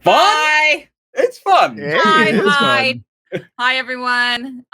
Fun? Hi. It's fun. Hey, Hi, it is hi. fun. Hi, everyone.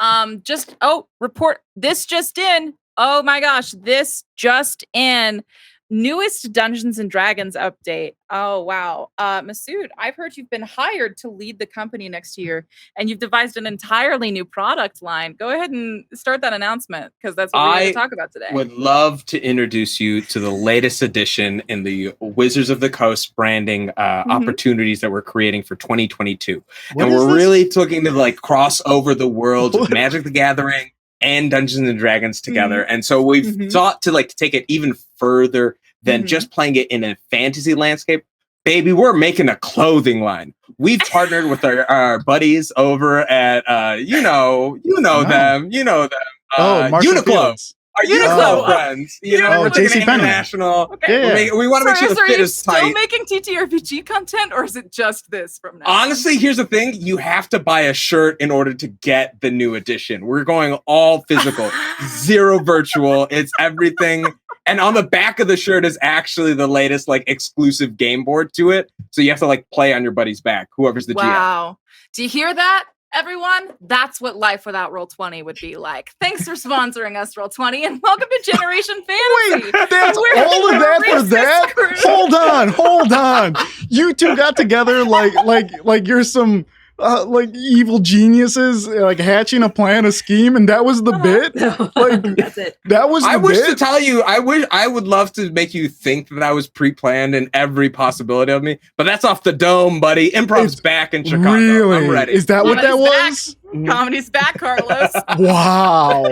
Report. This just in. Oh my gosh, this just in. Newest Dungeons and Dragons update. Oh wow. Masood, I've heard you've been hired to lead the company next year, and you've devised an entirely new product line. Go ahead and start that announcement, because that's what we're going to talk about today. Would love to introduce you to the latest edition in the Wizards of the Coast branding opportunities that we're creating for 2022. What and is we're this? really looking to like cross over the worlds of Magic the Gathering and Dungeons and Dragons together. And so we've thought to like take it even further than just playing it in a fantasy landscape. Baby, we're making a clothing line. We've partnered with our buddies over at you know them. Marshall Uniqlo. Fields. Our Uniqlo friends. You know, we're taking it JCPenney. international. Okay. Yeah. We want to make sure the So are fit you is still tight. making TTRPG content, or is it just this from now on? Honestly, here's the thing. You have to buy a shirt in order to get the new edition. We're going all physical, zero virtual. It's everything. And on the back of the shirt is actually the latest like exclusive game board to it. So you have to like play on your buddy's back, whoever's the GM. Wow. Do you hear that, everyone? That's what life without Roll20 would be like. Thanks for sponsoring us, Roll20, and welcome to Generation Fantasy. Wait, that's We're all of that for that? Hold on. You two got together like you're some like evil geniuses, like hatching a plan, a scheme, and that was the bit. Like That's it. that was the I wish to bit. tell you, I would love to make you think that I was pre-planned in every possibility of me, but that's off the dome, buddy. Improv's back in Chicago. Really? I'm ready. Is that what that Comedy's was? Comedy's back, Carlos. Wow.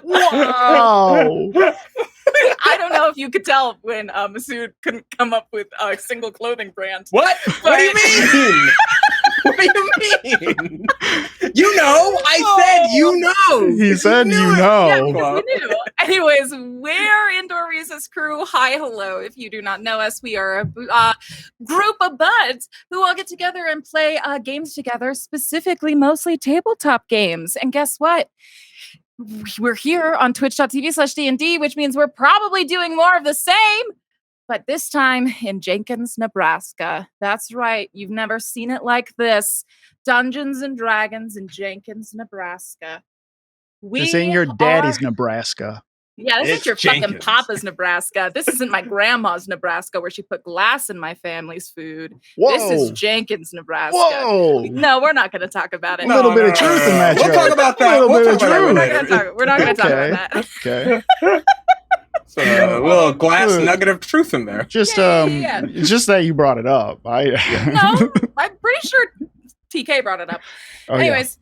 Wow. I don't know if you could tell when Masood couldn't come up with a single clothing brand. What? What do you mean? What do you mean? You know, I said you know. He said knew you it. know. Yeah, because we knew. Anyways, we're Indoor Recess Crew. Hi, hello. If you do not know us, we are a group of buds who all get together and play games together, specifically mostly tabletop games. And guess what? We're here on twitch.tv/D&D, which means we're probably doing more of the same, but this time in Jenkins, Nebraska. That's right. You've never seen it like this. Dungeons and Dragons in Jenkins, Nebraska. This ain't your daddy's Nebraska. Yeah, this It's ain't your Jenkins. fucking papa's Nebraska. This isn't my grandma's Nebraska where she put glass in my family's food. Whoa. This is Jenkins, Nebraska. Whoa. No, we're not going to talk about it. A little bit of truth in that We'll joke. talk about that. A little We'll bit of talk about truth. We're that not later. going to talk about that. Okay. So, a little glass nugget of truth in there. Just Yeah. just that you brought it up. No, I'm pretty sure TK brought it up. Oh, Anyways,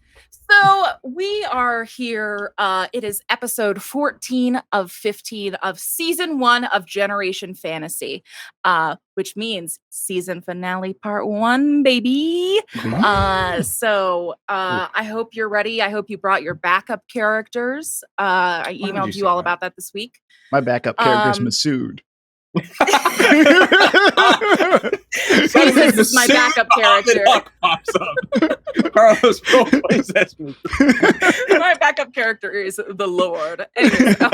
so we are here. It is episode 14 of 15 of season 1 of Generation Fantasy, which means season finale part 1, baby. So I hope you're ready. I hope you brought your backup characters. I did emailed you you all say about that this week. My backup character's Masood. This is my backup character. Pops up. Carlos roleplays as me. My backup character is the Lord. Anyways,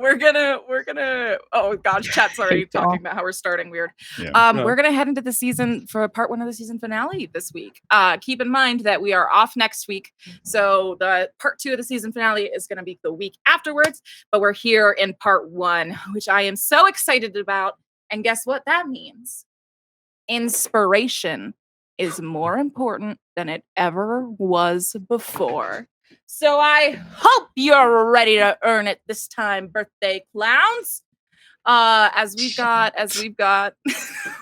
we're gonna. Oh gosh, chat's already talking about how we're starting weird. Yeah. We're gonna head into the season for part 1 of the season finale this week. Keep in mind that we are off next week, so the part 2 of the season finale is gonna be the week afterwards. But we're here in part 1, which I am so excited about. And guess what that means? Inspiration is more important than it ever was before. So I hope you're ready to earn it this time, birthday clowns. As we've got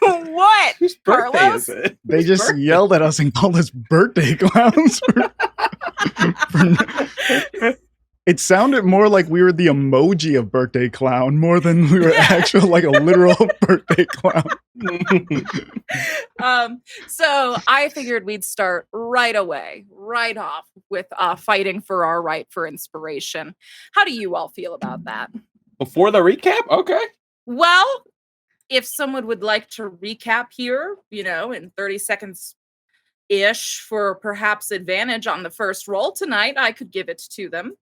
what? Whose birthday Carlos? is it? They just yelled at us and called us birthday clowns. It sounded more like we were the emoji of birthday clown more than we were actual like a literal birthday clown. So I figured we'd start right away, right off with fighting for our right for inspiration. How do you all feel about that? Before the recap? Okay. Well, if someone would like to recap here, in 30 seconds ish for perhaps advantage on the first roll tonight, I could give it to them.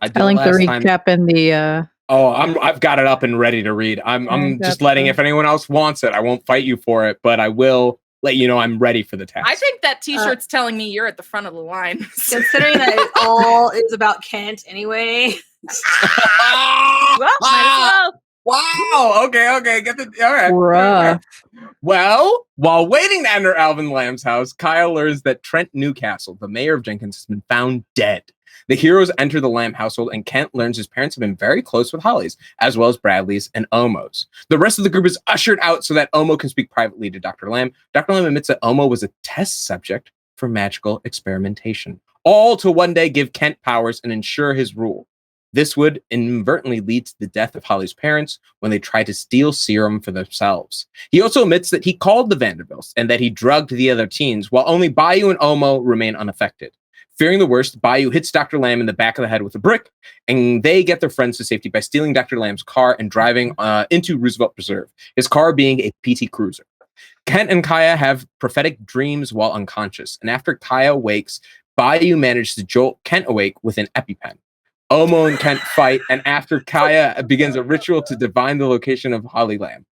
I like the recap in the Oh, I've got it up and ready to read. I'm just letting, if anyone else wants it, I won't fight you for it, but I will let you know I'm ready for the task. I think that t-shirt's telling me you're at the front of the line. Considering that it all is about Kent anyway. Well, might as well. Wow. Okay. Get the all right. Bruh. Well, while waiting to enter Alvin Lamb's house, Kaeya learns that Trent Newcastle, the mayor of Jenkins, has been found dead. The heroes enter the Lamb household, and Kent learns his parents have been very close with Holly's, as well as Bradley's and Omo's. The rest of the group is ushered out so that Omo can speak privately to Dr. Lamb. Dr. Lamb admits that Omo was a test subject for magical experimentation, all to one day give Kent powers and ensure his rule. This would inadvertently lead to the death of Holly's parents when they tried to steal serum for themselves. He also admits that he called the Vanderbilts and that he drugged the other teens, while only Bayou and Omo remain unaffected. Fearing the worst, Bayou hits Dr. Lamb in the back of the head with a brick, and they get their friends to safety by stealing Dr. Lamb's car and driving into Roosevelt Preserve, his car being a PT Cruiser. Kent and Kaeya have prophetic dreams while unconscious, and after Kaeya wakes, Bayou manages to jolt Kent awake with an EpiPen. Omo and Kent fight, and after Kaeya begins a ritual to divine the location of Holly Lamb.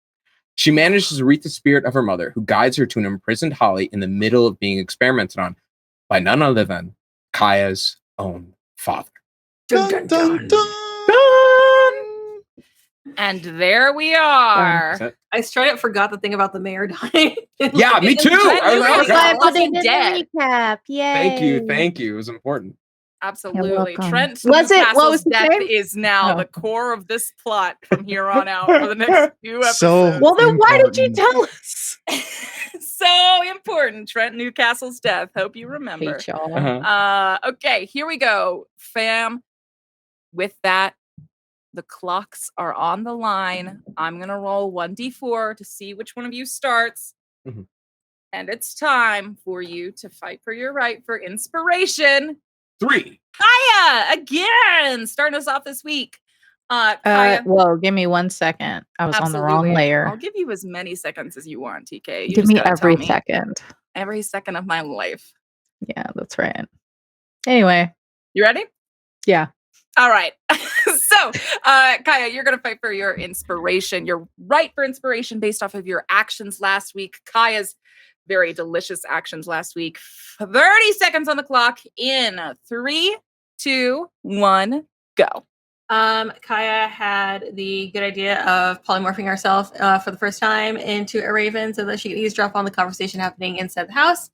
She manages to reach the spirit of her mother, who guides her to an imprisoned Holly in the middle of being experimented on by none other than Kaeya's own father. Dun, dun, dun. And there we are. I straight up forgot the thing about the mayor dying. Yeah, me too. I was like, Wasn't dead. Recap. Yay. Thank you. It was important. Absolutely. welcome. Trent Was it- what Newcastle's was the death name? is now Oh. the core of this plot from here on out for the next few episodes. So Well, then why did you important. tell us? So important. Trent Newcastle's death. Hope you remember. Hate y'all. Okay, here we go, fam. With that, the clocks are on the line. I'm going to roll 1d4 to see which one of you starts. Mhm. And it's time for you to fight for your right for inspiration. 3. Kaeya, again, starting us off this week. Kaeya, Whoa, give me 1 second. I was on the wrong absolutely. layer. I'll give you as many seconds as you want, TK. You Give just me gotta every tell second. Every second of my life. Yeah, that's right. Anyway, You ready? yeah. All right. So, Kaeya, you're going to fight for your inspiration. You're right for inspiration based off of your actions last week. Kaya's very delicious actions last week. 30 seconds on the clock in 3, 2, 1, go. Kaeya had the good idea of polymorphing herself for the first time into a raven so that she could eavesdrop on the conversation happening inside the house.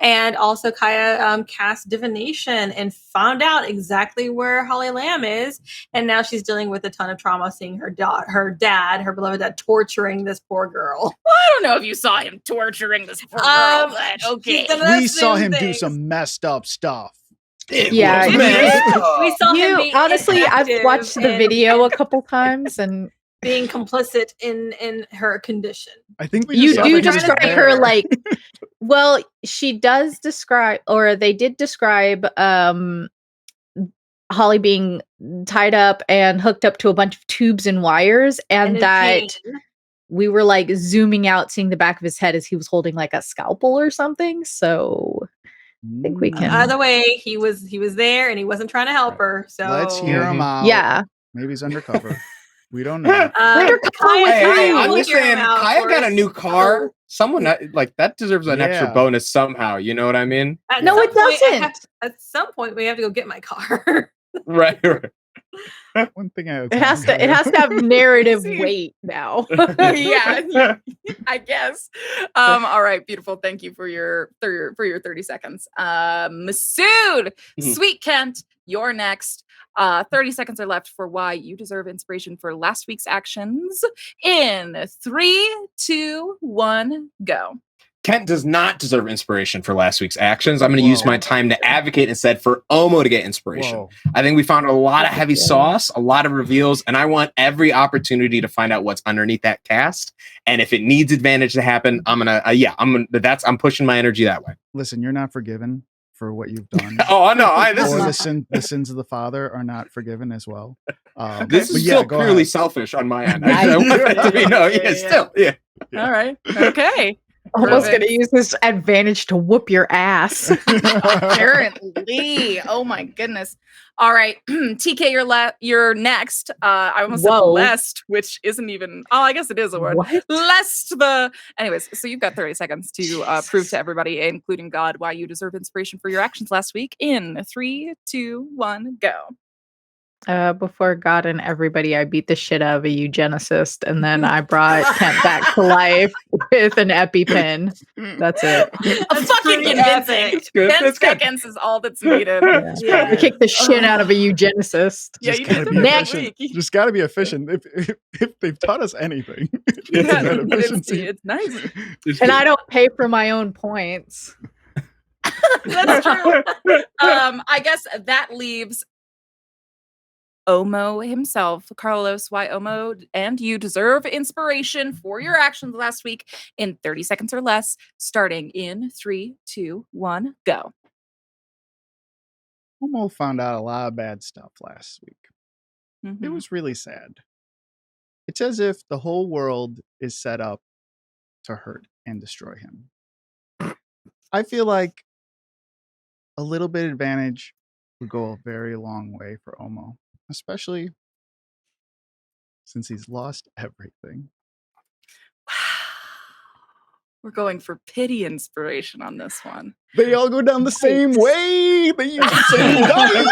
And also Kaeya cast divination and found out exactly where Holly Lamb is. And now she's dealing with a ton of trauma seeing her beloved dad, torturing this poor girl. Well, I don't know if you saw him torturing this poor girl, but okay. We saw him do some messed up stuff. Yeah, was you messed did. up. We saw him being honestly, I've inactive watched the and video a couple times, and being complicit in her condition. I think we you just do saw that he was describe there. her like. Well, she does describe, or they did describe, Holly being tied up and hooked up to a bunch of tubes and wires, and in that pain. we were like zooming out, seeing the back of his head as he was holding like a scalpel or something. So I think we can. Either way, he was there and he wasn't trying to help her. So Let's hear him out. Yeah. Maybe he's undercover. We don't know. Undercover with Hey, you. I'm will just hear saying, him out Kaeya for got a us. new car. Someone like that deserves an extra Yeah. bonus somehow. You know what I mean? At No, some it point, doesn't. At some point, we have to go get my car. Right. One thing I It has to. It has to have narrative See. weight now. Yeah, I guess. All right, beautiful. Thank you for your 30 seconds. Masood, Mhm. Sweet Kent, you're next. 30 seconds are left for why you deserve inspiration for last week's actions. In 3, 2, 1, go. Kent does not deserve inspiration for last week's actions. I'm going to use Whoa. my time to advocate instead for Omo to get inspiration. Whoa. I think we found a lot of heavy Yeah. sauce, a lot of reveals, and I want every opportunity to find out what's underneath that cast. And if it needs advantage to happen, I'm pushing my energy that way. Listen, you're not forgiven for what you've done. Oh, no, this or is the sins of the father are not forgiven as well. this but is yeah, still go purely ahead. selfish on my end. I want that to be Yeah. still. All right. Okay. Almost Perfect. gonna use this advantage to whoop your ass. Apparently. Oh my goodness. All right. TK, you're next. I almost said Whoa. lest, which isn't even, oh, I guess it is a word. What? Lest anyways, so you've got 30 seconds to prove to everybody, including God, why you deserve inspiration for your actions last week in 3, 2, 1, go. Before God and everybody, I beat the shit out of a eugenicist, and then I brought Kent back to life with an EpiPen. That's it. A fucking convincing. That's good. 10 That's good. seconds is all that's needed. Yeah. I kicked the shit out of a eugenicist. Yeah, Just you gotta did be that efficient. week. Just gotta be efficient. If they've taught us anything, it's Yeah, that it's efficiency. nice. And I don't pay for my own points. That's true. I guess that leaves Omo himself. Carlos, why Omo and you deserve inspiration for your actions last week in 30 seconds or less, starting in 3, 2, 1, go. Momo found out a lot of bad stuff last week. It Mhm. was really sad. It's as if the whole world is set up to hurt and destroy him. I feel like a little bit of advantage would go a very long way for Omo, especially since he's lost everything. We're going for pity inspiration on this one. They all go down the same way. They use the same dice.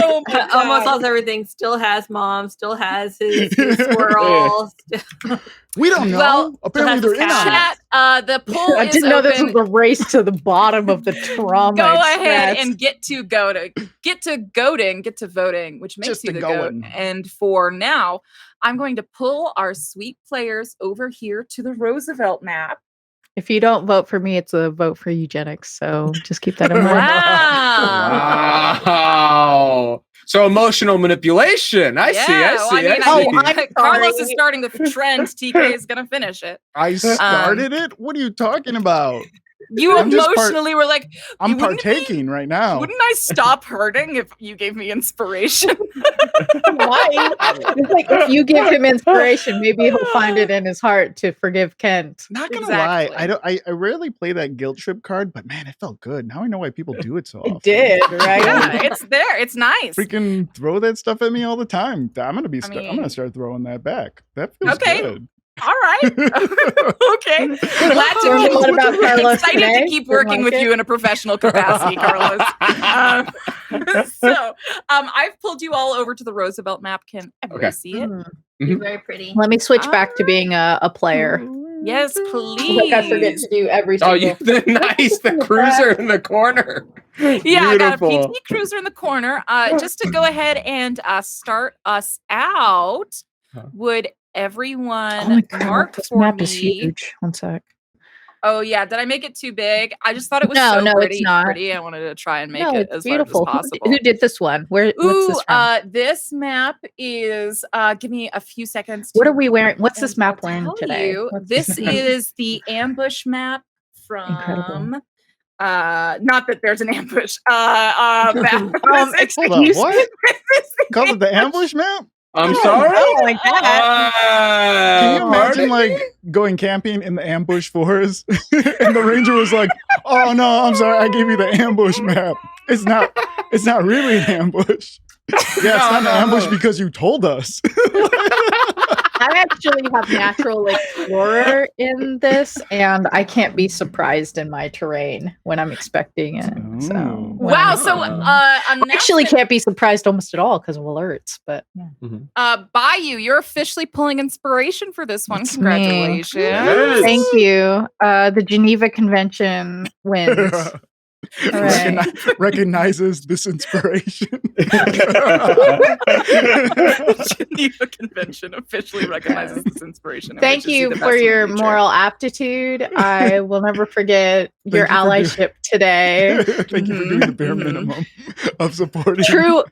Oh my Almost God. lost everything. Still has mom. Still has his squirrel. We don't know. Well, Apparently they're in on it. Chat, the poll I is didn't know this open. was a race to the bottom of the trauma. Go ahead Express. and get to voting, which makes Just you to the goat. going. And for now, I'm going to pull our sweet players over here to the Roosevelt map. If you don't vote for me, it's a vote for eugenics. So just keep that in mind. Wow. Wow. So emotional manipulation. I see. I see. I'm Carlos sorry. is starting the trend. TK is going to finish it. I started it? What are you talking about? You I'm just emotionally were like, I'm wouldn't it be- partaking right now. Wouldn't I stop hurting if you gave me inspiration? Why? It's like if you give him inspiration, maybe he'll find it in his heart to forgive Kent. Not gonna Exactly. lie, I rarely play that guilt trip card, but man, it felt good. Now I know why people do it so often. It did, right? Yeah, it's there. It's nice. Freaking throw that stuff at me all the time. I'm gonna I I'm mean- gonna start throwing that back. That feels Okay. good. All right. Okay. Glad to Learned a lot keep, about Carlos excited today. to keep working with you in a professional capacity, Carlos. I've pulled you all over to the Roosevelt map. Can everybody Okay. see it? You're very pretty. Let me switch back to being a player. Yes, please. Like I forget to do every Oh, single. the cruiser in the corner. Yeah, I got a Beautiful. PT Cruiser in the corner. Just to go ahead and start us out, Huh. would Oh everyone my god, mark this for map me? is huge. One sec. Oh yeah, did I make it too big? I just thought it was No, so it's pretty. not. Pretty. I wanted to try and make No, it it's as beautiful. large as possible. Who did this one? What's this from? This map is. Give me a few seconds. What to are we wearing? What's this and I'll map wearing tell today? you, What's this is the ambush map Incredible. from. Not that there's an ambush. Map. This is- Hold on, excuse what? this is the Call it the ambush map? I'm Oh, sorry. oh my god. Can you imagine pardon? like going camping in the ambush forest and the ranger was like, "Oh no, I'm sorry, I gave you the ambush map. It's not really an ambush. Yeah, it's not an ambush because you told us." I actually have natural explorer in this, and I can't be surprised in my terrain when I'm expecting it. So Ooh. Wow. So actually can't be surprised almost at all because of alerts. But yeah. Bayou, you're officially pulling inspiration for this one. It's me. Congratulations. Yes. Thank you. The Geneva Convention wins. All right. Recognizes this inspiration. Geneva Convention officially recognizes this inspiration. and Thank wishes you the best for in the your future. moral aptitude. I will never forget your you for allyship today. Thank you for doing the bare Mhm. minimum of supporting. True,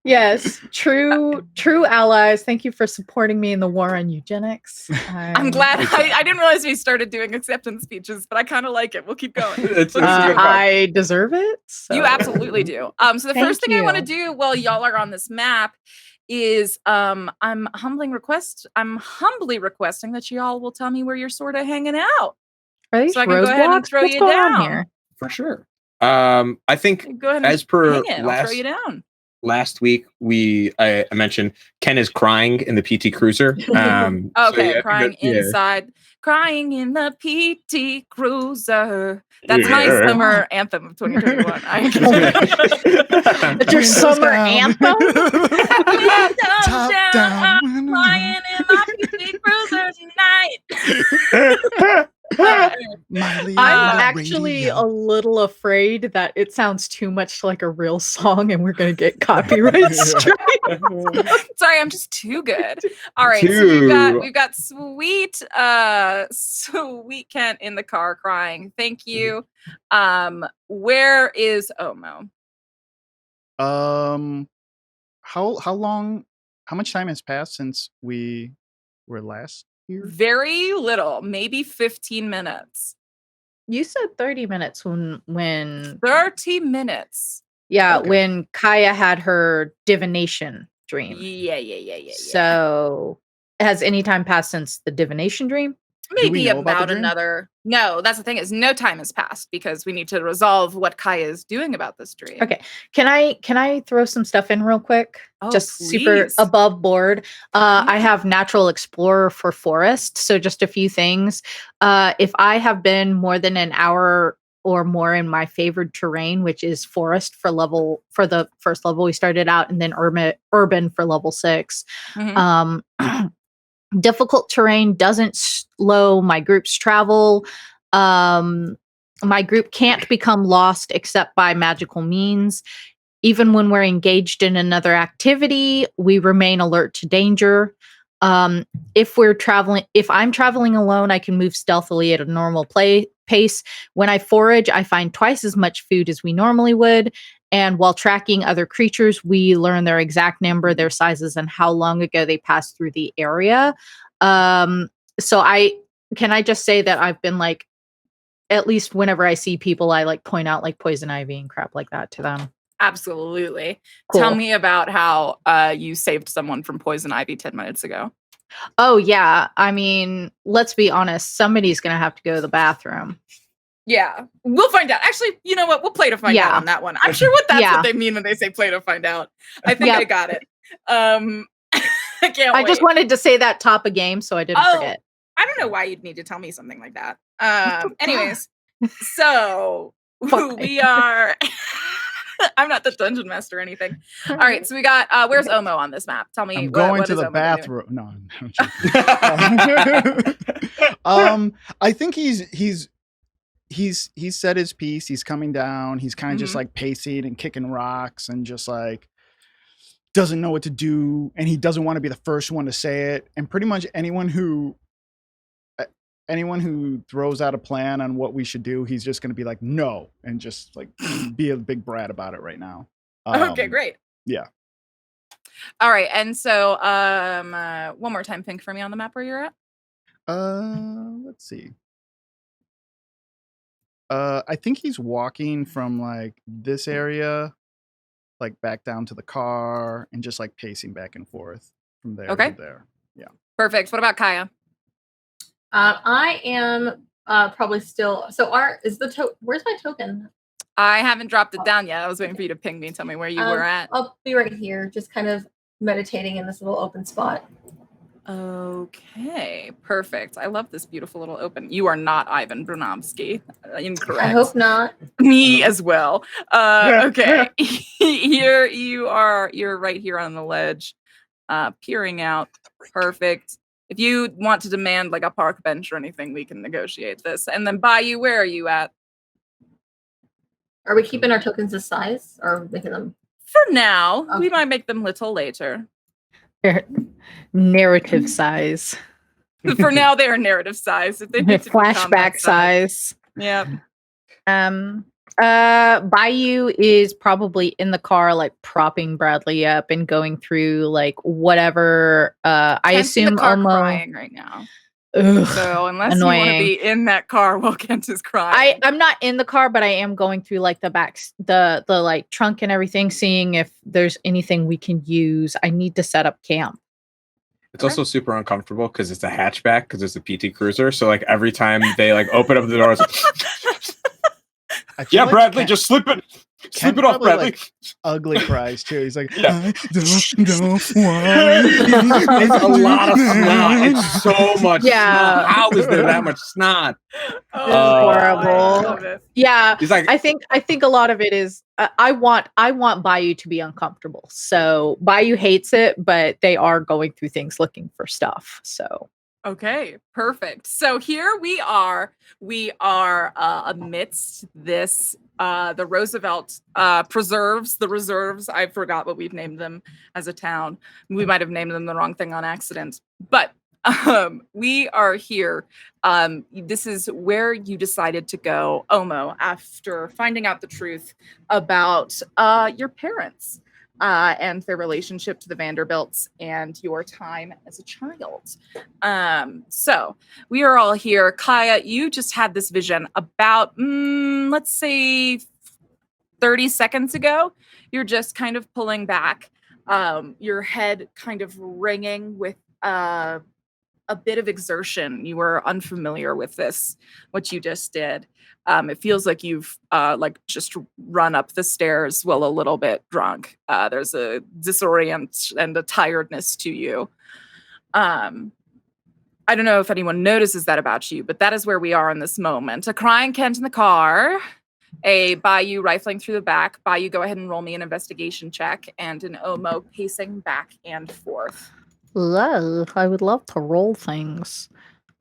yes, true allies. Thank you for supporting me in the war on eugenics. I'm glad. I didn't realize we started doing acceptance speeches, but I kind of like it. We'll keep going. It's Let's do it. I deserve it. So. You absolutely do. So the Thank first thing I want to you. do while y'all are on this map is I'm humbly requesting that you all will tell me where you're sort of hanging out. Are these So I can go ahead and roadblocks? throw What's you going on down. here? For sure. I think Go ahead and as per hang it. I'll throw you down. last week, I mentioned Ken is crying in the PT Cruiser. Okay, crying inside, crying in the PT Cruiser. That's my summer anthem of 2021. It's your summer anthem? Top down. Flying in my PT Cruiser tonight. Miley I'm on the actually radio. a little afraid that it sounds too much like a real song and we're going to get copyright strike. Sorry, I'm just too good. All right, so we've got sweet Kent in the car crying. Thank you. Where is Omo? How much time has passed since we were last here? Very little, maybe 15 minutes. You said 30 minutes when 30 minutes. Yeah, Okay. when Kaeya had her divination dream. Yeah. So has any time passed since the divination dream? Maybe know about the about dream? another. No, that's the thing is no time has passed because we need to resolve what Kaeya is doing about this dream. Okay. Can I throw some stuff in real quick? Oh, Just super please. above board. I have natural explorer for forest. So just a few things. If I have been more than an hour or more in my favored terrain, which is forest for the first level we started out, and then urban for level 6. Difficult terrain doesn't slow my group's travel. My group can't become lost except by magical means. Even when we're engaged in another activity, we remain alert to danger. If I'm traveling alone, I can move stealthily at a normal pace. When I forage, I find twice as much food as we normally would. And while tracking other creatures, we learn their exact number, their sizes, and how long ago they passed through the area. So can I just say that I've been like, at least whenever I see people, I like point out like poison ivy and crap like that to them. Absolutely. Cool. Tell me about how you saved someone from poison ivy 10 minutes ago. Oh, yeah. I mean, let's be honest. Somebody's going to have to go to the bathroom. Yeah, we'll find out. Actually, you know what? We'll play to find out on that one. I'm sure that's what they mean when they say play to find out. I think I got it. I can't wait. I just wanted to say that top of game, so I didn't forget. I don't know why you'd need to tell me something like that. Anyways, so we are... I'm not the dungeon master or anything. All right, so we got where's Omo on this map? Tell me. I'm going to the bathroom. No, I think he's said his piece. He's coming down. He's kind of just like pacing and kicking rocks and just like doesn't know what to do, and he doesn't want to be the first one to say it. And pretty much anyone who throws out a plan on what we should do, he's just going to be like, no, and just like be a big brat about it right now. Okay, great. Yeah. All right. And so one more time, pink for me on the map where you're at. Let's see. I think he's walking from like this area, like back down to the car and just like pacing back and forth from there to there. Yeah. Perfect. What about Kaeya? I am probably still. So where's my token? I haven't dropped it down yet. I was waiting for you to ping me and tell me where you were at. I'll be right here, just kind of meditating in this little open spot. Okay, perfect. I love this beautiful little open. You are not Ivan Brunovsky. Incorrect. I hope not. Me as well. Okay. Here you are. You're right here on the ledge, peering out. Perfect. If you want to demand like a park bench or anything, we can negotiate this. And then Bayou, where are you at? Are we keeping our tokens this size or making them? For now, we might make them little later. Narrative size. For now, they are narrative size. If they need to flashback size. Yeah. Bayou is probably in the car, like propping Bradley up and going through like whatever. I assume the car Omo crying right now. Ugh, So unless you want to annoying. be in that car while Kent is crying. I'm not in the car, but I am going through like the backs, the like trunk and everything, seeing if there's anything we can use. I need to set up camp. It's also super uncomfortable because it's a hatchback because it's a PT Cruiser. So like every time they like open up the doors, yeah, like Bradley, just slip it off, Bradley. Like, ugly cries too. He's like, Yeah. I don't know why. It's a lot of snot. It's so much Yeah. snot. How is there that much snot? Horrible. Yeah, He's like, I think a lot of it is I want Bayou to be uncomfortable. So Bayou hates it, but they are going through things looking for stuff. So Okay, perfect. So here we are. We are amidst this, the Roosevelt preserves, the reserves. I forgot what we've named them as a town. We might have named them the wrong thing on accident. But we are here. This is where you decided to go, Omo, after finding out the truth about your parents. And their relationship to the Vanderbilts and your time as a child. So we are all here. Kaeya, you just had this vision about, let's say 30 seconds ago. You're just kind of pulling back, your head kind of ringing with a bit of exertion. You were unfamiliar with this, what you just did. It feels like you've like just run up the stairs while a little bit drunk. There's a disorient and a tiredness to you. I don't know if anyone notices that about you, but that is where we are in this moment. A crying Kent in the car, a Bayou rifling through the back. Bayou, go ahead and roll me an investigation check, and an Omo pacing back and forth. I would love to roll things.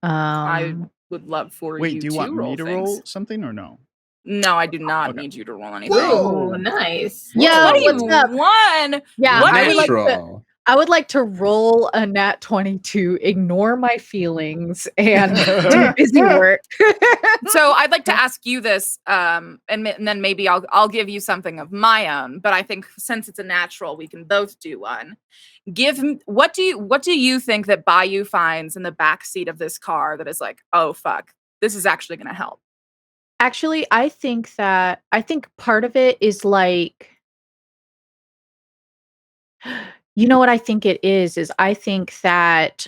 I would love for Wait, you do you to want roll me to things. roll something or no? No, I do not Okay. need you to roll anything. Whoa, nice. Yeah, What do what's you up? want? Yeah, What I are would you- like to, natural. I would like to roll a nat 20 to ignore my feelings and do busy work. So I'd like to ask you this, and then maybe I'll give you something of my own. But I think since it's a natural, we can both do one. What do you think that Bayou finds in the back seat of this car that is like, oh fuck, this is actually going to help? Actually, I think part of it is like, you know what I think it is I think that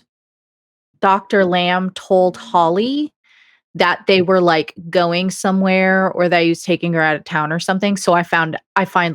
Dr. Lamb told Holly that they were like going somewhere or that he was taking her out of town or something. So I find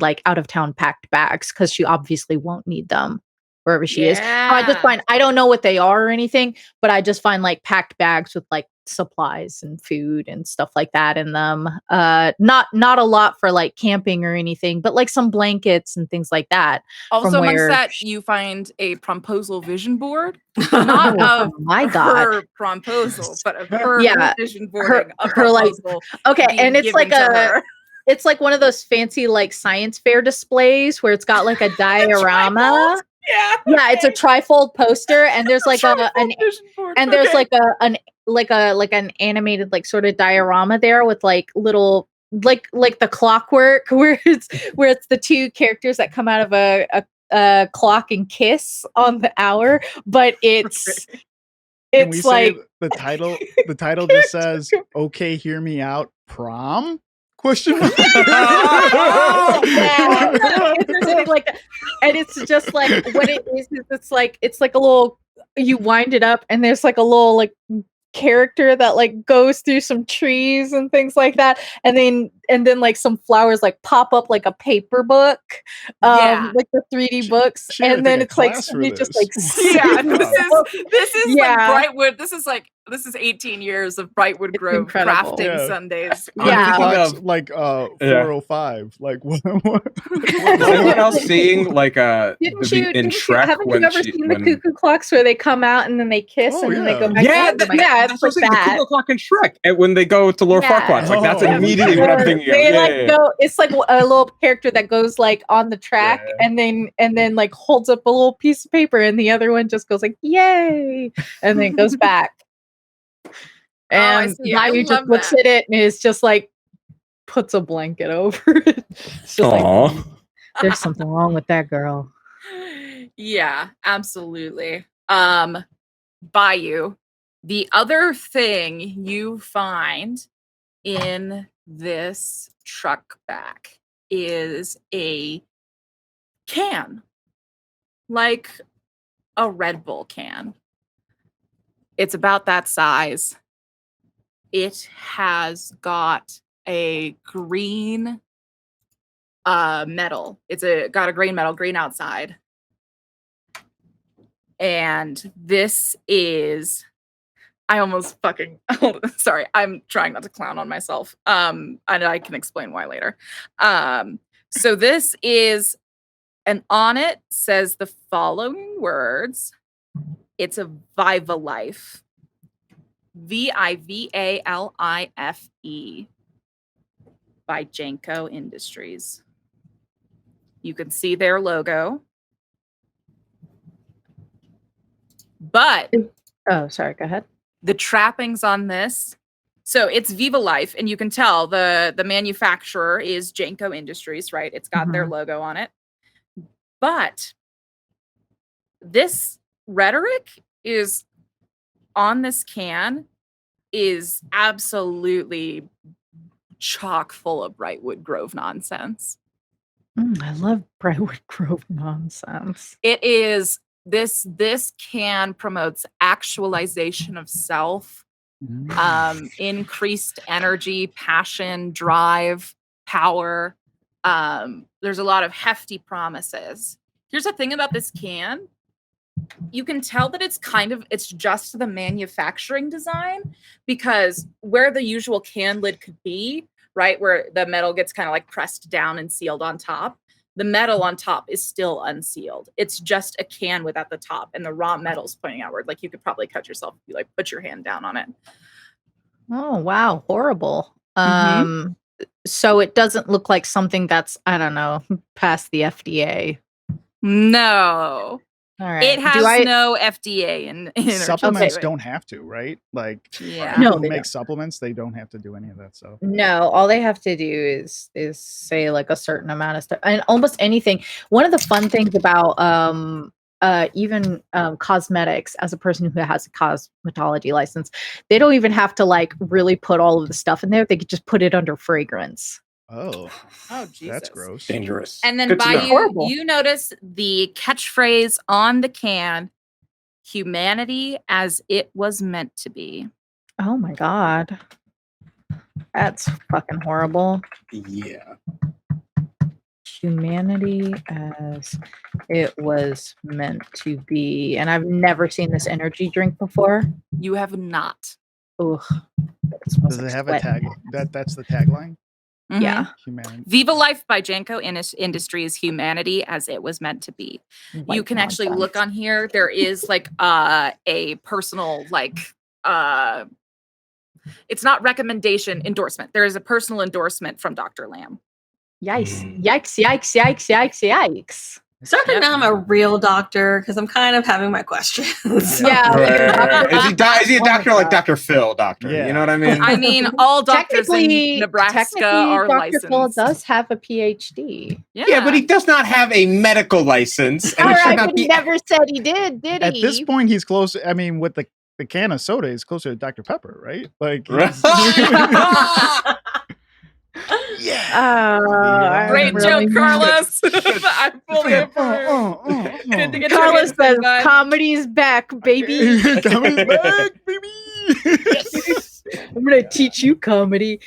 like out of town packed bags because she obviously won't need them wherever she is. So I just find, I don't know what they are or anything, but I just find like packed bags with like supplies and food and stuff like that in them. Not a lot for like camping or anything, but like some blankets and things like that. Also, amongst where that, you find a promposal vision board, not of my God. her promposal, but of her Yeah, vision boarding a her, like, proposal. okay, being and it's given like to her. it's like one of those fancy like science fair displays where it's got like a diorama. Yeah, it's a trifold poster, and there's like an vision board. and there's like an animated like sort of diorama there with like little like the clockwork where it's the two characters that come out of a clock and kiss on the hour, but it's Can we say like the title just says "Okay, hear me out, prom?" Question mark. Yeah. It's like, and it's just like what it is it's like a little, you wind it up and there's like a little like character that like goes through some trees and things like that, and then like some flowers like pop up like a paper book, like the 3D books, She had to and then take a it's like class for somebody just this. like Yeah, sitting- this is Yeah. like Brightwood. This is 18 years of Brightwood It's Grove incredible. crafting Yeah. Sundays. Yeah. Clock's of- like 4:05. Like what? Was anyone else seeing like in Haven't Shrek you when ever she seen when the cuckoo clocks where they come out and then they kiss Oh, and then they yeah. go back? yeah, together? It's like the that. Cuckoo Clock in Shrek, and when they go to Lord Yeah. Farquaad's, like that's Oh. immediately what I'm thinking of. They Yeah, like yeah, yeah. go. It's like a little character that goes like on the track Yeah. and then like holds up a little piece of paper, and the other one just goes like "Yay!" and then goes back. I And see. I Bayou love just looks that. at it and is just like puts a blanket over it. It's just like Aw. there's something wrong with that girl. Yeah, absolutely. Bayou, The other thing you find in this truck back is a can, like a Red Bull can. It's about that size. It has got a green metal. Got a green metal, green outside. And this is, I almost fucking, sorry, I'm trying not to clown on myself. And I can explain why later. So this is, and on it says the following words. It's a VivaLife. VivaLife by JENCO Industries. You can see their logo. But oh, sorry, go ahead. The trappings on this, so it's VivaLife, and you can tell the manufacturer is JENCO Industries, right? It's got their logo on it. But this rhetoric is on this can is absolutely chock full of Brightwood Grove nonsense. I love Brightwood Grove nonsense. It is this can promotes actualization of self, increased energy, passion, drive, power. There's a lot of hefty promises. Here's the thing about this can. You can tell that it's just the manufacturing design, because where the usual can lid could be, right, where the metal gets kind of like pressed down and sealed on top, the metal on top is still unsealed. It's just a can without the top, and the raw metal's pointing outward. Like you could probably cut yourself if you like put your hand down on it. Oh wow, horrible. So it doesn't look like something that's, I don't know, past the FDA. No. All right. It has no FDA in supplements don't have to, right? Like no, they make supplements, they don't have to do any of that stuff. No, all they have to do is say like a certain amount of stuff, and almost anything. One of the fun things about even cosmetics, as a person who has a cosmetology license, they don't even have to like really put all of the stuff in there. They could just put it under fragrance. Oh, Jesus. That's gross. Dangerous. And then you notice the catchphrase on the can, humanity as it was meant to be. Oh my God. That's fucking horrible. Yeah. Humanity as it was meant to be. And I've never seen this energy drink before. You have not. Ugh. Does it have a tag? That's the tagline? Yeah. VivaLife by JENCO Industries, humanity as it was meant to be. You can actually look on here. There is like a personal it's not recommendation, endorsement. There is a personal endorsement from Dr. Lamb. Yikes, yikes, yikes, yikes, yikes, yikes. So I think now I'm a real doctor because I'm kind of having my questions. Yeah. Right. Is he a doctor like Dr. Phil doctor? Yeah. You know what I mean? I mean, all doctors in Nebraska are Dr. licensed. Phil does have a PhD. Yeah, but he does not have a medical license. And all right, but he never said he did he? At this point, he's close. I mean, with the can of soda, he's closer to Dr. Pepper, right? Like, yeah. Great joke, Carlos. I fully approve. Carlos says, "Comedy's back, baby. Comedy's back, baby. I'm gonna teach you comedy."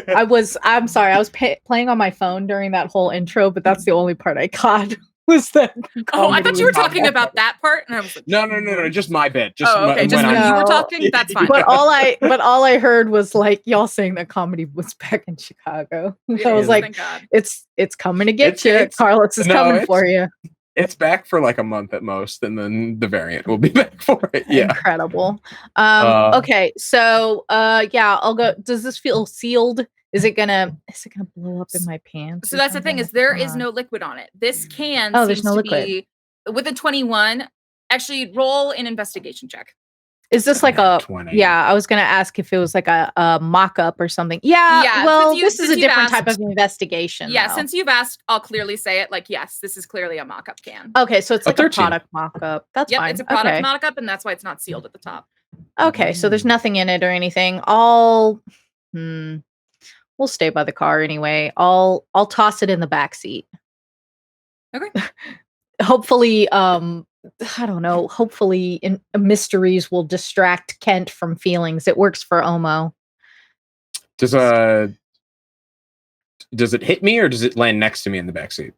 I'm sorry. I was playing on my phone during that whole intro, but that's the only part I caught. Was that? Oh, I thought you were talking about that part, and I was like, no, just my bit. Just okay, just when you were talking, that's fine. But all I heard was like y'all saying that comedy was back in Chicago. I was like, it's coming to get you. Carlos is coming for you. It's back for like a month at most, and then the variant will be back for it. Yeah, incredible. Okay, so yeah, I'll go. Does this feel sealed? Is it gonna blow up in my pants? So that's the thing, is there is no liquid on it. This can there's no liquid. Be with a 21. Actually, roll an investigation check. Is this like a 20. Yeah, I was gonna ask if it was like a mock-up or something. Yeah, well, this is a different type of investigation. Yeah, since you've asked, I'll clearly say it. Like, yes, this is clearly a mock-up can. Okay, so it's like a product mock-up. That's fine. It's a product mock-up, and that's why it's not sealed at the top. Okay, so there's nothing in it or anything. We'll stay by the car anyway. I'll toss it in the back seat. Okay. Hopefully, I don't know. Hopefully, mysteries will distract Kent from feelings. It works for Omo. Does it hit me or does it land next to me in the backseat?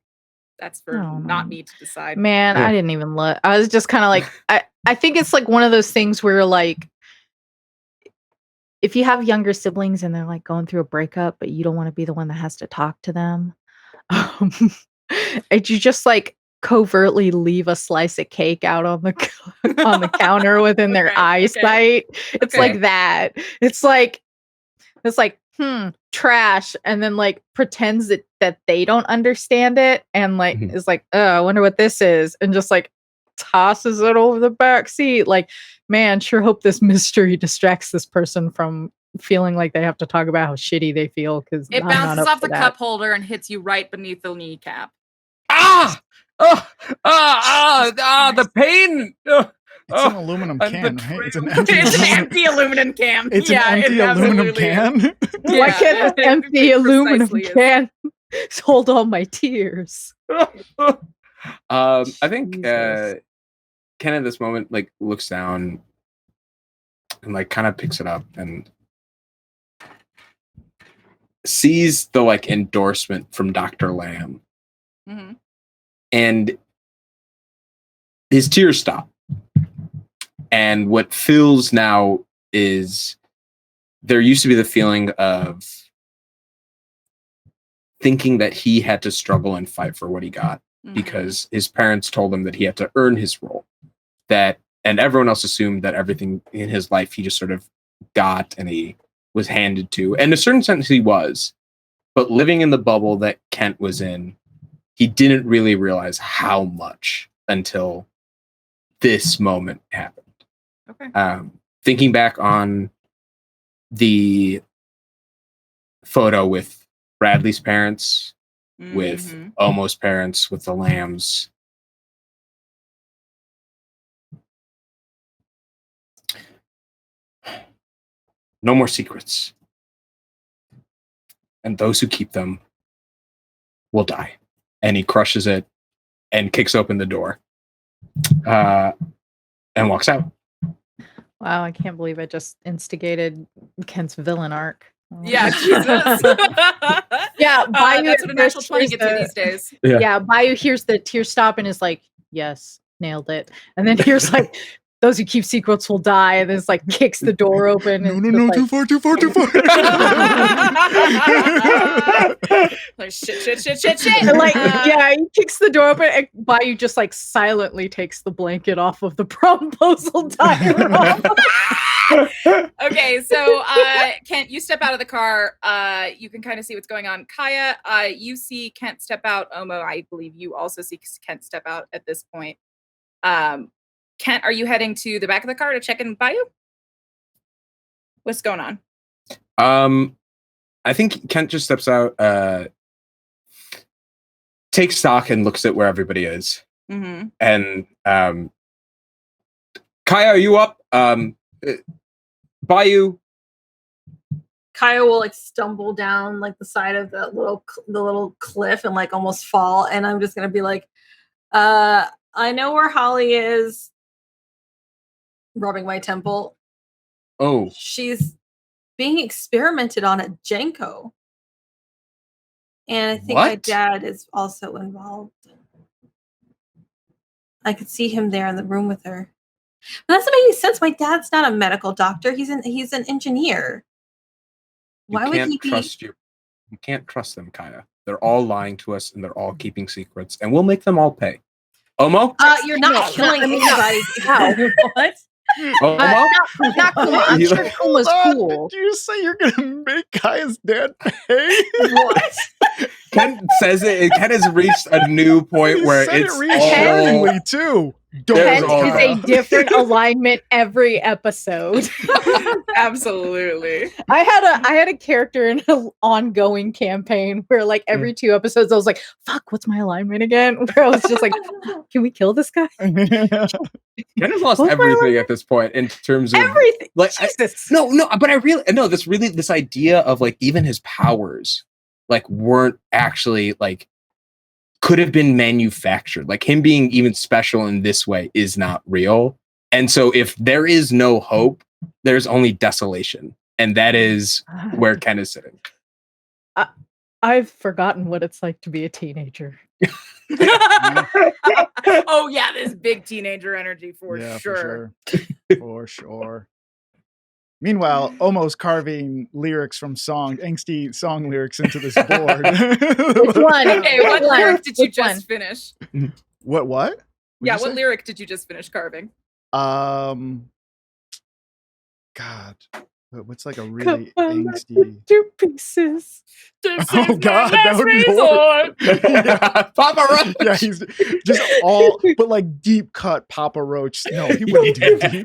That's for not me to decide. Man, I didn't even look. I was just kind of like, I think it's like one of those things where like, if you have younger siblings and they're like going through a breakup, but you don't want to be the one that has to talk to them, and you just like covertly leave a slice of cake out on the counter within their eyesight. It's like that. It's like trash, and then like pretends that they don't understand it, and like is like, oh, I wonder what this is, and just like tosses it over the back seat. Like, man, sure hope this mystery distracts this person from feeling like they have to talk about how shitty they feel, because it bounces off the cup holder and hits you right beneath the kneecap. The pain. It's an aluminum can, right? It's an empty aluminum can. It's an empty aluminum can. Why can't this empty aluminum can hold all my tears? I think Ken at this moment like looks down and like kind of picks it up and sees the like endorsement from Dr. Lamb. Mm-hmm. And his tears stop. And what fills now is there used to be the feeling of thinking that he had to struggle and fight for what he got because his parents told him that he had to earn his role. And everyone else assumed that everything in his life he just sort of got and he was handed to. And in a certain sense he was. But living in the bubble that Kent was in, he didn't really realize how much until this moment happened. Okay. Thinking back on the photo with Bradley's parents, with Omo's parents, with the Lambs. No more secrets. And those who keep them will die. And he crushes it and kicks open the door and walks out. Wow, I can't believe I just instigated Kent's villain arc. Yeah, Jesus. Yeah, Bayou that's what a natural 20 gets you these days. Yeah, Bayou hears the tear stop and is like, yes, nailed it. And then here's like, those who keep secrets will die, and then it's like kicks the door open. No, like, too far. Like shit. And like, yeah, he kicks the door open, and Bayou just like silently takes the blanket off of the promposal diagram. Okay, so Kent, you step out of the car. You can kind of see what's going on. Kaeya, you see Kent step out. Omo, I believe you also see Kent step out at this point. Kent, are you heading to the back of the car to check in Bayou? What's going on? I think Kent just steps out, takes stock and looks at where everybody is. And Kaeya, are you up? Bayou. Kaeya will like stumble down like the side of the little cliff and like almost fall, and I'm just gonna be like, I know where Holly is. Rubbing my temple. Oh. She's being experimented on at GenCO. And I think my dad is also involved. I could see him there in the room with her. But that doesn't make any sense. My dad's not a medical doctor. He's an engineer. Why would he trust you? You can't trust them, Kaeya. They're all lying to us and they're all keeping secrets, and we'll make them all pay. Omo? You're not killing anybody. What? Omo? Not cool. I'm sure Kuma's cool. Did you say you're gonna make Kaya's dad pay? What? Ken says it. Ken has reached a new point where it's reassuringly too. There's Kent all is that. a different alignment every episode. Absolutely. I had a character in an ongoing campaign where like every 2 episodes I was like, fuck, what's my alignment again? Where I was just like, can we kill this guy? Ken has lost What's my everything at this point in terms of Everything. like Jesus. but I really this idea of like even his powers like weren't actually like could have been manufactured. Like him being even special in this way is not real. And so if there is no hope, there's only desolation. And that is where Ken is sitting. I've forgotten what it's like to be a teenager. Oh yeah, this big teenager energy for sure. For sure. Meanwhile, almost carving lyrics from angsty song lyrics into this board. Which one? Okay, what lyric did you just finish? What? Yeah, what lyric did you just finish carving? God. What's like a really angsty 2 pieces. Oh God, that would be horrible. Papa Roach. Yeah, he's just all, but like deep cut Papa Roach. No, he wouldn't do deep.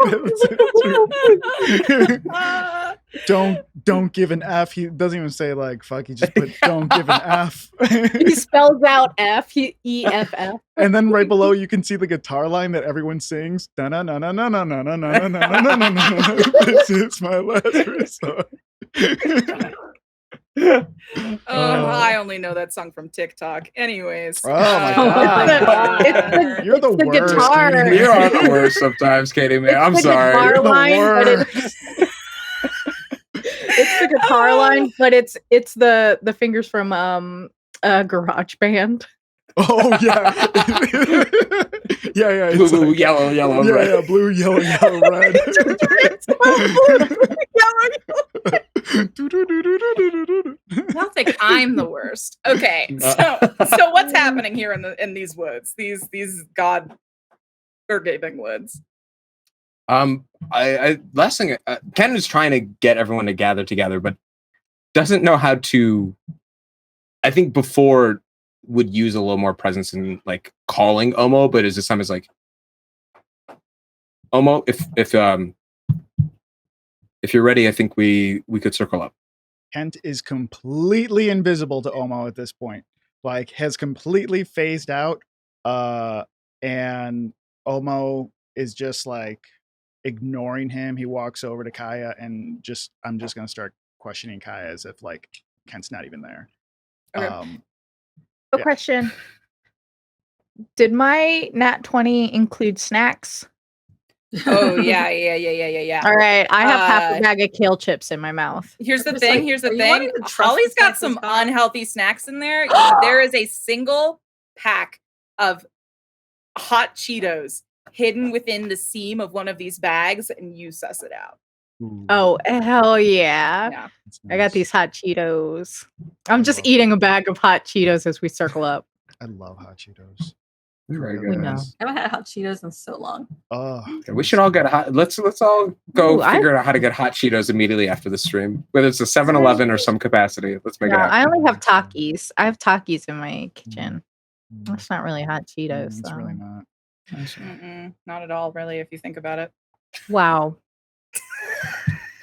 Don't give an F. He doesn't even say like fuck. He just put don't give an F. He spells out F. E-F-F. And then right below you can see the guitar line that everyone sings. Na na na na na na na na na na na na. This is my last resort. I only know that song from TikTok. Anyways. Oh my God. You're the worst. Guitar. You are the worst sometimes, Katie Mae. I'm sorry. You're the line, worst. It's the guitar line, but it's the fingers from Garage Band. Oh yeah. Yeah. Blue, like, yellow, red. Yeah, blue, yellow, red. I don't think I'm the worst. Okay, so what's happening here in these woods? These God forgiving woods. I last thing Ken is trying to get everyone to gather together, but doesn't know how to. I think before would use a little more presence in like calling Omo, but is this time is like Omo, if you're ready, I think we could circle up. Kent is completely invisible to Omo at this point. Like has completely phased out. And Omo is just like ignoring him. He walks over to Kaeya and I'm just gonna start questioning Kaeya as if like Kent's not even there. Okay. Question. Did my nat 20 include snacks? Oh yeah. All right, I have half a bag of kale chips in my mouth. Here's the thing. Holly's got some unhealthy snacks in there. There is a single pack of hot Cheetos hidden within the seam of one of these bags, and you suss it out. Oh, hell yeah. I got these hot Cheetos. I'm just eating a bag of hot Cheetos as we circle up. I love hot Cheetos. Very We know. I haven't had hot Cheetos in so long. We should all get hot. Let's all go figure out how to get hot Cheetos immediately after the stream, whether it's a 7-Eleven or some capacity. Let's make it happen. I only have Takis. I have Takis in my kitchen. That's not really hot Cheetos. It's really not. Not at all, really, if you think about it. Wow.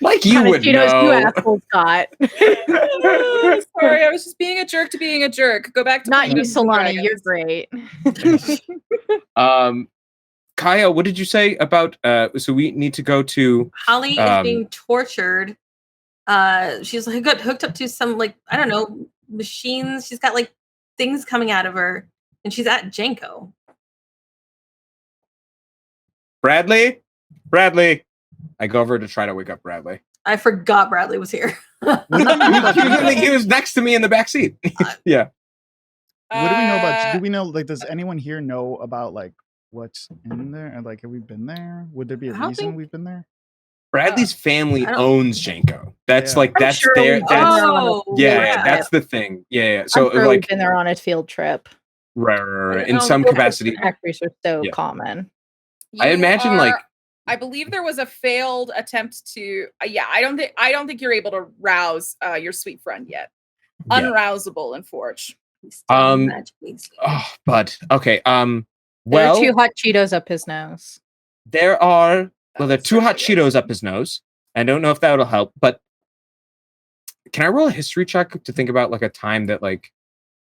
Like you would Cheetos know. you assholes got. Sorry, I was just being a jerk to being a jerk. Go back to Not you, Dungeons and Solani. Dragons. You're great. Kaeya, what did you say about so we need to go to Holly is being tortured. She's like got hooked up to some like I don't know machines. She's got like things coming out of her, and she's at JENCO. Bradley. I go over to try to wake up Bradley. I forgot Bradley was here. He was next to me in the back seat. Yeah. What do we know about? Do we know? Like, does anyone here know about like what's in there? And like, have we been there? Would there be a reason we've been there? Bradley's family owns JENCO. That's like that's sure their. That's yeah. that's the thing. Yeah. So I'm sure like we've been there on a field trip. right. In some capacity. Factories are so common. I imagine like. I believe there was a failed attempt to. I don't think you're able to rouse your sweet friend yet. Unrousable in Forge. But okay. There are 2 Well, hot Cheetos up his nose. there are 2 hot Cheetos up his nose. I don't know if that'll help, but can I roll a history check to think about like a time that like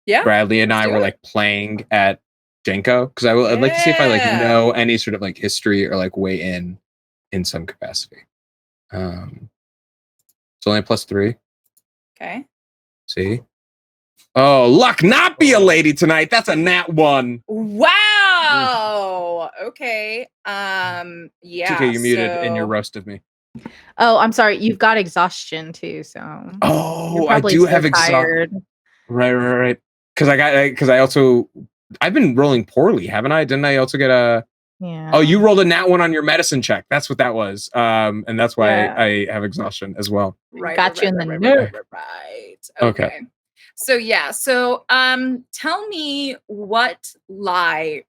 Yeah. Bradley and let's I do were it. like playing at JENCO? Because I'd like to see if I like know any sort of like history or like weigh in some capacity. It's only a +3. Okay. See? Oh, luck not be a lady tonight. That's a nat 1. Wow. Okay. Yeah. It's okay, you're muted and you're roast of me. Oh, I'm sorry. You've got exhaustion too, so Oh, you're I probably do so have exhaustion. tired. Right. Because I've been rolling poorly, haven't I? Didn't I also get a? Yeah. Oh, you rolled a nat 1 on your medicine check. That's what that was. And that's why Yeah. I have exhaustion as well. Got you in the nerve. Right. Okay. So yeah. So tell me what lie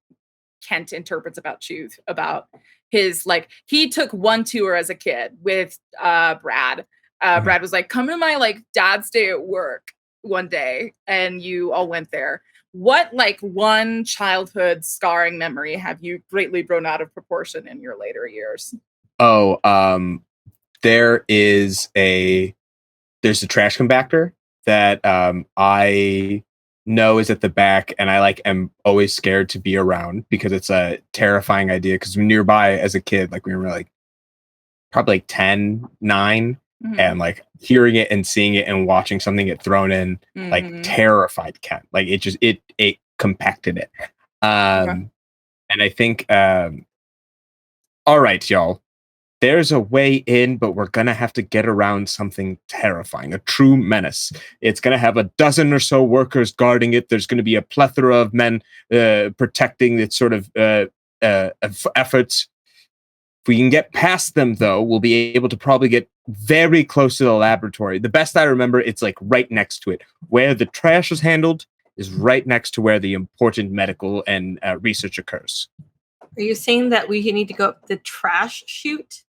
Kent interprets about Chuth, about his like he took one tour as a kid with Brad. Brad was like, come to my like dad's day at work one day, and you all went there. What like one childhood scarring memory have you greatly blown out of proportion in your later years? Oh, there's a trash compactor that I know is at the back, and I like am always scared to be around because it's a terrifying idea. Because nearby as a kid, like we were like probably like 10, 9, and like hearing it and seeing it and watching something get thrown in like terrified Kent. Like it just it compacted it. And I think all right, y'all. There's a way in, but we're going to have to get around something terrifying, a true menace. It's going to have a dozen or so workers guarding it. There's going to be a plethora of men protecting its sort of efforts. If we can get past them, though, we'll be able to probably get very close to the laboratory. The best I remember, it's like right next to it. Where the trash is handled is right next to where the important medical and research occurs. Are you saying that we need to go up the trash chute?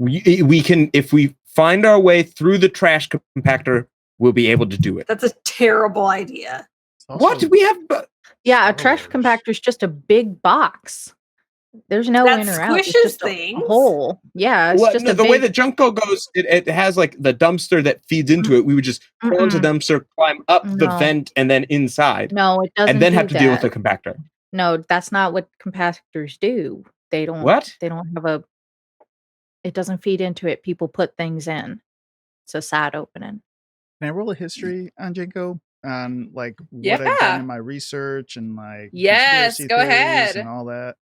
We can, if we find our way through the trash compactor, we'll be able to do it. That's a terrible idea. What do we have? Yeah, a trash compactor is just a big box. There's no That in or out. It's squishes just things. a hole. Yeah, it's just the way that JENCO goes, it has like the dumpster that feeds into it. We would just pull into the dumpster, climb up the vent, and then inside. No, it doesn't. And then do have to that. deal with the compactor. No, that's not what compactors do. They don't. What? They don't have a. It doesn't feed into it. People put things in. It's a side opening. Can I roll a history on JENCO? On like what I've done in my research and like yes, go ahead and all that.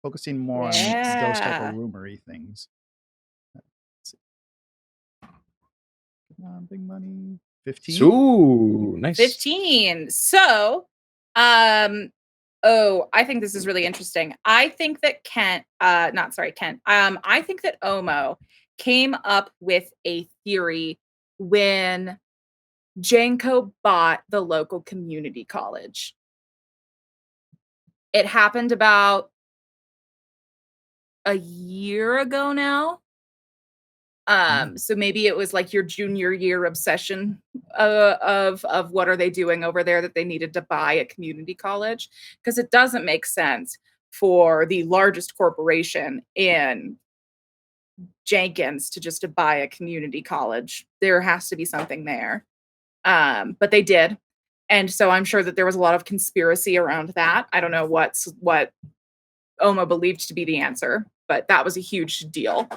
Focusing more on those type of rumory things. Let's see. Come on, big money. 15. Ooh, nice. 15. So, I think this is really interesting. I think that Kent. I think that Omo came up with a theory when JENCO bought the local community college. It happened about a year ago now. So maybe it was like your junior year obsession of what are they doing over there that they needed to buy a community college, because it doesn't make sense for the largest corporation in Jenkins to just to buy a community college. There has to be something there. But they did. And so I'm sure that there was a lot of conspiracy around that. I don't know what Oma believed to be the answer, but that was a huge deal.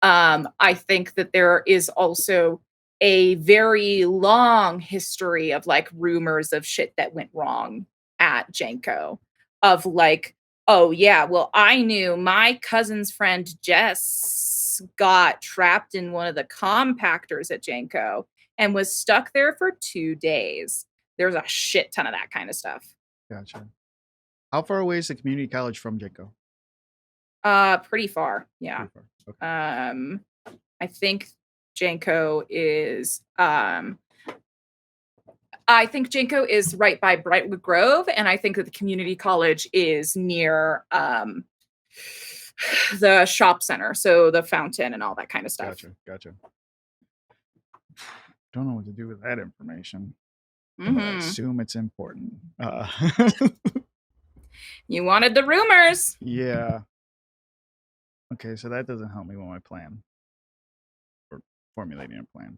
I think that there is also a very long history of like rumors of shit that went wrong at JENCO, of like, oh yeah, well, I knew my cousin's friend Jess got trapped in one of the compactors at JENCO and was stuck there for 2 days. There's a shit ton of that kind of stuff. Gotcha. How far away is the community college from JENCO? Pretty far. Yeah. Pretty far. Okay. I think JENCO is right by Brightwood Grove, and I think that the community college is near the shop center, so the fountain and all that kind of stuff. Gotcha. Don't know what to do with that information. I assume it's important. You wanted the rumors. Yeah. Okay, so that doesn't help me with my plan. Or formulating a plan.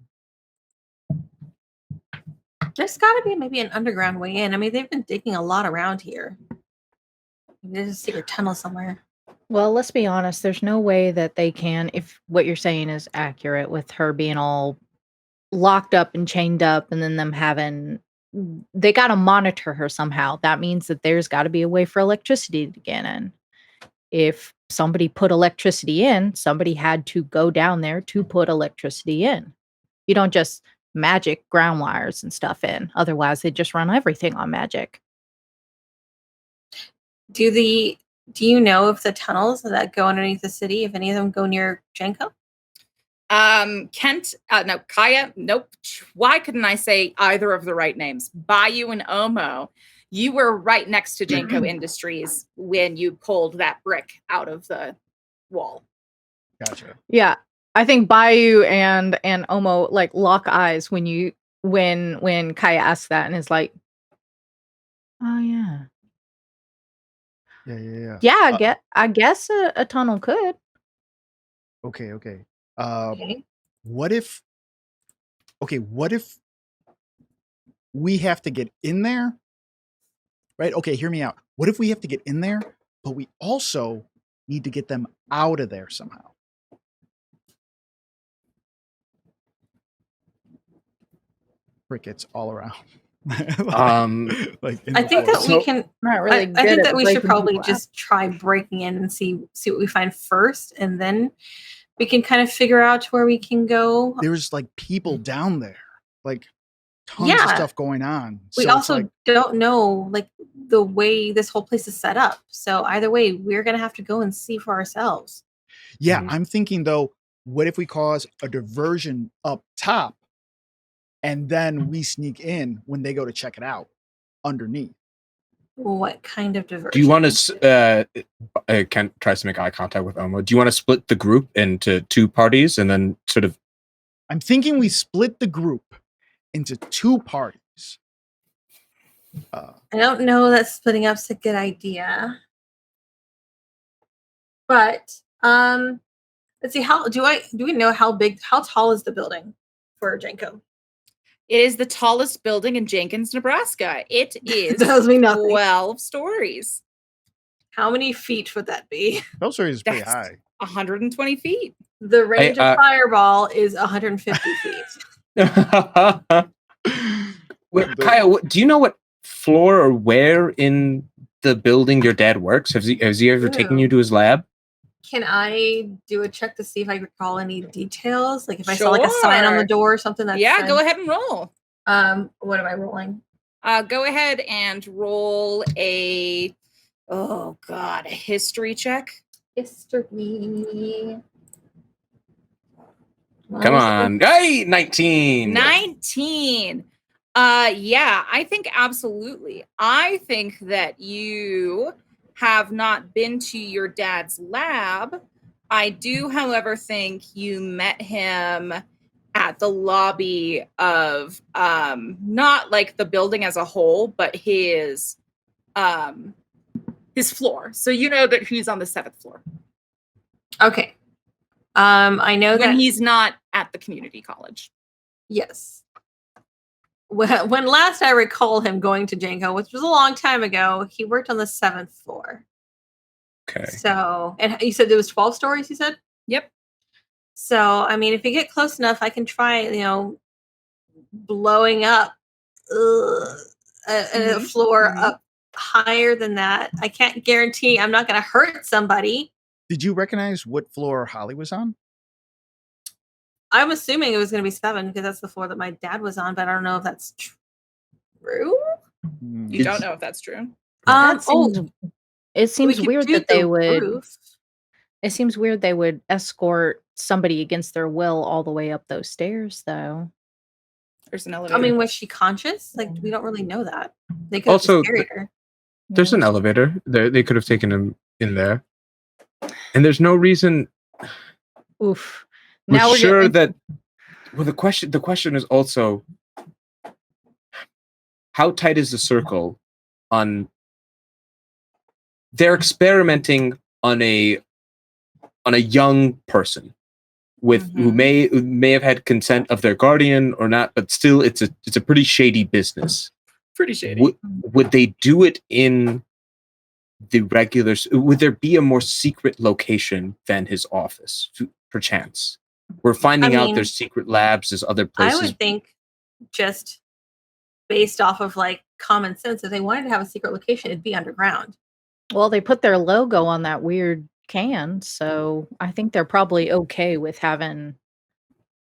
There's got to be maybe an underground way in. I mean, they've been digging a lot around here. Maybe there's a secret tunnel somewhere. Well, let's be honest. There's no way that they can, if what you're saying is accurate, with her being all locked up and chained up, and then them having, they got to monitor her somehow. That means that there's got to be a way for electricity to get in. If somebody put electricity in, somebody had to go down there to put electricity in. You don't just magic ground wires and stuff in. Otherwise, they just run everything on magic. Do you know if the tunnels that go underneath the city, if any of them go near Jenko? No, Kaeya, nope. Why couldn't I say either of the right names? Bayou and Omo. You were right next to JENCO Industries when you pulled that brick out of the wall. Gotcha. Yeah. I think Bayou and Omo like lock eyes when Kaeya asks that, and is like, oh yeah. Yeah. Yeah, I guess a tunnel could. Okay. Okay. What if we have to get in there? Right? Okay, hear me out. What if we have to get in there, but we also need to get them out of there somehow? Crickets all around. I think that we can. Not really. I think that we should breaking probably people out. just try breaking in and see what we find first, and then we can kind of figure out where we can go. There's like people down there, like tons of Yeah. stuff going on. We So it's also like, don't know like the way this whole place is set up. So either way, we're gonna have to go and see for ourselves. yeah, Mhm. I'm thinking though, what if we cause a diversion up top and then we sneak in when they go to check it out underneath? What kind of diversion? Do you want to? Ken tries to make eye contact with Omo. Do you want to split the group into two parties and then sort of? I'm thinking we split the group into two parties. I don't know that splitting up's a good idea. But let's see, do we know how tall is the building for JENCO? It is the tallest building in Jenkins, Nebraska. It is Tells me nothing. 12 stories. How many feet would that be? Those is pretty That's high. 120 feet. The range of fireball is 150 feet. Kaeya, do you know what floor or where in the building your dad works? Has he ever taken you to his lab? Can I do a check to see if I recall any details? Like if I saw like a sign on the Sure. door or something that Yeah, said, go ahead and roll. what am I rolling? Go ahead and roll a history check. History. Come on. Hey, 19. 19. Yeah, I think absolutely. I think that you have not been to your dad's lab. I do, however, think you met him at the lobby of not like the building as a whole, but his floor. So you know that he's on the 7th floor. Okay. I know when that he's not at the community college. Yes. When last I recall him going to JENCO, which was a long time ago, he worked on the 7th floor. Okay. So, and you said there was 12 stories, you said? Yep. So, I mean, if you get close enough, I can try, blowing up a floor up higher than that. I can't guarantee I'm not going to hurt somebody. Did you recognize what floor Holly was on? I'm assuming it was going to be 7 because that's the floor that my dad was on, but I don't know if that's true. You don't know if that's true. It seems weird that they would. Roof. It seems weird they would escort somebody against their will all the way up those stairs, though. There's an elevator. I mean, was she conscious? Like, we don't really know that. They could have Also, just carried her. There's an elevator. They could have taken him in there. And there's no reason. Oof. Now we're sure that. Well, the question is also, how tight is the circle on they're experimenting on a young person with who may have had consent of their guardian or not, but still it's a pretty shady business. Pretty shady. Would they do it in the regular? Would there be a more secret location than his office? Perchance, we're finding out there's secret labs, there's other places. I would think, just based off of like common sense, if they wanted to have a secret location, it'd be underground. Well, they put their logo on that weird can, so I think they're probably okay with having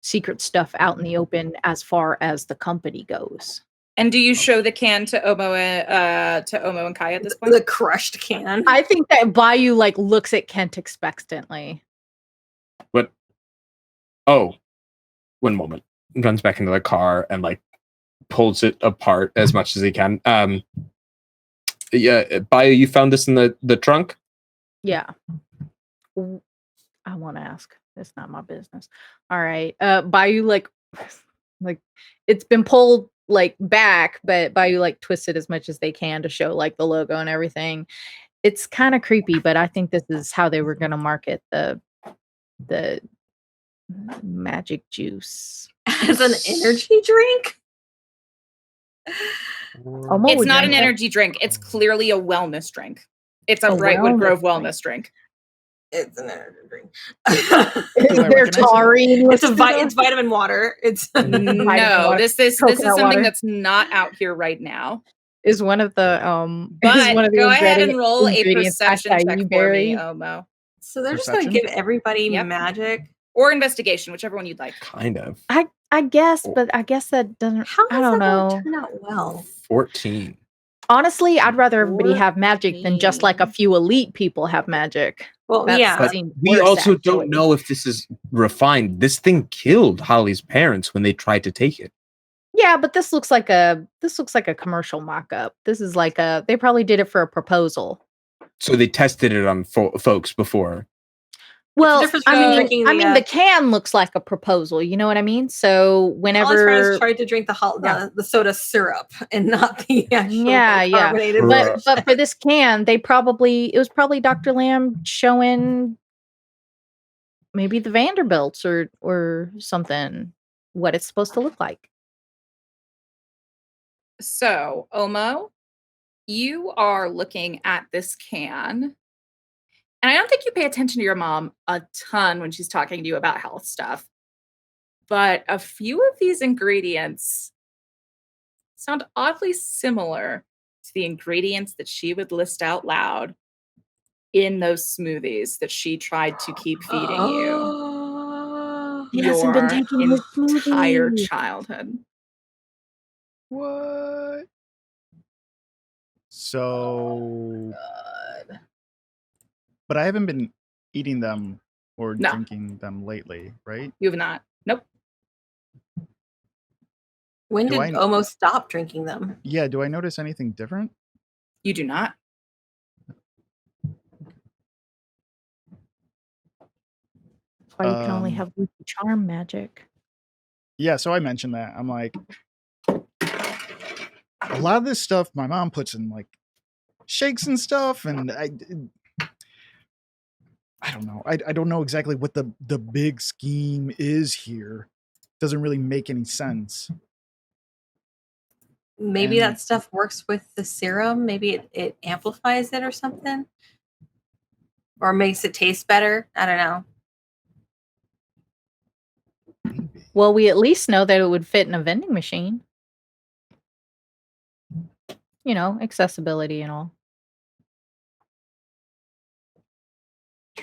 secret stuff out in the open as far as the company goes. And do you show the can to Omo and Kaeya at this point? The crushed can. I think that Bayou like looks at Kent expectantly. But one moment. Runs back into the car and like pulls it apart as much as he can. Yeah, Bayou, you found this in the trunk? Yeah. I want to ask. It's not my business. All right. Bayou like it's been pulled like back, but Bayou like twists it as much as they can to show like the logo and everything. It's kind of creepy, but I think this is how they were going to market the magic juice as an energy drink. It's not an energy drink. It's clearly a wellness drink. It's a Brightwood Grove wellness drink. It's an energy drink. It's vitamin water. It's no. This is something that's not out here right now. Is one of the But go ahead and roll a perception check for me, Omo. So they're just gonna give everybody magic or investigation, whichever one you'd like. Kind of. I guess, but I guess that doesn't. I don't know. Turn out well. 14. Honestly, I'd rather everybody have magic than just like a few elite people have magic. Well, But we also don't know if this is refined. This thing killed Holly's parents when they tried to take it. Yeah, but this looks like a commercial mock-up. This is like they probably did it for a proposal. So they tested it on folks before. Well, the can looks like a proposal. You know what I mean? So whenever Holly's parents tried to drink the soda syrup and not the actual carbonated. But for this can, it was probably Dr. Lamb showing maybe the Vanderbilts or something what it's supposed to look like. So, Omo, you are looking at this can. And I don't think you pay attention to your mom a ton when she's talking to you about health stuff. But a few of these ingredients sound oddly similar to the ingredients that she would list out loud in those smoothies that she tried to keep feeding you. He hasn't been taking his entire smoothie. childhood. What? So... But I haven't been eating them or drinking them lately, right? You have not. Nope. When did Omo stop drinking them? Yeah, do I notice anything different? You do not. That's why you can only have Lucky Charm magic. Yeah, so I mentioned that. I'm like, a lot of this stuff my mom puts in like shakes and stuff, and I don't know. I don't know exactly what the big scheme is here. Doesn't really make any sense. Maybe that stuff works with the serum. Maybe it amplifies it or something. Or makes it taste better. I don't know. Well, we at least know that it would fit in a vending machine. You know, accessibility and all.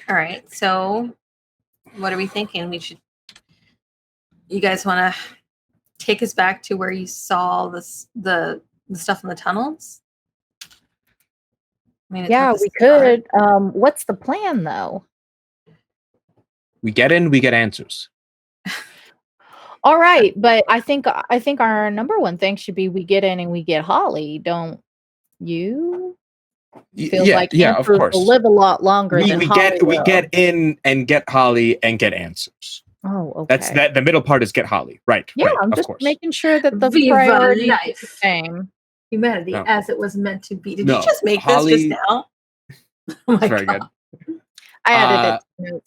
All right, so what are we thinking? You guys want to take us back to where you saw the stuff in the tunnels? Yeah, we could. What's the plan, though? We get in, we get answers. All right, but I think our number one thing should be we get in and we get Holly. Don't you? Feel like of course. Will live a lot longer than Holly will. We get in and get Holly and get answers. Oh, okay. That's the middle part is get Holly, right? Yeah, right, I'm of just course. making sure that the priority is VivaLife. the same. Humanity as it was meant to be. Did you just make Holly, this just now? Oh my Very God. good. I added it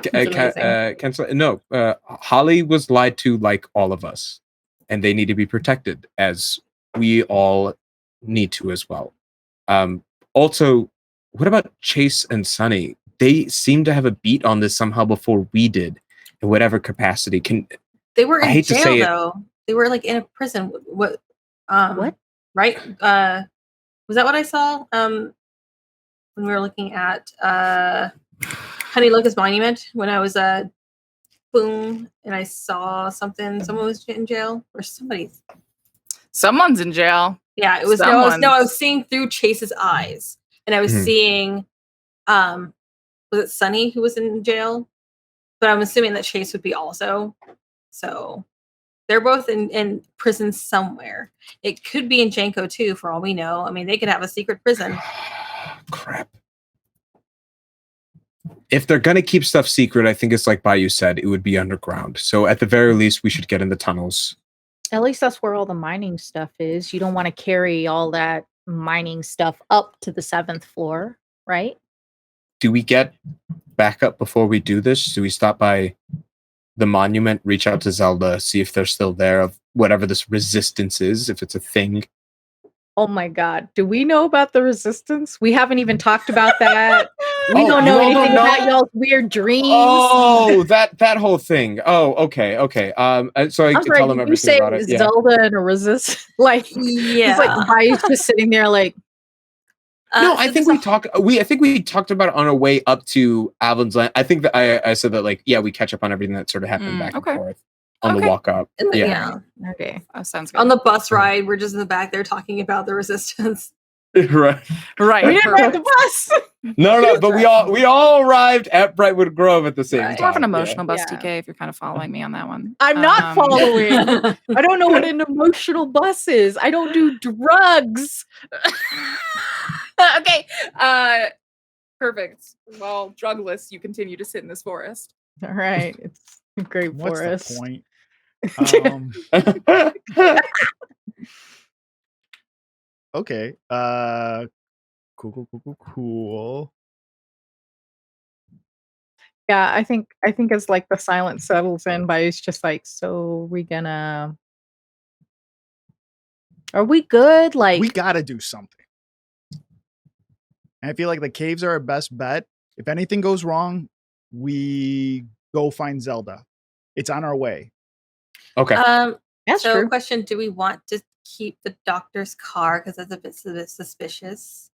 to notes. Holly was lied to like all of us, and they need to be protected as we all need to as well. Also, what about Chase and Sunny? They seem to have a beat on this somehow before we did, in whatever capacity. They were I in hate to jail say it. though. They were like in a prison. What? What? Right? Was that what I saw? When we were looking at Honey Locust Monument, when I was boom, and I saw something. Someone was in jail, or somebody's. Someone's in jail. Yeah, it was no. I was seeing through Chase's eyes, and I was seeing. Was it Sunny who was in jail? But I'm assuming that Chase would be also. So they're both in prison somewhere. It could be in Jenko too, for all we know. I mean, they could have a secret prison. Crap. If they're gonna keep stuff secret, I think it's like Bayou said, it would be underground. So at the very least, we should get in the tunnels. At least that's where all the mining stuff is. You don't want to carry all that mining stuff up to the 7th floor, right? Do we get backup before we do this? Do we stop by the monument, reach out to Zelda, see if they're still there, of whatever this resistance is, if it's a thing? Oh my God. Do we know about the resistance? We haven't even talked about that. We don't know anything about y'all's weird dreams. Oh, that whole thing. Oh, okay. So I can tell them everything about it. Yeah. Zelda and a resist, like, Yeah. it's like Bayou's just sitting there, like. No, I think we talked. I think we talked about it on our way up to Avalon's Land. I think that I said that, like, yeah, we catch up on everything that sort of happened back and forth on the walk up. Yeah. Okay. That sounds good. On the bus ride, we're just in the back there talking about the resistance. Right. We didn't ride the bus. No, but we all arrived at Brightwood Grove at the same time. It's more of an emotional bus, Yeah. TK, if you're kind of following me on that one. I'm not following. I don't know what an emotional bus is. I don't do drugs. Okay. Perfect. Well, drugless, you continue to sit in this forest. All right. It's a great What's forest. the point? Okay. Cool. Yeah, I think as like the silence settles in, Bayou's just like, so are we good? Like, We gotta do something. And I feel like the caves are our best bet. If anything goes wrong, we go find Zelda. It's on our way. Okay. that's So, true. question: do we want to keep the doctor's car because that's a bit suspicious?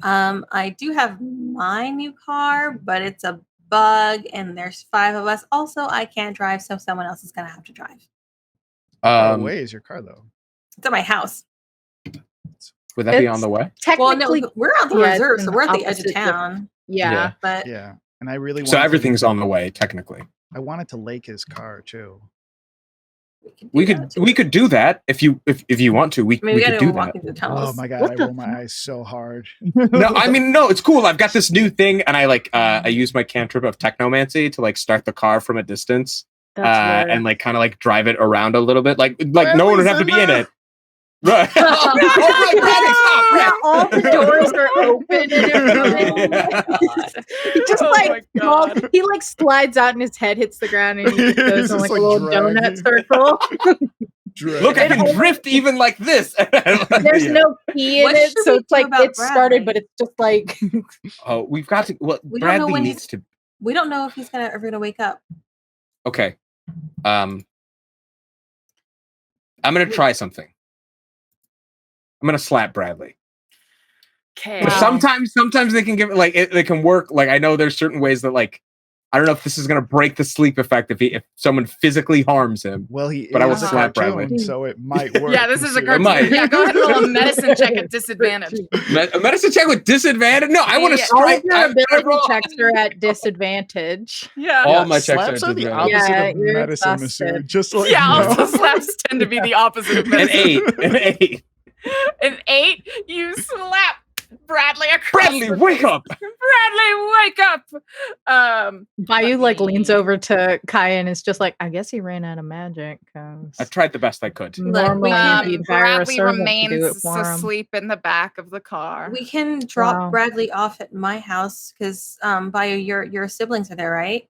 I do have my new car, but it's a bug, and there's 5 of us. Also, I can't drive, so someone else is gonna have to drive. Far away is your car, though. It's at my house. Would that be on the way? Well, Technically, no, we're on the yeah, reserve, it's so an we're at the edge opposite of town. yeah. But Yeah. And I really So wanted everything's on the way, technically. I wanted to lake his car too. We could do that if you want to. We I mean, we could gotta do walk that. into the tunnels. Oh my god, What I the roll my eyes so hard. No, I mean, no, it's cool. I've got this new thing, and I I use my cantrip of technomancy to like start the car from a distance, That's and like kind of like drive it around a little bit. Like Bradley's no one would have to in be in there. it. Right. Oh my God, Yeah, all the doors are open and Yeah. he just Oh like my God. he like slides out and his head hits the ground and he just goes It's in just like a like little dragging. donut circle. Look, I can drift even like this. There's Yeah. no key in What it, should so we it's do like about it's started, Bradley? but it's just like Oh, we've got to. Well, We don't know Bradley when needs to. We don't know if he's ever gonna wake up. Okay. I'm gonna try something. I'm gonna slap Bradley. Okay. But sometimes they can give it they can work. Like I know there's certain ways that like I don't know if this is gonna break the sleep effect if someone physically harms him. Well, he But I will is a slap cartoon, Bradley. so it might work. Yeah, this is a considering- cartoon. might. Yeah, go ahead and roll a medicine check at disadvantage. A medicine check with disadvantage? No, I want to Yeah. all of strike. your I ability roll- checks are at disadvantage. Yeah. All Yeah, my checks slaps are are the disadvantage. opposite Yeah, of you're medicine, exhausted. Masood. Just like Yeah, you know. also slaps tend to be the opposite of An medicine. 8. An 8. An 8, you slap Bradley across Bradley, the wake up! Bradley, wake up! Bayou Let leans me- over to Kaeya and is just like, I guess he ran out of magic. 'Cause I tried the best I could. normally can- you'd hire a Bradley servant to remains do it for him. asleep in the back of the car. We can drop Wow. Bradley off at my house because Bayou, your siblings are there, right?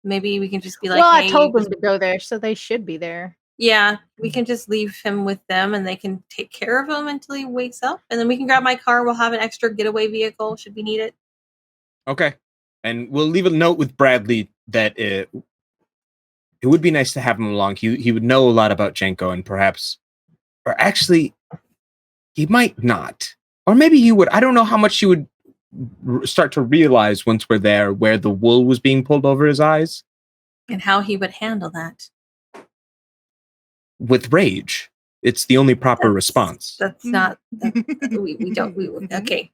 Maybe we can just be like, Well, hey, I told them to go there, so they should be there. yeah, we can just leave him with them and they can take care of him until he wakes up. And then we can grab my car. We'll have an extra getaway vehicle should we need it. Okay. And we'll leave a note with Bradley that it would be nice to have him along. He would know a lot about J.E.N.C.O and perhaps, or actually, he might not. Or maybe he would. I don't know how much he would start to realize once we're there where the wool was being pulled over his eyes. And how he would handle that. With rage. It's the only proper response. That's not, we don't, okay.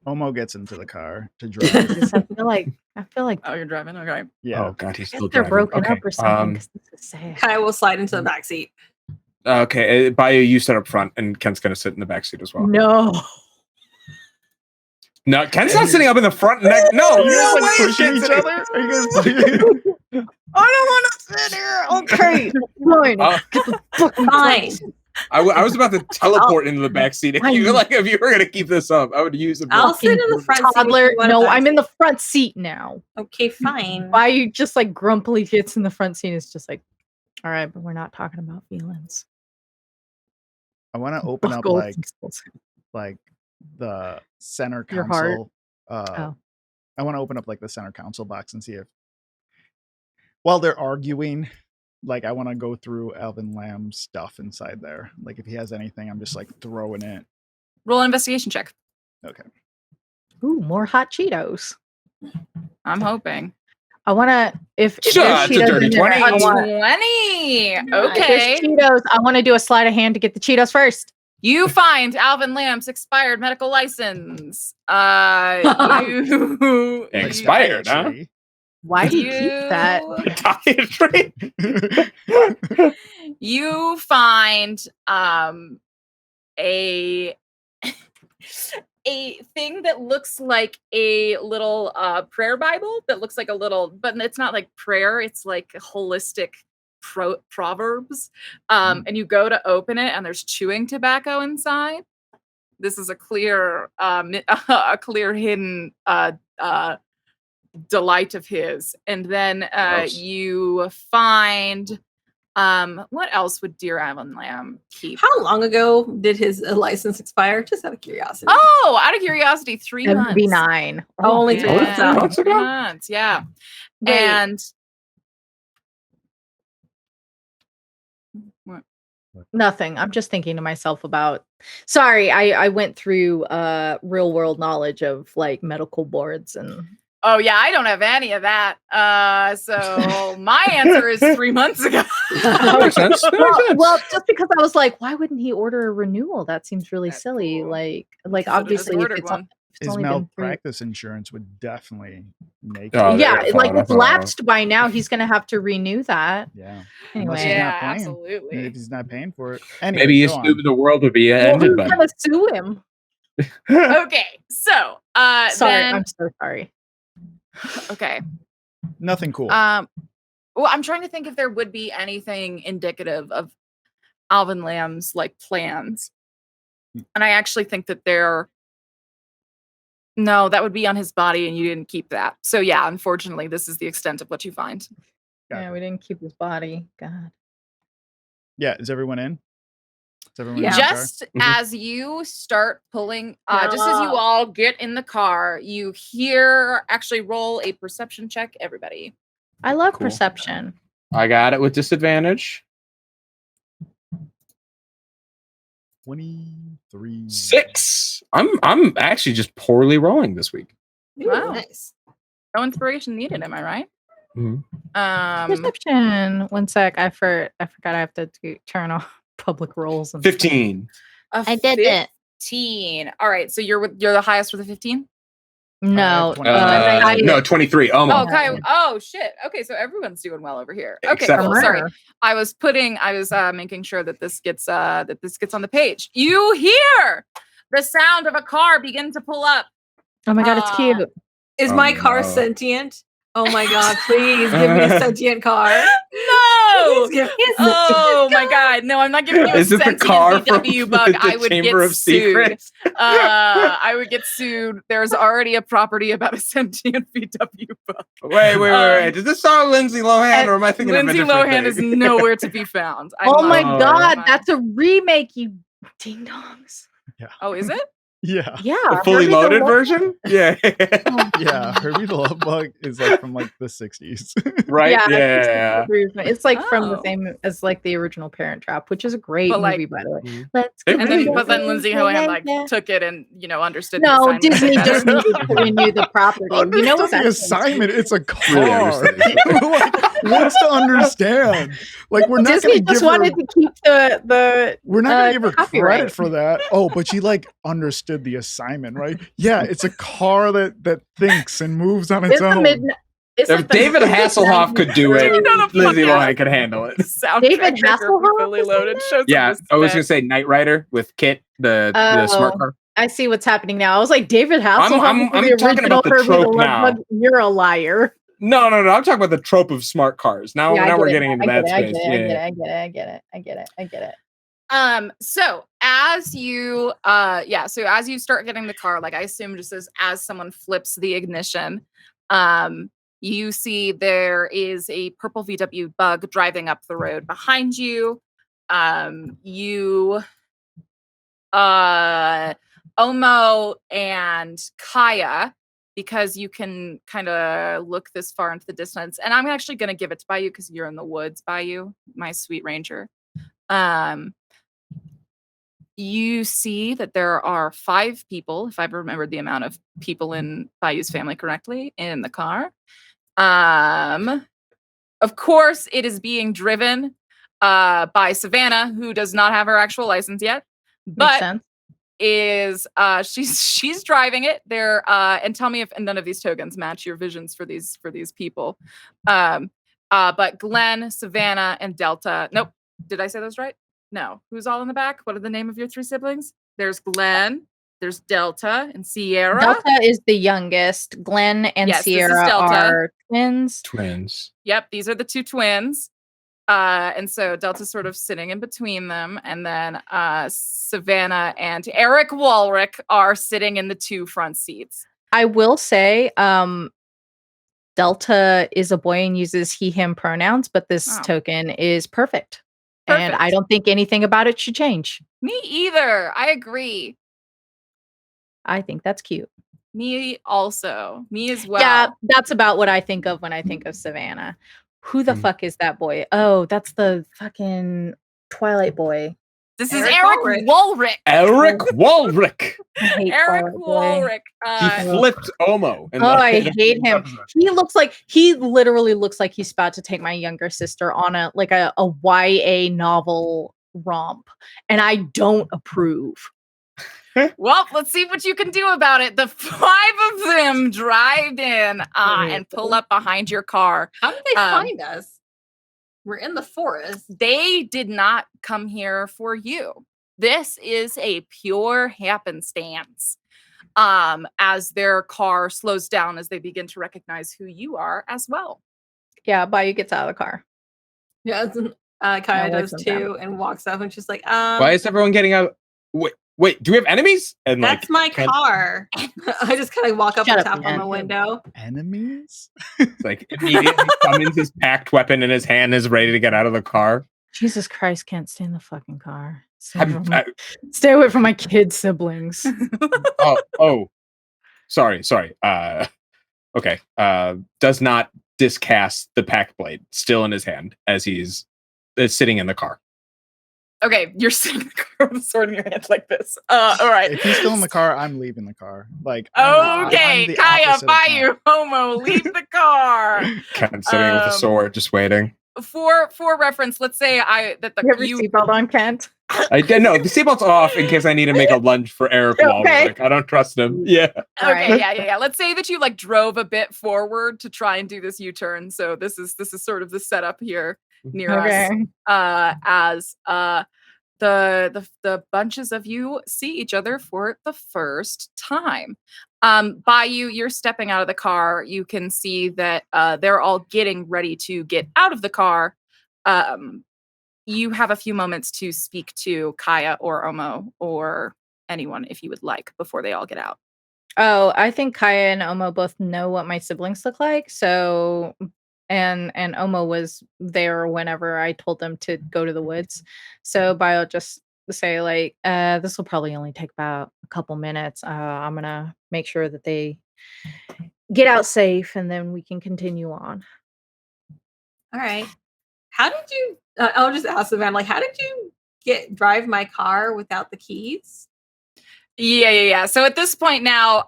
Omo gets into the car to drive. I feel like Oh, you're driving? Okay. Yeah. Oh, God, he's I guess still they're driving. broken Okay. up or something. 'Cause this is sad. Kai will slide into the back seat. Okay, Bayou, you sit up front, and Ken's going to sit in the back seat as well. No. No, Ken's not sitting up in the front. No, Are you no guys like way, pushing Ken's each sitting- other? Are you guys? I don't want to sit here. Okay, fine. Uh, Get the fucking Fine. I was about to teleport into the back seat. If you were going to keep this up, I would use a I'll sit in the front seat. if toddler. you want a No, back I'm in the seat. front seat now. Okay, fine. Bayou just like grumpily gets in the front seat. It's just like, all right, but we're not talking about feelings. I want to open up Buckles like and spells. the center Your heart? console. Oh. I want to open up like the center console box and see if, while they're arguing, like I want to go through Alvin Lamb's stuff inside there. Like if he has anything, I'm just like throwing it. Roll an investigation check. Okay. Ooh, more hot Cheetos. I'm hoping. I want to, if Sure, there's it's a Cheetos dirty in there, 20. I want, 20. if there's Okay. Cheetos, I want to do a sleight of hand to get the Cheetos first. You find Alvin Lamb's expired medical license. You Expired, huh? Actually, Why do you keep that? Dietary? You find a thing that looks like a little prayer Bible that looks like a little, but it's not like prayer, it's like holistic proverbs. And you go to open it and there's chewing tobacco inside. This is a clear hidden delight of his. And then Gross. you find what else would dear Alvin Lamb keep? How long ago did his license expire? Just out of curiosity. Oh, out of curiosity, 3 That would months. be 9. Oh, only 3 Oh, months three out. months ago? 3 months, yeah. Wait. And Nothing. I'm just thinking to myself about. Sorry, I went through real world knowledge of like medical boards and. oh yeah, I don't have any of that. So my answer is 3 months ago. That makes sense. That makes sense. Well, just because I was like, why wouldn't he order a renewal? That seems really That's silly. cool. Like Could've just obviously, if ordered it's, one. if it's his only been 3. malpractice insurance would definitely make Oh, it. they Yeah, gotta like follow it's up on that. lapsed by now. He's gonna have to renew that Yeah. anyway. Unless he's Yeah, not paying. absolutely. If he's not paying for it. Anyway, Maybe go you on. the world would be Well, ended who's by gonna sue him? Okay, so Sorry, then I'm so sorry. okay. Nothing cool. Well, I'm trying to think if there would be anything indicative of Alvin Lamb's like plans. And I actually think that no, that would be on his body and you didn't keep that. So yeah, unfortunately, this is the extent of what you find. Got Yeah, it. we didn't keep his body. God. Yeah, is everyone in? Is everyone Yeah. in the car? Just as you start pulling, just as you all get in the car, you hear actually roll a perception check, everybody. I love Cool. perception. I got it with disadvantage. 23. 6. I'm actually just poorly rolling this week. Ooh, Wow. nice. No inspiration needed, am I right? Mhm. Perception. One sec. I forgot I have to turn off public rolls. And 15. I did it. 15. All right, so you're the highest with a 15? No. 29. No, 23. Oh, my. Oh, okay. Oh, shit. Okay, so everyone's doing well over here. Okay, Except cool. for- Sorry. I was making sure that this gets on the page. You hear the sound of a car begin to pull up. Oh my god, it's cute. Is my car sentient? Oh my god, please give me a sentient car. No! Please give me a Oh my god, no, I'm not giving you a Is it the sentient car from VW bug. the I would Chamber get of sued. Secrets? I would get sued. There's already a property about a sentient VW bug. Wait. Does this song Lindsay Lohan, or am I thinking Lindsay of a different Lohan thing? is nowhere to be found. Oh my Oh. god, that's a remake, you ding dongs. Oh, is it? Yeah. Yeah. The fully Herbie the loaded Love- version? Yeah. Yeah. Herbie the Love Bug is like from like the 60s. Right? Yeah, Yeah. it's like from the Oh. same as like the original Parent Trap, which is a great But, like- movie, by the way. Mhm. Let's It get And really then, is. but then Lindsay Lohan like Yeah. took it and understood. the No, assignment Disney better. just needed to renew the property. You know what's Understand the actually assignment? It's a Really car. understand. Like, what's to understand? Like, we're not Disney going to just give her. wanted to keep the We're not going to give her copyright. credit for that. Oh, but she like understood the assignment, right? Yeah, it's a car that thinks and moves on its It's the own. mid. It's If like the David mid- Hasselhoff could do it, You know the Lindsay podcast. Lohan could handle it. Soundtrack David maker for Hasselhoff Fully is in Loaded. there? Shows Yeah, I was gonna say Knight Rider with Kit, the smart Oh. car. I see what's happening now. I was like, David Hasselhoff. I'm is the talking original about the Herbie trope Love now. Bug. You're a liar. No. I'm talking about the trope of smart cars. Now, Yeah, I now get we're it. getting into I that get it. space. Yeah. I get it. So as you so as you start getting the car, like I assume just as someone flips the ignition, you see there is a purple VW bug driving up the road behind you. Omo and Kaeya, because you can kind of look this far into the distance, and I'm actually going to give it to Bayou because you're in the woods, Bayou, my sweet ranger. You see that there are 5 people, if I've remembered the amount of people in Bayou's family correctly, in the car. Of course, it is being driven by Savannah, who does not have her actual license yet, Makes but sense. is she's driving it there. And tell me if none of these tokens match your visions for these people. But Glenn, Savannah, and Delta. Nope. Did I say those right? No. Who's all in the back? What are the name of your 3 siblings? There's Glenn, there's Delta, and Sierra. Delta is the youngest. Glenn and Yes, this is Sierra Delta. are twins. Twins. Yep, these are the 2 twins. And so Delta's sort of sitting in between them. And then Savannah and Eric Walruck are sitting in the 2 front seats. I will say, Delta is a boy and uses he, him pronouns, but this Oh. token is perfect. And Perfect. I don't think anything about it should change. Me either. I agree. I think that's cute. Me also. Me as well. Yeah, that's about what I think of when I think of Savannah. Who the Hmm. fuck is that boy? Oh, that's the fucking Twilight boy. This is Eric Eric Walruck. Eric Walruck. I hate Eric Twilight boy. Walruck. He flipped Omo. in Oh, the- I in the hate him. episode. He literally looks like he's about to take my younger sister on a YA novel romp, and I don't approve. Well, let's see what you can do about it. The 5 of them drive in and pull up behind your car. How did they find us? We're in the forest. They did not come here for you. This is a pure happenstance. As their car slows down as they begin to recognize who you are as well. Yeah, Bayou gets out of the car. Yeah, Yeah, Kaeya like does too, and walks up and she's like, Why is everyone getting out? Wait, do we have enemies? And that's my can- car. I just kind of walk up Shut and up, tap on the man. window. Enemies? like immediately summons his packed weapon in his hand, is ready to get out of the car. Jesus Christ, can't stay in the fucking car. I'm- Stay away from my kid siblings. Sorry. Okay. Does not discast the pack blade still in his hand as he's sitting in the car. Okay, you're sitting in the car with a sword in your hand like this. All right. If he's still in the car, I'm leaving the car. Like, Okay, I'm the Kaeya, opposite of Bayou, Kent. Homo, leave the car. Ken sitting with a sword, just waiting. For reference, let's say You have your you seatbelt on, Kent? I did no. The seatbelt's off in case I need to make a lunge for Eric Okay. Walruck. I don't trust him. Yeah. Okay, Right. yeah. Let's say that you like drove a bit forward to try and do this U-turn. So this is sort of the setup here near us. Okay. As the bunches of you see each other for the first time. Bayou, you're stepping out of the car. You can see that they're all getting ready to get out of the car. You have a few moments to speak to Kaeya or Omo or anyone if you would like before they all get out. Oh, I think Kaeya and Omo both know what my siblings look like. So, and Omo was there whenever I told them to go to the woods. So, Bio just say like, this will probably only take about a couple minutes. I'm gonna make sure that they get out safe, and then we can continue on. All right. How did you? I'll just ask them. Like, how did you drive my car without the keys? Yeah. So at this point now,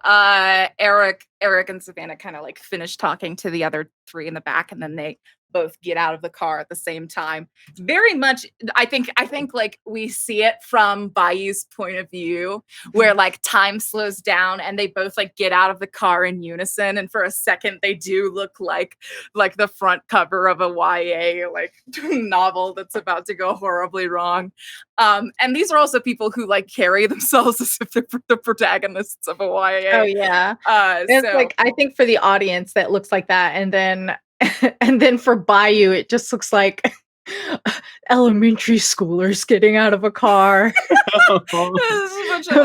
Eric and Savannah kind of like finish talking to the other three in the back, and then they both get out of the car at the same time. Very much, I think like we see it from Bayou's point of view, where like time slows down and they both like get out of the car in unison, and for a second they do look like the front cover of a YA like novel that's about to go horribly wrong. And these are also people who like carry themselves as if they're the protagonists of a YA. Oh yeah, it's so, like I think for the audience that looks like that, and then for Bayou it just looks like elementary schoolers getting out of a car.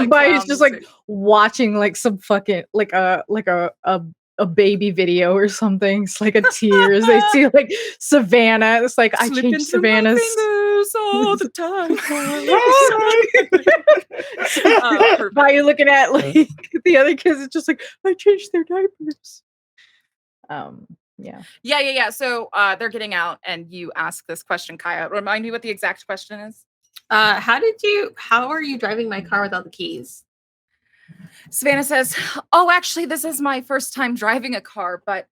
Bayou's just like watching like some fucking like a baby video or something. It's like a tears. They see like Savannah. It's like I changed Savannah's all the time. Bayou looking at like the other kids. It's just like I changed their diapers. Yeah. So they're getting out, and you ask this question, Kaeya. Remind me what the exact question is. How are you driving my car without the keys? Savannah says, "Oh, actually, this is my first time driving a car, but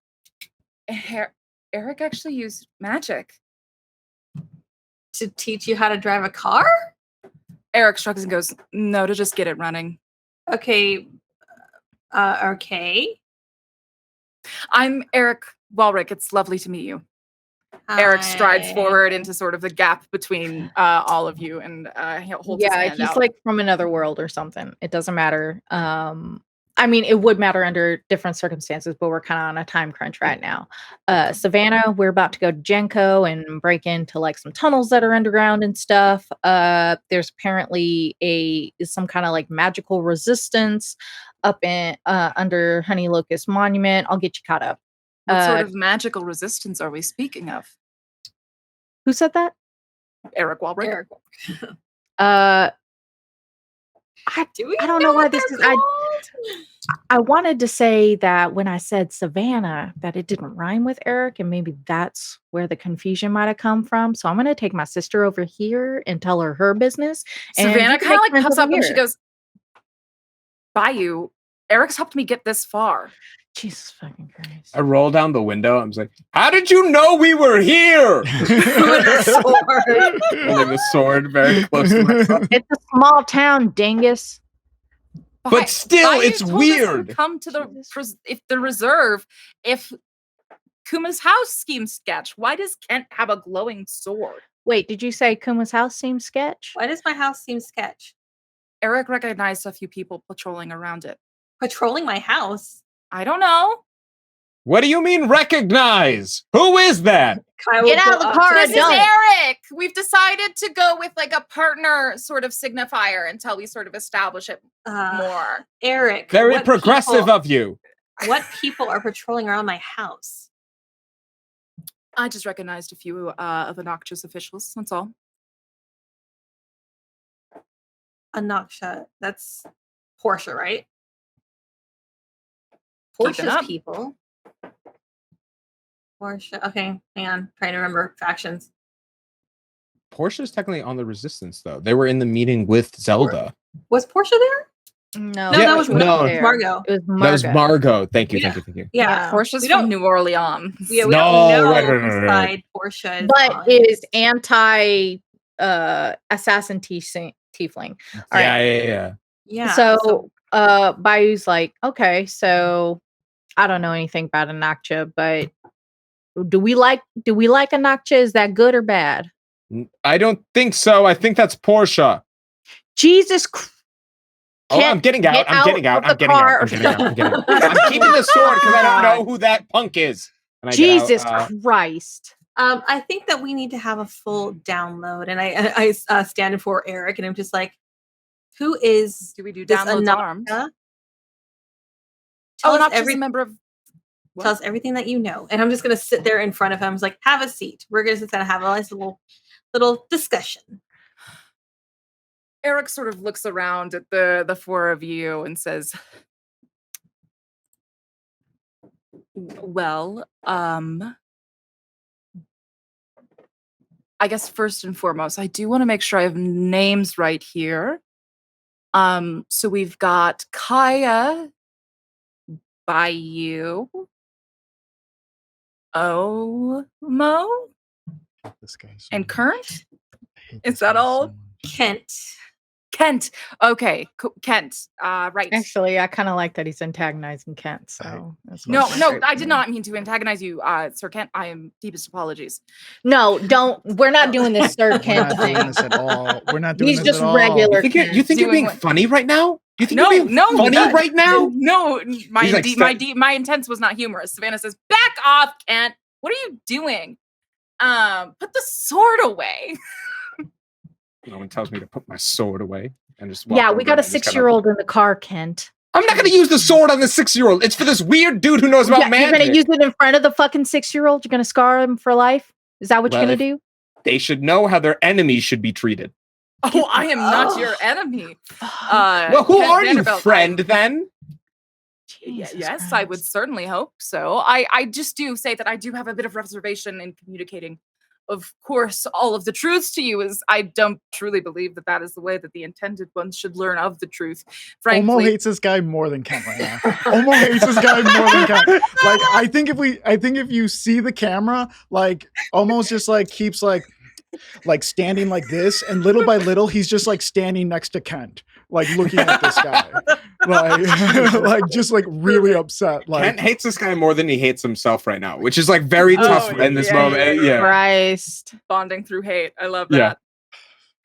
Eric actually used magic to teach you how to drive a car." Eric shrugs and goes, "No, to just get it running." Okay. Okay. I'm Eric Walruck. It's lovely to meet you. Hi. Eric strides forward into sort of the gap between all of you, and he'll hold his hand he's out. like from another world or something. It doesn't matter. I mean, it would matter under different circumstances, but we're kind of on a time crunch right now. Savannah, we're about to go to GenCO and break into like some tunnels that are underground and stuff. There's apparently some kind of like magical resistance up in under Honey Locust Monument. I'll get you caught up. What sort of magical resistance are we speaking of? Who said that? Eric Walruck. I don't know why this is. I wanted to say that when I said Savannah, that it didn't rhyme with Eric, and maybe that's where the confusion might have come from. So I'm going to take my sister over here and tell her business. Savannah kind of like pops up and she goes, "Bayou, Eric's helped me get this far." Jesus fucking Christ. I roll down the window. I'm like, how did you know we were here? Holding the sword very close to myself. It's a small town, dingus. But still, it's weird. Come to the reserve. If Kuma's house seems sketch, why does Kent have a glowing sword? Wait, did you say Kuma's house seems sketch? Why does my house seem sketch? Eric recognized a few people patrolling around it. Patrolling my house? I don't know. What do you mean recognize? Who is that? Get out of the car. This is Eric. We've decided to go with like a partner sort of signifier until we sort of establish it more. Eric. Very progressive of you. What people are patrolling around my house? I just recognized a few of the noxious officials. That's all. Anoksha. That's Portia, right? Portia's people. Portia. Okay, hang on. Trying to remember factions. Portia's technically on the resistance, though. They were in the meeting with Zelda. Was Portia there? No, that was Margot. It was Margot. That was Margot. Thank you. Yeah. Portia's from New Orleans. Yeah, we don't know whose side Portia is but on. Is anti assassin tiefling. All right. Yeah. So Bayou's like, okay, so I don't know anything about Anoksha, but do we like Anoksha? Is that good or bad? I don't think so. I think that's Portia. Jesus Christ. Oh, I'm getting out. I'm getting out. I'm getting out. I'm getting out. I'm getting out. I'm keeping the sword because I don't know who that punk is. And I get Jesus out, Christ. I think that we need to have a full download, and I stand in for Eric, and I'm just like, who is? Do we do this downloads Anaka? arms? Tell us Anaka's a member of. Tell us everything that you know, and I'm just gonna sit there in front of him. I was like, have a seat. We're gonna sit down and have a nice little discussion. Eric sort of looks around at the four of you and says, well, I guess first and foremost, I do want to make sure I have names right here. So we've got Kaeya, Bayou, Mo, This guy so and much. Current. I hate Is this that guy so all? much. Kent. Okay, Kent. Right. Actually, I kind of like that he's antagonizing Kent. So that's No, not no, great I for did me. not mean to antagonize you, Sir Kent. I am deepest apologies. No, don't. We're not doing this Sir We're Kent not doing thing. this at all. We're not doing He's this just at all. regular. You think you're Doing being what- funny right now? You think No, you're being no, funny that- right now? No, my He's like, my intent was not humorous. Savannah says, "Back off, Kent. What are you doing? Put the sword away." No one tells me to put my sword away and just walk Yeah, over we got a and just kinda- 6-year-old in the car, Kent. I'm not going to use the sword on the 6-year-old. It's for this weird dude who knows about Yeah, you're magic. gonna use it in front of the fucking 6-year-old. You're gonna scar him for life. Is that what Well, you're if- gonna do? They should know how their enemies should be treated. Oh, I am not Oh. your enemy. Well, who Kent are you, Vanderbilt, friend, then? Jesus Yes, I would Christ. certainly hope so. I just do say that I do have a bit of reservation in communicating. Of course, all of the truths to you is I don't truly believe that that is the way that the intended ones should learn of the truth. Frankly, Omo hates this guy more than Kent right now. Omo hates this guy more than Kent. Like, I think if you see the camera, like, Omo's just like keeps like standing like this, and little by little, he's just like standing next to Kent, like looking at this guy, like, like just like really upset. Like, Kent hates this guy more than he hates himself right now, which is like very tough in this moment. Yeah. Christ. bonding through hate. I love Yeah.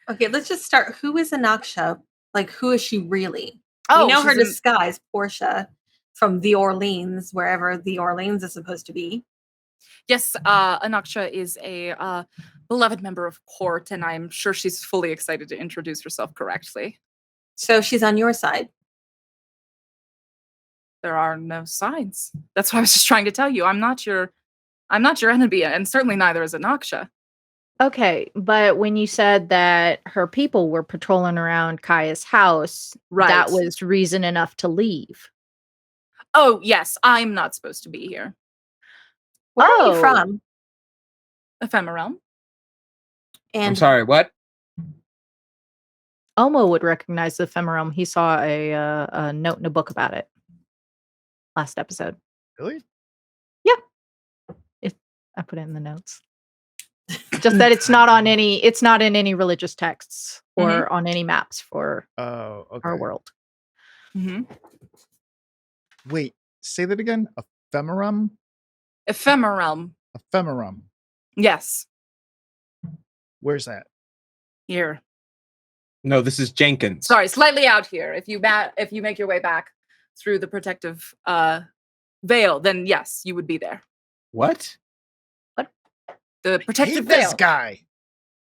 that. Okay, let's just start. Who is Anaksha? Like, who is she really? Oh, we know her she's an- disguise, Portia, from the Orleans, wherever the Orleans is supposed to be. Yes, Anaksha is a beloved member of court, and I'm sure she's fully excited to introduce herself correctly. So she's on your side. There are no signs. That's what I was just trying to tell you. I'm not your enemy, and certainly neither is Anaksha. Okay, but when you said that her people were patrolling around Kaeya's house, Right. that was reason enough to leave. Oh, yes, I'm not supposed to be here. Where are Oh. you from? Ephemeral. I'm And sorry, what? Omo would recognize the ephemerum. He saw a note in a book about it last episode. really? I put it in the notes. Just that it's not in any religious texts or on any maps for Oh, okay. our world. Mm-hmm. Wait, say that again. Ephemerum. Ephemeral. Ephemerum. Yes, Where's that? here. No, this is Jenkins. Sorry, slightly out here. If you make your way back through the protective veil, then yes, you would be there. What? The Hate protective veil. this guy.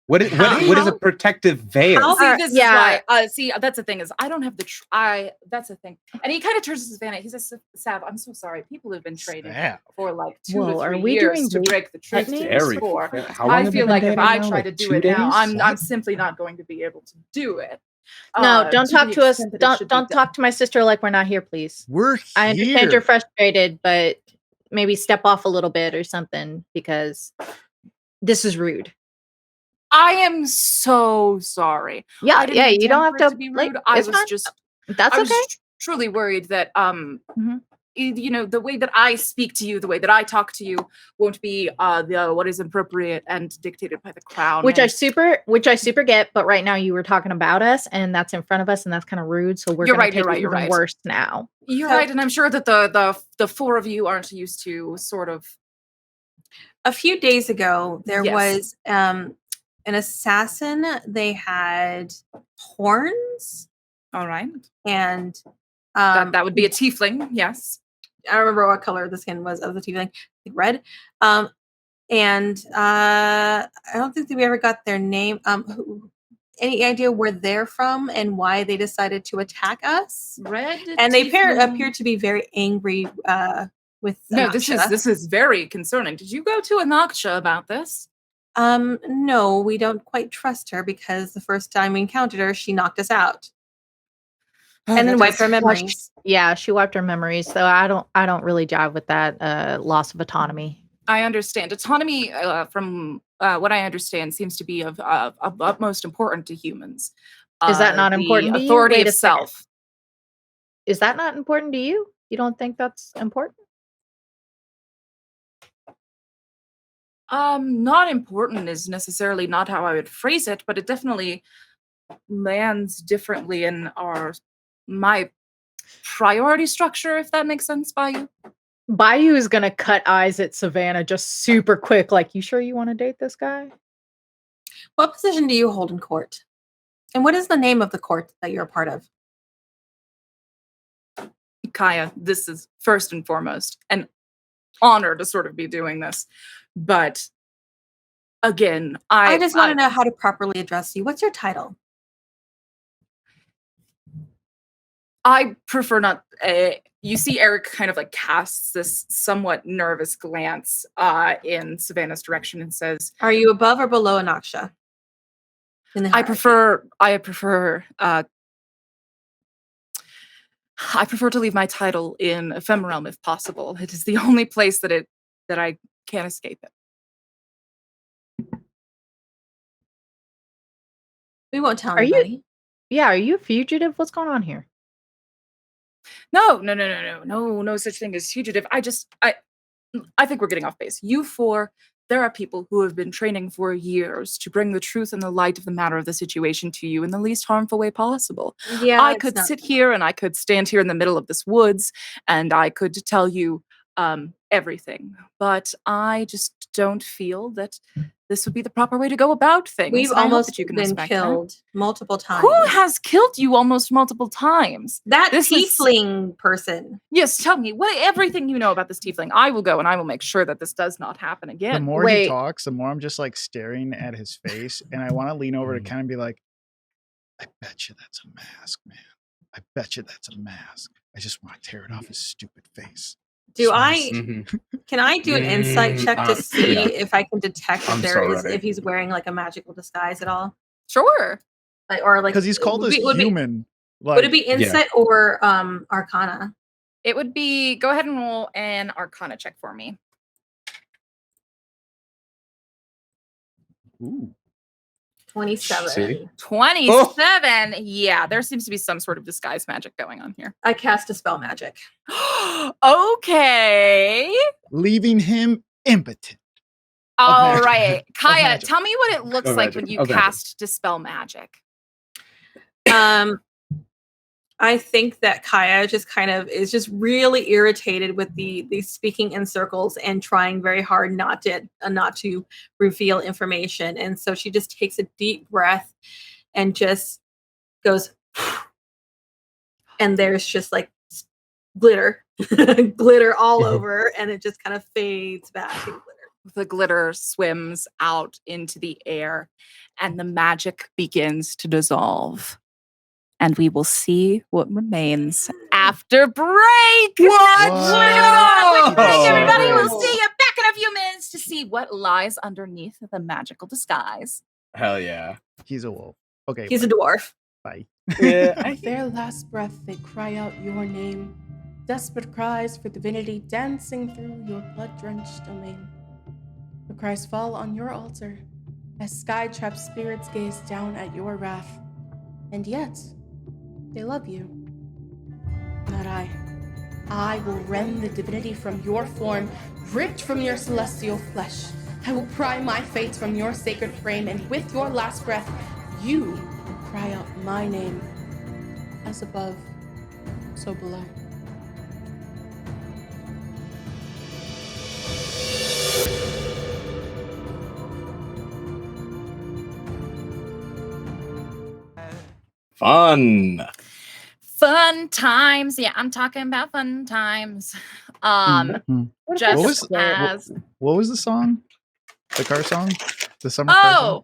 What is a protective veil? How- See, this yeah. is why. See, that's the thing is I don't have the. That's the thing. And he kind of turns to Savannah. He says, "Sav, I'm so sorry. People have been training Snap. for like 2 Whoa, or are 3 we years doing to date break the truth to night? this Very. score. How long I have feel they like been if dating I now? try Like to do 2 it now, days? I'm simply not going to be able to do it. No, don't to talk the to us. extent that it should be Don't done. talk to my sister like we're not here, please. We're here. I understand you're frustrated, but maybe step off a little bit or something because this is rude. I am so sorry. Yeah, I didn't yeah. You intend don't have for it to be like. rude. I it's was fine. just. That's I was okay. truly worried that Mhm. you know, the way that I speak to you, the way that I talk to you won't be what is appropriate and dictated by the crown. Which I and- super get, but right now you were talking about us, and that's in front of us, and that's kind of rude. So we're You're gonna right, take you're it right, you're even right. worse now. You're So- right, and I'm sure that the 4 of you aren't used to sort of a few days ago, there Yes. was an assassin. They had horns. All right. And that would be a tiefling, yes. I don't remember what color the skin was of the tiefling. I think red. And I don't think that we ever got their name. Any idea where they're from and why they decided to attack us? Red. And they appear to be very angry with No, Anaksha. this is very concerning. Did you go to Anaksha about this? No, we don't quite trust her because the first time we encountered her, she knocked us out. And then wiped our memories. Yeah, she wiped our memories. So I don't really jive with that loss of autonomy. I understand. Autonomy, from what I understand, seems to be of utmost importance to humans. Is that not important to you? Authority Wait a itself. second. Is that not important to you? You don't think that's important? Not important is necessarily not how I would phrase it, but it definitely lands differently in my priority structure, if that makes sense, Bayou. Bayou is gonna cut eyes at Savannah just super quick, like, you sure you want to date this guy? What position do you hold in court? And what is the name of the court that you're a part of? Kaeya, this is first and foremost an honor to sort of be doing this. But again, I just want to know how to properly address you. What's your title? I prefer not. You see, Eric kind of like casts this somewhat nervous glance in Savannah's direction and says, "Are you above or below Anaksha?" I prefer to leave my title in Ephemeral if possible. It is the only place that I can't escape it. We won't tell anybody. Are you a fugitive? What's going on here? No such thing as fugitive. I think we're getting off base. You four, there are people who have been training for years to bring the truth and the light of the matter of the situation to you in the least harmful way possible. Yeah, I could sit here and I could stand here in the middle of this woods and I could tell you everything, but I just don't feel that this would be the proper way to go about things. We've almost been killed multiple times. Who has killed you almost multiple times? That tiefling person. Yes, tell me everything you know about this tiefling. I will go and I will make sure that this does not happen again. The more he talks, the more I'm just like staring at his face, and I want to lean over to kind of be like, I bet you that's a mask, man. I bet you that's a mask. I just want to tear it off his stupid face. Can I do an insight check to see if I can detect if he's wearing like a magical disguise at all? Sure. Because he's called as human. Would it be insight or arcana? It would be, go ahead and roll an arcana check for me. Ooh. 27. See? 27. Oh. Yeah, there seems to be some sort of disguise magic going on here. I cast a spell magic. Okay. Leaving him impotent. All right. Kaeya, tell me what it looks like when you cast Dispel Magic. I think that Kaeya just kind of is just really irritated with the speaking in circles and trying very hard not to reveal information. And so she just takes a deep breath and just goes, and there's just like glitter all over, and it just kind of fades back in glitter. The glitter swims out into the air and the magic begins to dissolve. And we will see what remains after break. What? After break, everybody. We'll see you back in a few minutes to see what lies underneath the magical disguise. Hell yeah. He's a wolf. Okay. He's a dwarf. Bye. With their last breath, they cry out your name. Desperate cries for divinity dancing through your blood-drenched domain. The cries fall on your altar as sky-trapped spirits gaze down at your wrath. And yet, they love you. Not I. I will rend the divinity from your form, ripped from your celestial flesh. I will pry my fate from your sacred frame, and with your last breath, you will cry out my name. As above, so below. Fun. Fun times. Yeah, I'm talking about fun times. Just what was the song? The car song? The summer car song?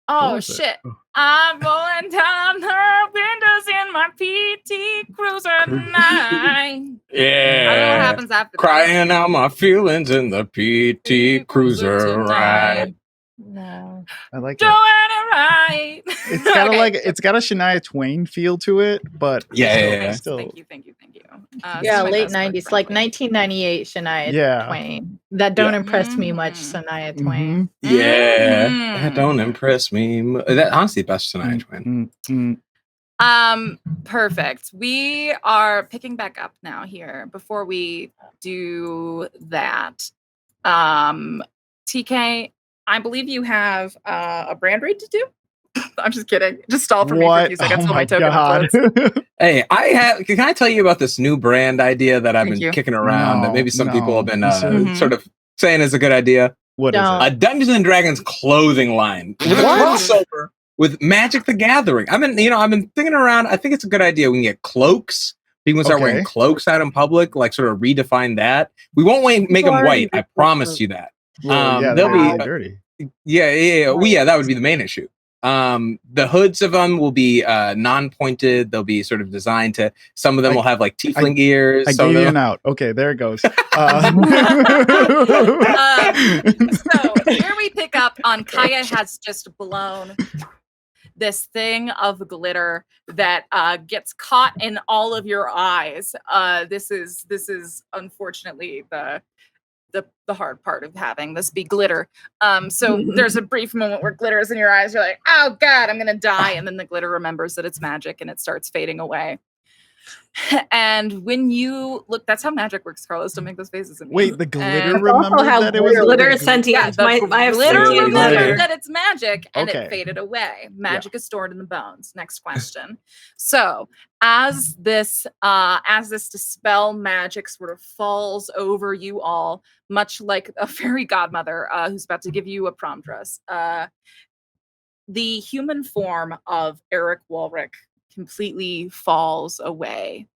Oh shit. I'm rolling down the windows in my PT Cruiser tonight. Yeah. I don't know what happens after Crying out my feelings in the PT Cruiser ride. No. I like Doing it. it right. It's got it's got a Shania Twain feel to it, but yeah. Still. Thank you. Yeah, late 90s, like 1998 Shania Twain. That don't impress me much, Shania Twain. Yeah, that don't impress me. That honestly, best Shania Twain. Perfect. We are picking back up now here. Before we do that, TK, I believe you have a brand read to do. I'm just kidding. Just stall for me for a few seconds while my token uploads. Hey, can I tell you about this new brand idea that I've been kicking around that maybe some people have been sort of saying is a good idea? What is it? A Dungeons and Dragons clothing line with a crossover with Magic the Gathering. I've been thinking around. I think it's a good idea. We can get cloaks. People start wearing cloaks out in public, like sort of redefine that. We won't make them white. I promise you that. Well, they'll be dirty. Yeah. Well, yeah, that would be the main issue. The hoods of them will be non-pointed. They'll be sort of designed to. Some of them will have like tiefling ears. I gave you an out. Okay, there it goes. So here we pick up on Kaeya has just blown this thing of glitter that gets caught in all of your eyes. This is unfortunately the hard part of having this be glitter. So there's a brief moment where glitter is in your eyes. You're like, oh God, I'm gonna die. And then the glitter remembers that it's magic and it starts fading away. And when you look, that's how magic works, Carlos. Don't make those faces at me. Wait, the glitter remembered that it was glitter is sentient. Yeah, I glitter remembered that it's magic and Okay. it faded away. Magic is stored in the bones. Next question. So as this dispel magic sort of falls over you all, much like a fairy godmother who's about to give you a prom dress, the human form of Eric Walruck completely falls away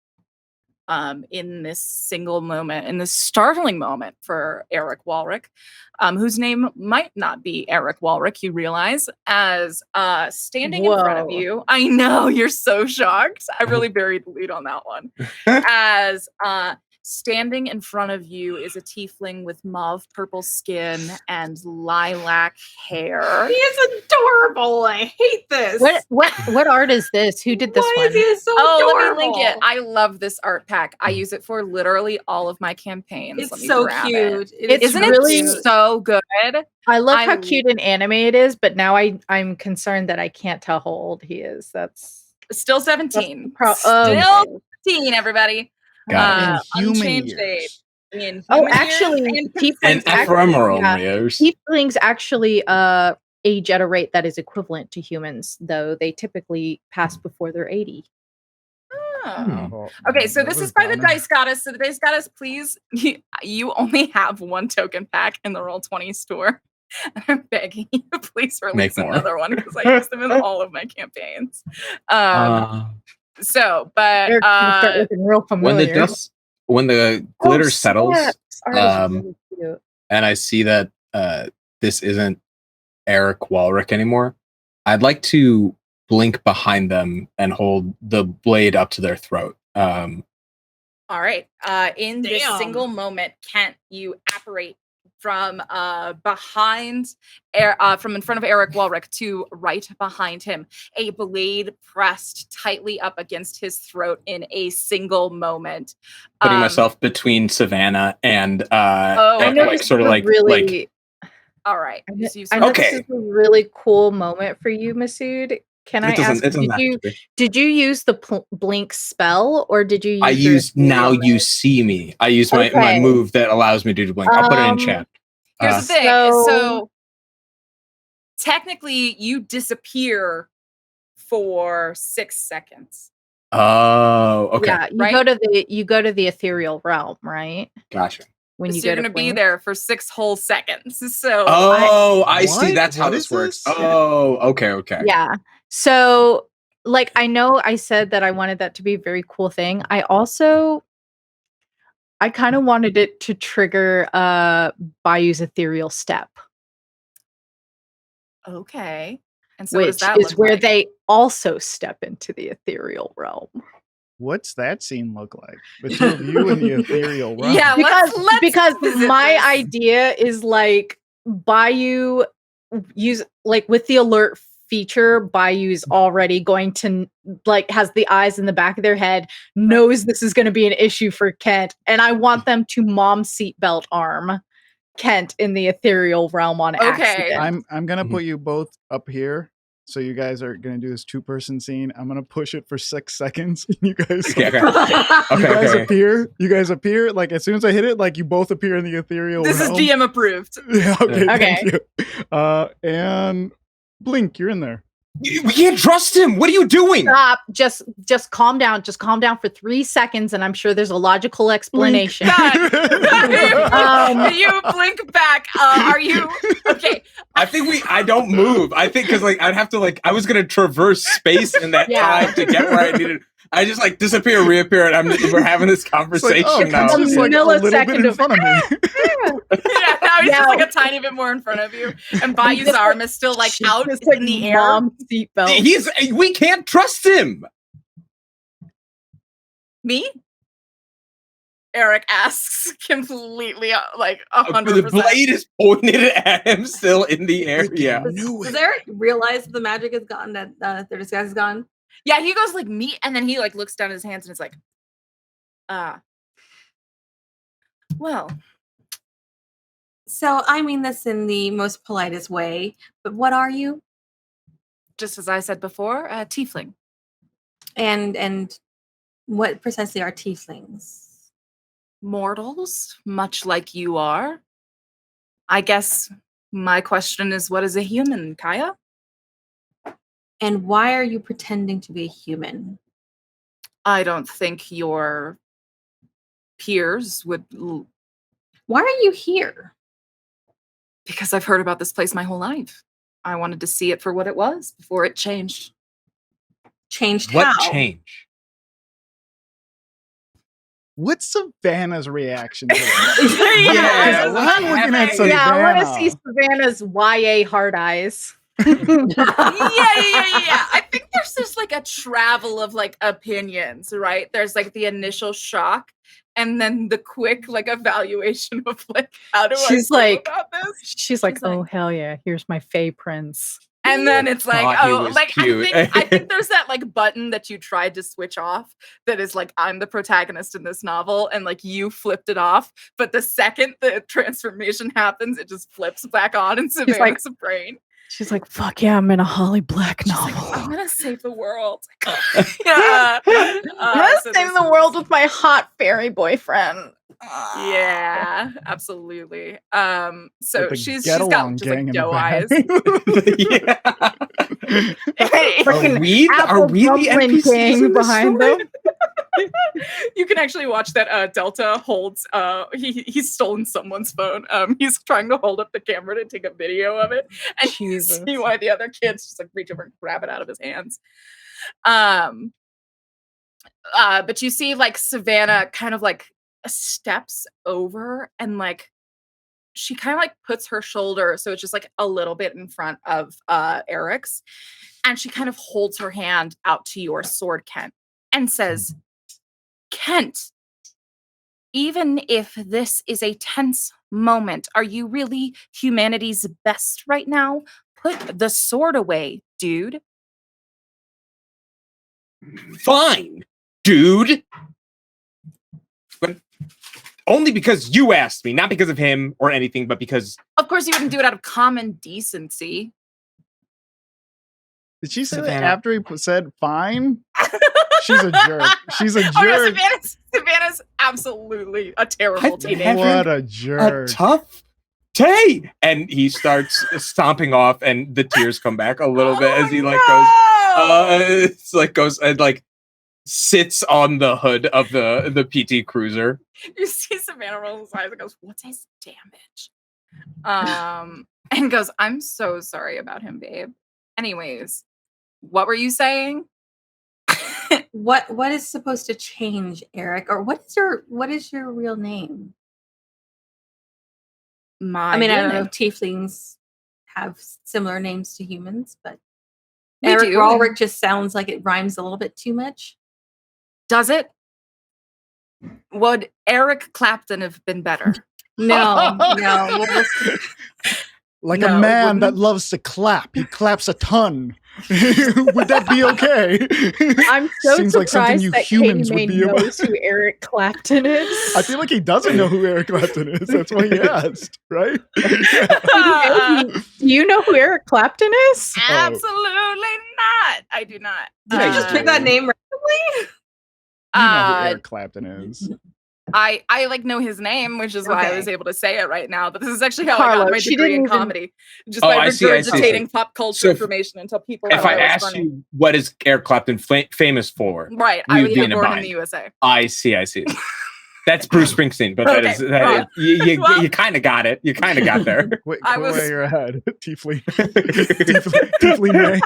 in this single moment, in this startling moment for Eric Walruck, whose name might not be Eric Walruck, you realize, as standing in front of you. I know, you're so shocked. I really buried the lead on that one. As standing in front of you is a tiefling with mauve purple skin and lilac hair. He is adorable. I hate this. What art is this? Who did this one? He is so adorable. Let me link it. I love this art pack. I use it for literally all of my campaigns. It's so cute. Isn't it so good? I love how cute and anime it is, but now I'm concerned that I can't tell how old he is. That's still 17. Still 17, everybody. In human unchanged years. age. Actually, tieflings actually age at a rate that is equivalent to humans, though they typically pass before they're 80. Okay, so this is by the Dice Goddess. So the Dice Goddess, please, you only have one token pack in the Roll20 store. I'm begging you, please release another one because I use them in all of my campaigns. So, but start looking real familiar. When the glitter settles, really and I see that this isn't Eric Walruck anymore, I'd like to blink behind them and hold the blade up to their throat. All right. In this single moment, Kent, you apparate from behind, from in front of Eric Walruck to right behind him, a blade pressed tightly up against his throat in a single moment. Putting myself between Savannah and all right. I know this is a really cool moment for you, Masood. Can I ask, did you use the blink spell or did you use I used Now You See Me. I used my move that allows me to do blink. I'll put it in chat. Here's the thing. So technically you disappear for 6 seconds. Oh, okay. Yeah, you go to the ethereal realm, right? Gotcha. You're gonna be there for 6 whole seconds. So I see. That's how this works. Oh, okay. Yeah. So like I know I said that I wanted that to be a very cool thing. I kind of wanted it to trigger Bayou's ethereal step, Okay. And so what does which that is look where like? they also step into the ethereal realm. What's that scene look like? The two of you in the ethereal realm. Yeah, let's Because visit my this. idea is like Bayou use like with the alert feature, Bayou's already going to like has the eyes in the back of their head, knows this is going to be an issue for Kent, and I want them to mom seatbelt arm Kent in the ethereal realm on accident. I'm gonna put you both up here. So you guys are gonna do this 2-person scene. I'm gonna push it for 6 seconds. You guys, Okay. appear. You guys appear. Like as soon as I hit it, like you both appear in the ethereal This realm. is DM approved. Yeah. Okay. Okay. Thank you. And Blink, you're in there. We can't trust him. What are you doing? Stop. Just calm down. Just calm down for 3 seconds, and I'm sure there's a logical explanation. You blink back. Are you okay? I don't move. I think because like I'd have to like I was gonna traverse space in that time to get where I needed. I just like disappear, reappear, and we're having this conversation now. It's just like a little bit in front of me. Yeah, now he's just like a tiny bit more in front of you, and Bayou's arm is still like out in the air. Mom seatbelt. We can't trust him. Me? Eric asks completely like The 100%. blade is pointed at him, still in the air. Yeah. Does Eric realize the magic is gone? That their disguise is gone? Yeah, he goes like me, and then he like looks down at his hands and it's like, well. So I mean this in the most politest way, but what are you? Just as I said before, tiefling. And what precisely are tieflings? Mortals, much like you are. I guess my question is, what is a human, Kaeya? And why are you pretending to be a human? I don't think your peers would. Why are you here? Because I've heard about this place my whole life. I wanted to see it for what it was before it changed. Changed What how? change? What's Savannah's reaction to that? Yeah, I'm looking at Savannah. Yeah, I want to see Savannah's YA hard eyes. yeah. I think there's just like a travel of like opinions, right? There's like the initial shock, and then the quick like evaluation of like how do She's I feel like, about this? She's like, oh hell yeah, here's my Fae prince. And then it's like, Thought he oh, was like cute. I think there's that like button that you tried to switch off that is like, I'm the protagonist in this novel, and like you flipped it off, but the second the transformation happens, it just flips back on in Savannah's brain. She's like, fuck yeah, I'm in a Holly Black novel. Like, I'm gonna save the world. I'm gonna save the world with my hot fairy boyfriend. Yeah, absolutely. So she's got just like doe eyes. Yeah. Freaking Are we the Dumpling NPCs King in this behind story? them. You can actually watch that Delta holds he's stolen someone's phone. He's trying to hold up the camera to take a video of it, and you see why the other kids just like reach over and grab it out of his hands. But you see like Savannah kind of like steps over, and like she kind of like puts her shoulder so it's just like a little bit in front of Eric's, and she kind of holds her hand out to your sword, Kent, and says, Kent, even if this is a tense moment, are you really humanity's best right now? Put the sword away, dude. Fine, dude. But only because you asked me, not because of him or anything, but because... Of course you wouldn't do it out of common decency. Did she say that Savannah. after he said fine? She's a jerk. She's a jerk. Oh, yeah, Savannah's absolutely a terrible teenager. What a jerk. A tough day. And he starts stomping off, and the tears come back a little bit as he like goes and like sits on the hood of the PT Cruiser. You see Savannah rolls his eyes and goes, what's his damage? And goes, I'm so sorry about him, babe. Anyways, what were you saying? What is supposed to change, Eric? Or what is your real name? My I mean, I real don't know name. if tieflings have similar names to humans, but We Eric do. Walruck just sounds like it rhymes a little bit too much. Does it? Would Eric Clapton have been better? No. Well, Like No, a it man that wouldn't. loves to clap. He claps a ton. Would that be okay? I'm so Seems like something surprised you that humans Katie Mae would be able. knows who Eric Clapton is. I feel like he doesn't know who Eric Clapton is. That's why he asked, right? Do you know who Eric Clapton is? Absolutely not. I do not. did you just pick that name randomly? You know who Eric Clapton is. I like know his name, which is why I was able to say it right now. But this is actually how I Carlo, got my she degree in didn't even- comedy, just by I see. regurgitating pop culture So if- information until people. If thought I it was asked funny. you what is Eric Clapton famous for, Right, we I would was be in a born in bind. the USA. I see. That's Bruce Springsteen, but Okay, well, you kind of got it. You kind of got there. Wait, I go away was- your head. Tiefling. Tiefling May.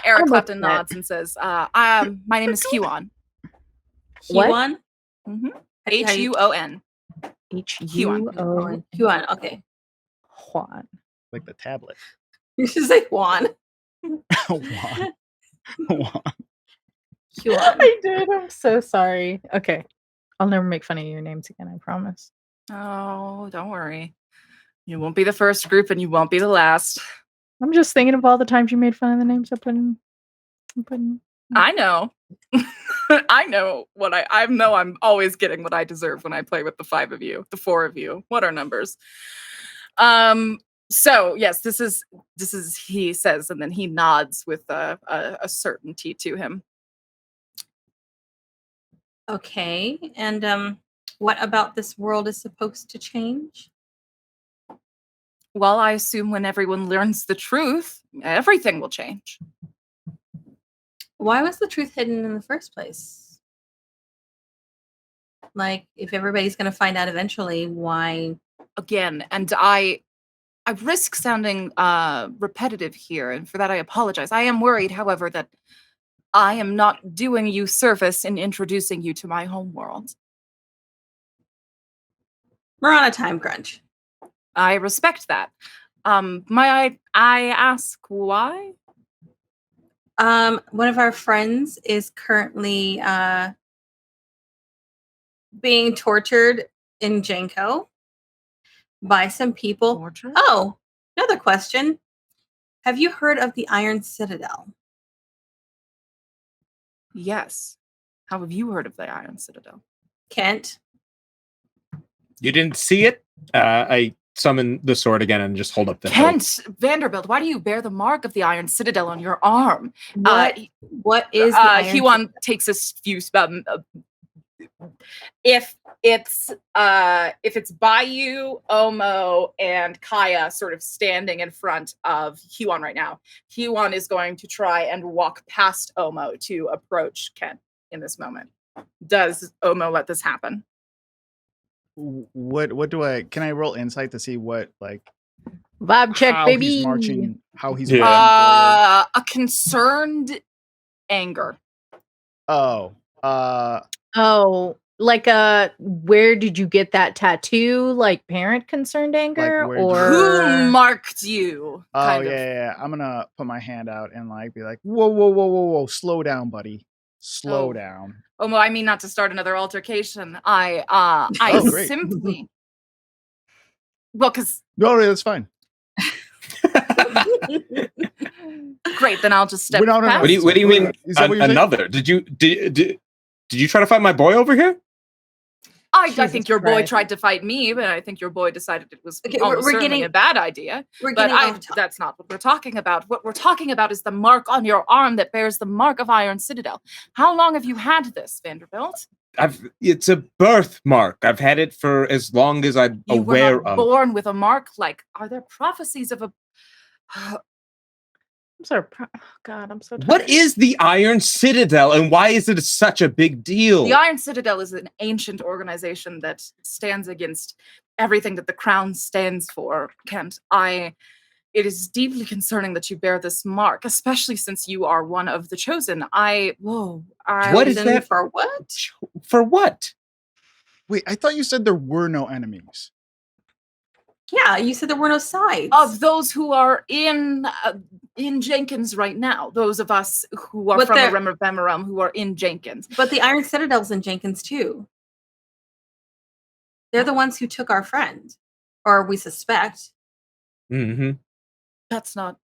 Eric I'm Clapton upset. nods and says, my name is Huon. What? Huon? Huon. Huon. Huon, okay. Juan. Like the tablet. You should say Juan. Juan. Huon. I did. I'm so sorry. Okay. I'll never make fun of your names again, I promise. Oh, don't worry. You won't be the first group and you won't be the last. I'm just thinking of all the times you made fun of the names I put in. I know. I know what I know I'm always getting what I deserve when I play with the 5 of you, the 4 of you. What are numbers? So yes, this is he says, and then he nods with a certainty to him. Okay, and what about this world is supposed to change? Well, I assume when everyone learns the truth, everything will change. Why was the truth hidden in the first place? Like, if everybody's going to find out eventually, why? Again, and I risk sounding repetitive here, and for that I apologize. I am worried, however, that I am not doing you service in introducing you to my homeworld. We're on a time crunch. I respect that. May I ask why? One of our friends is currently being tortured in JENCO by some people. Torture? Oh, another question. Have you heard of the Iron Citadel? Yes. How have you heard of the Iron Citadel? Kent? You didn't see it? I summon the sword again and just hold up the hilt. Kent Vanderbilt, why do you bear the mark of the Iron Citadel on your arm? What is the Iron Huon takes a few if it's Bayou, Omo, and Kaeya sort of standing in front of Huon right now, Huon is going to try and walk past Omo to approach Ken in this moment. Does Omo let this happen? What do I? Can I roll insight to see what like Vibe check, how baby. he's marching? How he's Yeah. marching A concerned anger. forward? Oh, like where did you get that tattoo? Like parent concerned anger, where'd you- or Who marked you? Oh Kind of. yeah. I'm gonna put my hand out and like be like, whoa, slow down, buddy, slow Oh. down. Oh, well, I mean not to start another altercation. I Oh, great. simply well, because No, that's fine. great, then I'll just step No. past. What do you mean Is that what you're saying? another? Did you try to fight my boy over here? I Jesus think your boy Christ. tried to fight me, but I think your boy decided it was Okay, almost we're certainly getting- a bad idea. We're But getting off topic. that's not what we're talking about. What we're talking about is the mark on your arm that bears the mark of Iron Citadel. How long have you had this, Vanderbilt? It's a birthmark. I've had it for as long as I'm You aware were not of. born with a mark. Like, are there prophecies of a? I'm sorry. Oh, God, I'm so tired. What is the Iron Citadel and why is it such a big deal? The Iron Citadel is an ancient organization that stands against everything that the crown stands for, Kent. It is deeply concerning that you bear this mark, especially since you are one of the chosen. What is that? For what? For what? Wait, I thought you said there were no enemies. Yeah, you said there were no sides. Of those who are in Jenkins right now, those of us who are from the Realm of Bemerum who are in Jenkins. But the Iron Citadel's in Jenkins too. They're the ones who took our friend, or we suspect. Mm-hmm. That's not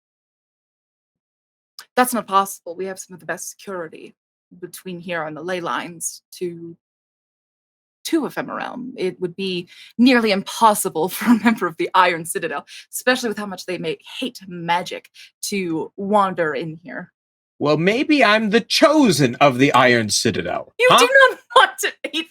possible. We have some of the best security between here and the ley lines to Ephemerealm. It would be nearly impossible for a member of the Iron Citadel, especially with how much they hate magic, to wander in here. Well, maybe I'm the chosen of the Iron Citadel. You do not want to be. You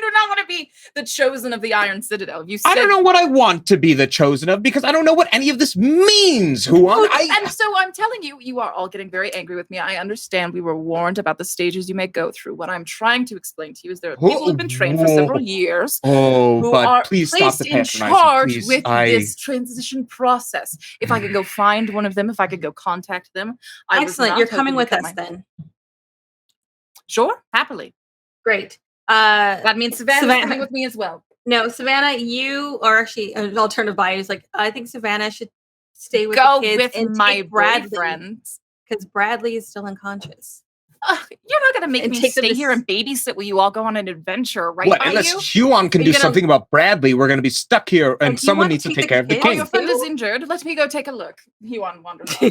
do not want to be the chosen of the Iron Citadel. I don't know what I want to be the chosen of because I don't know what any of this means, Huon. And so I'm telling you, you are all getting very angry with me. I understand we were warned about the stages you may go through. What I'm trying to explain to you is there are people who've been trained for several years who are please stop placed the in patronizing, charge please. with this transition process. If I could go find one of them, if I could go contact them. Excellent. You're coming with us then. Sure, happily. Great. That means Savannah's coming with me as well. No, Savannah, you are actually an alternative buyer. Is like, I think Savannah should stay with the kids with and my take Bradley, boyfriends. because Bradley is still unconscious. You're not going to make me stay here and babysit while you all go on an adventure, right? What? Unless Huon can do something about Bradley, we're going to be stuck here, and someone needs to take care of the Oh, king. your friend is injured. Let me go take a look. Huon wanders off.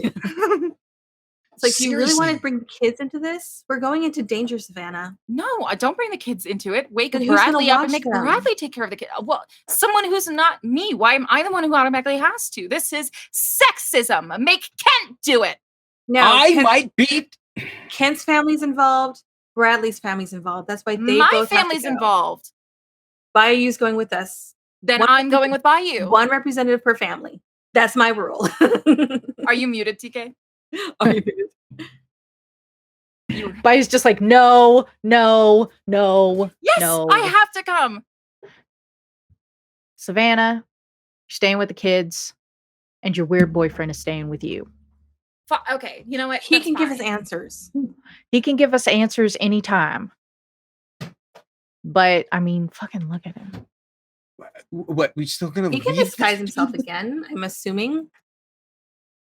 It's like, do you really want to bring the kids into this? We're going into danger, Savannah. No, I don't bring the kids into it. Wake Then Bradley up and make Bradley take care of the kid. Well, someone who's not me. Why am I the one who automatically has to? This is sexism. Make Kent do it. No, I might be. Kent's family's involved. Bradley's family's involved. That's why they My both family's have to go. Involved. Bayou's going with us. Then I'm going with Bayou. One representative per family. That's my rule. Are you muted, TK? Are you muted? Bayou's just like, no. Yes, no. I have to come. Savannah, you're staying with the kids, and your weird boyfriend is staying with you. Okay, you know what? He can give us answers. He can give us answers anytime. But, I mean, fucking look at him. What? We still gonna? He can disguise himself again, I'm assuming.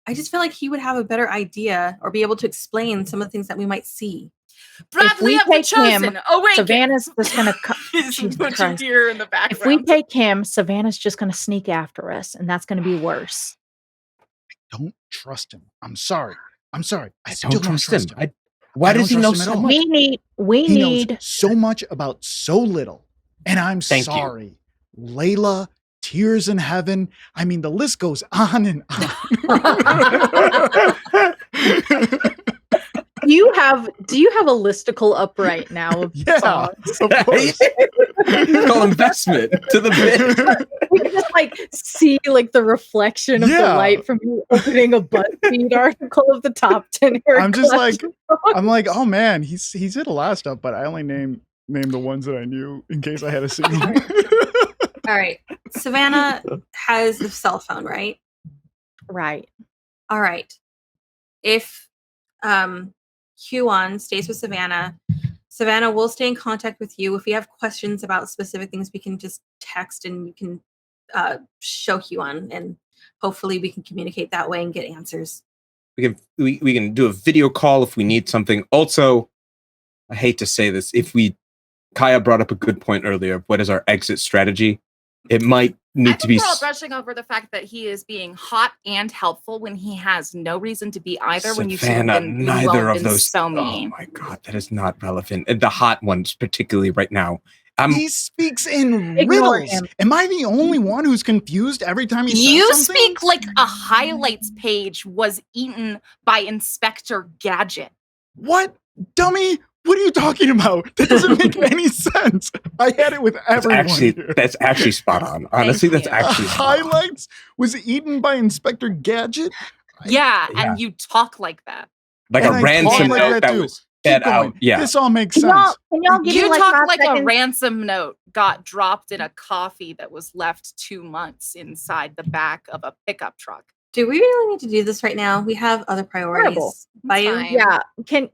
I just feel like he would have a better idea or be able to explain some of the things that we might see. Bradley of the Chosen. Savannah's just gonna put here in the background. If we take him, Savannah's just gonna sneak after us, and that's gonna be worse. I don't trust him. I'm sorry. I still don't trust him. Why does he know so much? We need knows so much about so little. And I'm sorry. Layla, Tears in Heaven. I mean, the list goes on and on. Do you have a listicle up right now of songs? Of course. It's called investment to the bit. We can just see the reflection of the light from you opening a BuzzFeed article of the top 10 hair. I'm just I'm like, oh man, he's hit a lot of stuff, but I only named the ones that I knew in case I had a signal. All right. Savannah has the cell phone, right? Right. All right. If Huon stays with Savannah will stay in contact with you. If you have questions about specific things, we can just text and you can show Huon, and hopefully we can communicate that way and get answers. We can do a video call if we need something. Also, I hate to say this, Kaeya brought up a good point earlier. What is our exit strategy? It might need to be. We're all brushing over the fact that he is being hot and helpful when he has no reason to be either. Savannah, when you've been neither of those. So mean. Oh my god, that is not relevant. And the hot ones, particularly right now. He speaks in riddles. Am I the only one who's confused every time he says something? You speak like a highlights page was eaten by Inspector Gadget. What? Dummy? What are you talking about? That doesn't make any sense. I had it with everyone. That's actually spot on. Honestly, that's actually spot on. Highlights was eaten by Inspector Gadget? Yeah, and you talk like that. Like a ransom note that was fed out. Yeah. This all makes sense. You talk like a ransom note got dropped in a coffee that was left 2 months inside the back of a pickup truck. Do we really need to do this right now? We have other priorities. Terrible. Bayou? Fine. Yeah. Can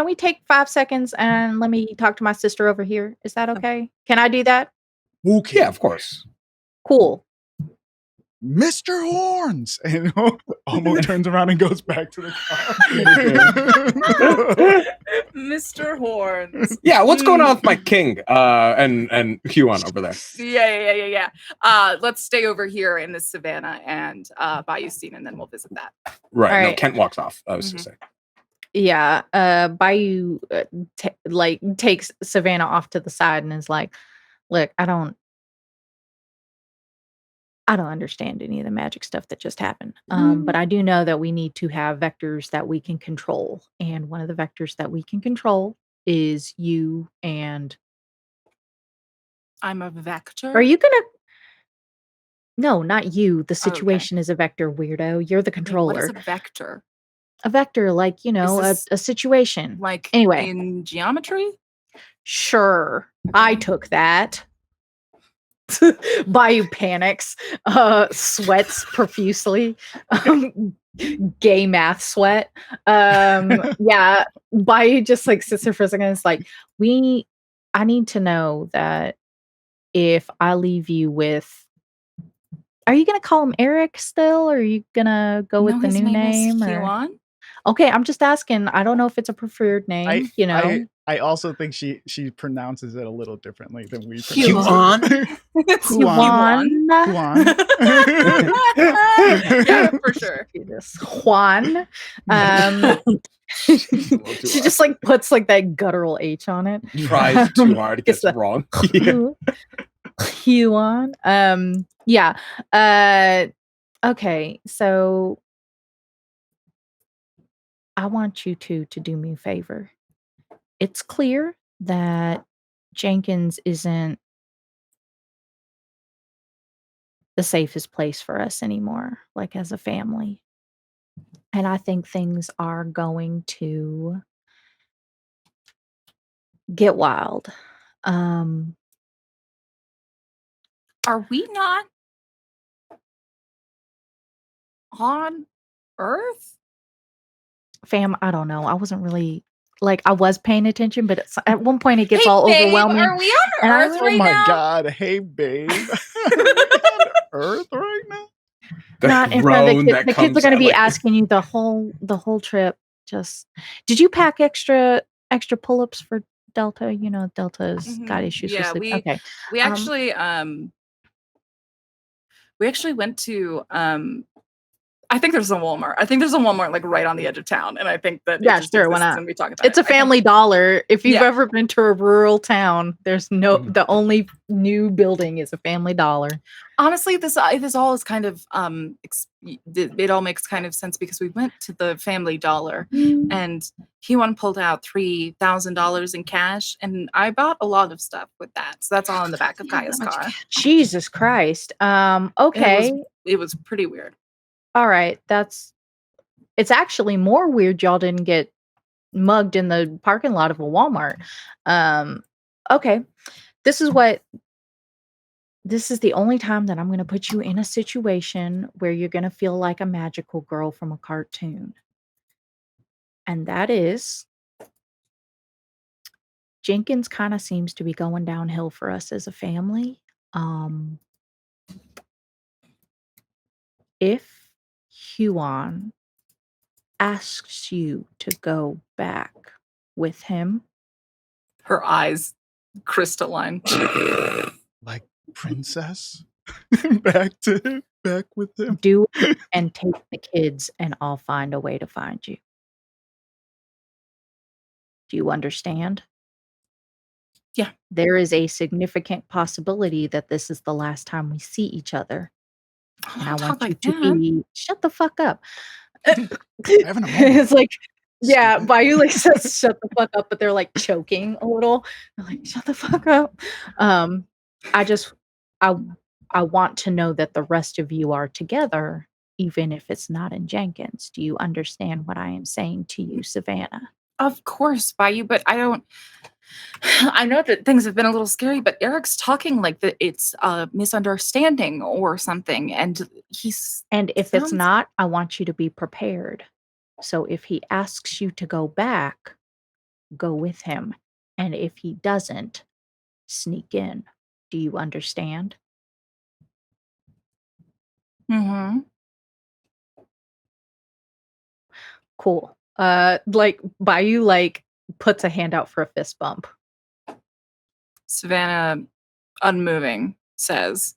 we take 5 seconds and let me talk to my sister over here? Is that okay? Can I do that? Okay. Yeah, of course. Cool. Mr. Horns, and almost turns around and goes back to the car. Mr. Horns. Yeah, what's going on with my king and Huon over there? Yeah. Let's stay over here in the savannah and Bayou scene, and then we'll visit that. Right. All No, right. Kent walks off. I was Mhm. to say. Yeah. Bayou takes Savannah off to the side and is like, "Look, I don't understand any of the magic stuff that just happened. But I do know that we need to have vectors that we can control. And one of the vectors that we can control is you and I'm a vector. are you gonna no, not you. The Oh, okay. situation is a vector, weirdo. You're the Wait, what controller. is a vector? A vector, like, you know, this a situation. Like Anyway. in geometry? Sure. I took that. Bayou panics, sweats profusely, gay math sweat. Yeah, Bayou just like sits there for a second and is like, I need to know that if I leave you with, are you gonna call him Eric still, or are you gonna go with No, the his new name is name? Or Huon. okay, I'm just asking. I don't know if it's a preferred name. You know, I also think she pronounces it a little differently than we Huon? pronounce it. It's Huon. Huon. Yeah, for sure. Jesus. Juan. She just like puts like that guttural H on it. Tries too hard, it gets Gets the- wrong. Yeah. Huon. Yeah. Okay. So I want you to do me a favor. It's clear that Jenkins isn't the safest place for us anymore, like as a family. And I think things are going to get wild. Are we not on Earth? Fam, I don't know. I wasn't really like I was paying attention, but at one point it gets Hey, all babe, overwhelming. Are we on And I- Earth Oh right my now? god, hey babe. Are we on Earth right now? The Not in front of groan the that kids. The kids are comes going to out, be like- asking you the whole trip. Just did you pack extra pull-ups for Delta? You know, Delta's got Mhm. issues Yeah, with sleep. Okay. we actually went to I think there's a Walmart. I think there's a Walmart like right on the edge of town, and I think that Yeah, it just sure, why exists not? and we talk about It's a it. I think- Family Dollar. If you've Yeah. ever been to a rural town, there's no Mhm. the only new building is a Family Dollar. Honestly, this all is kind of it all makes kind of sense because we went to the Family Dollar and Huon pulled out $3,000 in cash, and I bought a lot of stuff with that. So that's all in the back of Yeah, Kaeya's that much car. Jesus Christ. Okay. It was pretty weird. All right. It's actually more weird y'all didn't get mugged in the parking lot of a Walmart. Okay. This is the only time that I'm going to put you in a situation where you're going to feel like a magical girl from a cartoon. And that is Jenkins kind of seems to be going downhill for us as a family. If Huon asks you to go back with him, Her eyes crystalline. Like princess? back with him. do it and take the kids, and I'll find a way to find you. Do you understand? Yeah. There is a significant possibility that this is the last time we see each other. And I Don't want talk you like to that. be shut the fuck up. Having a moment. It's like, yeah, Stupid. Bayou like says shut the fuck up, but they're like choking a little. They're like, shut the fuck up. I want to know that the rest of you are together, even if it's not in Jenkins. Do you understand what I am saying to you, Savannah? Of course, Bayou, but I don't. I know that things have been a little scary, but Eric's talking like that it's a misunderstanding or something, and And if it's sounds- not, I want you to be prepared. So if he asks you to go back, go with him. And if he doesn't, sneak in. Do you understand? Mhm. Cool. Like Bayou like puts a hand out for a fist bump. Savannah, unmoving, says,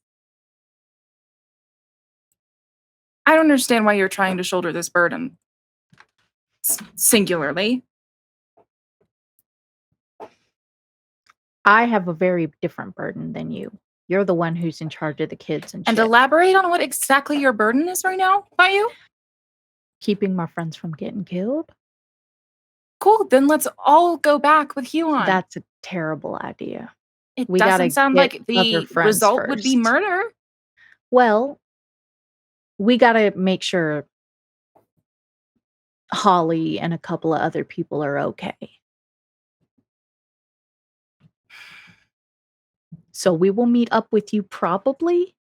I don't understand why you're trying to shoulder this burden. Singularly. I have a very different burden than you. You're the one who's in charge of the kids and And shit. elaborate on what exactly your burden is right now, Bayou? Keeping my friends from getting killed? Cool, then let's all go back with Huon. That's a terrible idea. It we gotta doesn't sound get like the other friends result would be first. murder. Well, we gotta make sure Holly and a couple of other people are okay. So we will meet up with you probably,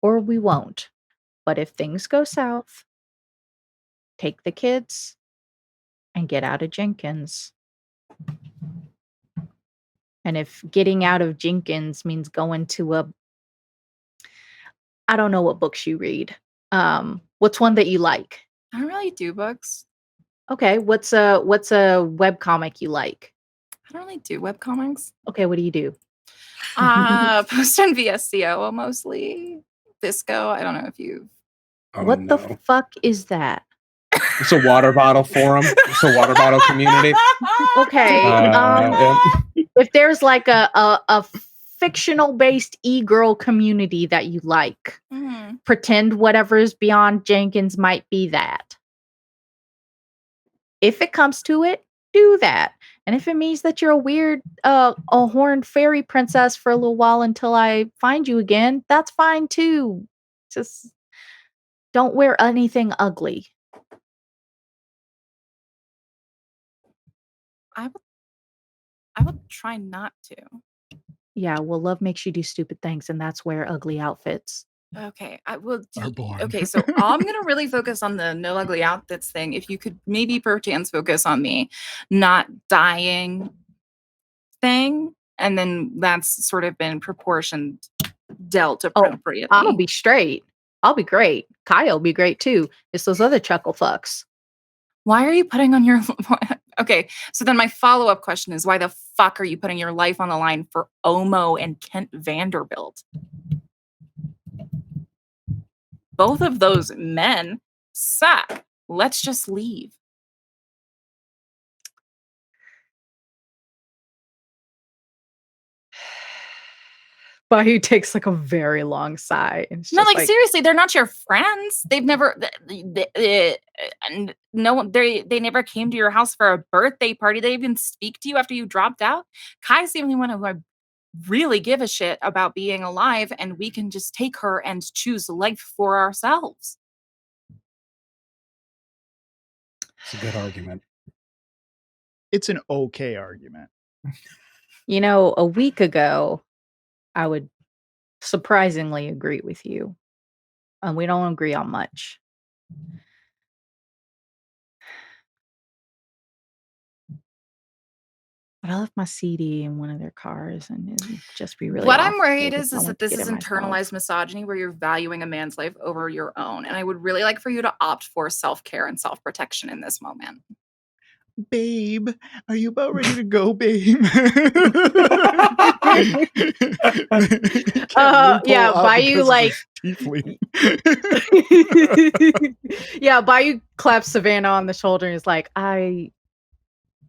or we won't. But if things go south, take the kids and get out of Jenkins. And if getting out of Jenkins means going to I don't know what books you read. What's one that you like? I don't really do books. Okay, what's a webcomic you like? I don't really do webcomics. Okay, what do you do? Post on VSCO mostly. Disco. I don't know if you. What the fuck is that? It's a water bottle forum. It's a water bottle community. Okay. If there's like a fictional based e-girl community that you like, pretend whatever's beyond Jenkins might be that. If it comes to it, do that. And if it means that you're a weird a horned fairy princess for a little while until I find you again, that's fine too. Just don't wear anything ugly. I will try not to. Yeah, well, love makes you do stupid things, and that's wear ugly outfits. Okay, I will Are do. born. Okay, so I'm gonna really focus on the no ugly outfits thing. If you could maybe perchance focus on me not dying thing, and then that's sort of been proportioned dealt appropriately. I'll be straight. I'll be great. Kaeya will be great too. It's those other chuckle fucks. Why are you putting on your okay, so then my follow-up question is why the fuck are you putting your life on the line for Omo and Kent Vanderbilt? Both of those men suck. Let's just leave. Bayou takes like a very long sigh. And it's No, just like seriously, they're not your friends. They've never, no one. They never came to your house for a birthday party. They even speak to you after you dropped out. Kai's the only one who I really give a shit about being alive, and we can just take her and choose life for ourselves. It's a good argument. It's an okay argument. You know, a week ago, I would surprisingly agree with you. And we don't agree on much. But I left my CD in one of their cars, and it'd just be really What I'm awful worried if is I that went to this get is it myself. internalized misogyny where you're valuing a man's life over your own. And I would really like for you to opt for self-care and self-protection in this moment. Babe, are you about ready to go, babe? Yeah, Bayou like yeah, Bayou claps Savannah on the shoulder and is like, I'm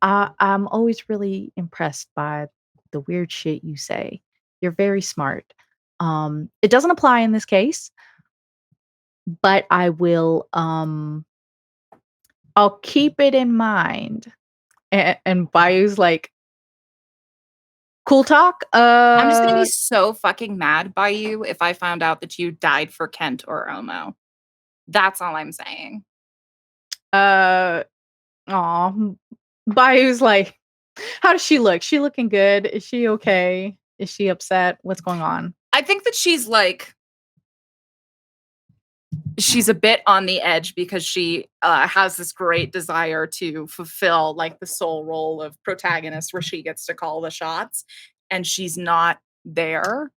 always really impressed by the weird shit you say. You're very smart. It doesn't apply in this case, but I will I'll keep it in mind. And Bayou's like, cool talk. I'm just gonna be so fucking mad by you if I found out that you died for Kent or Omo. That's all I'm saying. Bayou's like, How does she look? She looking good? Is she okay? Is she upset? What's going on? I think that she's a bit on the edge because she has this great desire to fulfill like the sole role of protagonist where she gets to call the shots, and she's not there.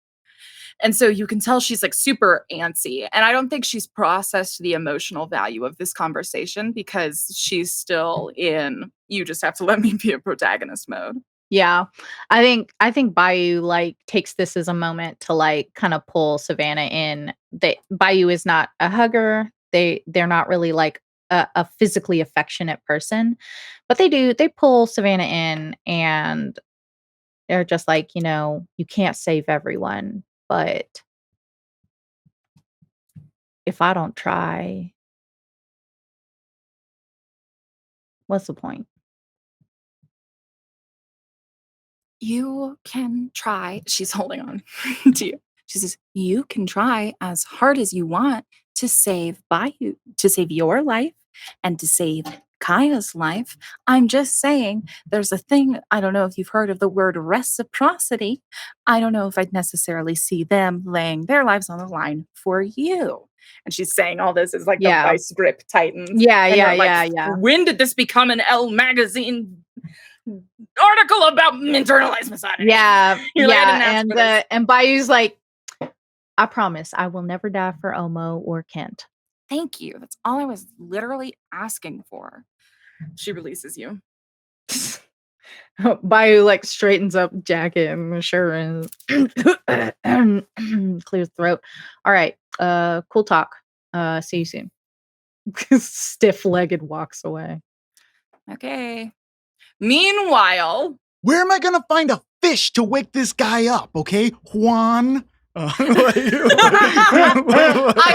And so you can tell she's like super antsy. And I don't think she's processed the emotional value of this conversation because she's still in, you just have to let me be a protagonist mode. Yeah. I think Bayou like takes this as a moment to like kind of pull Savannah in. Bayou is not a hugger. They're not really like a physically affectionate person, but they pull Savannah in, and they're just like, you can't save everyone, but if I don't try, what's the point? You can try. She's holding on to you. She says, you can try as hard as you want to save your life and to save Kaeya's life. I'm just saying there's a thing. I don't know if you've heard of the word reciprocity. I don't know if I'd necessarily see them laying their lives on the line for you. And she's saying all this is like the vice grip titans. Yeah. When did this become an Elle magazine article about internalized misogyny? Yeah. Like, and Bayou's like, I promise I will never die for Omo or Kent. Thank you. That's all I was literally asking for. She releases you. Bayou like straightens up jacket and shirt and clears throat. All right. Cool talk. See you soon. Stiff-legged walks away. Okay. Meanwhile, where am I gonna find a fish to wake this guy up? Okay, Huon. I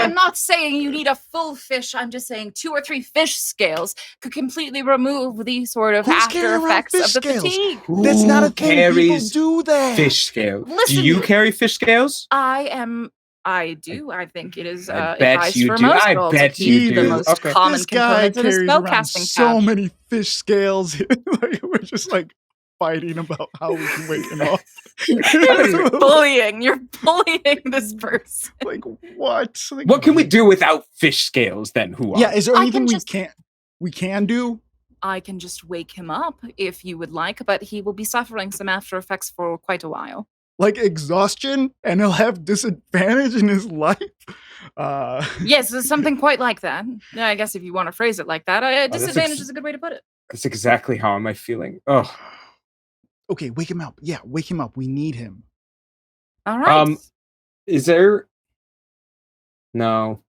am not saying you need a full fish. I'm just saying 2 or 3 fish scales could completely remove the sort of after effects of the fatigue. That's not a thing. People do that. Fish scales. Listen, do you carry fish scales? I do. I think it is I bet advice you for do. most I roles bet to you keep do. the most Okay. common This guy components in a carries spell around casting so pouch. many fish scales. Like, we're just like fighting about how we can wake him up. You're bullying this person. Like what? Like, what can we do without fish scales then? Huon? Yeah, is there anything we can do? I can just wake him up if you would like, but he will be suffering some after effects for quite a while. Like exhaustion, and he'll have disadvantage in his life. Yes, there's something quite like that. Yeah, I guess if you want to phrase it like that, disadvantage is a good way to put it. That's exactly how am I feeling. Oh. Okay, wake him up. Yeah, wake him up. We need him. All right. Is there? No.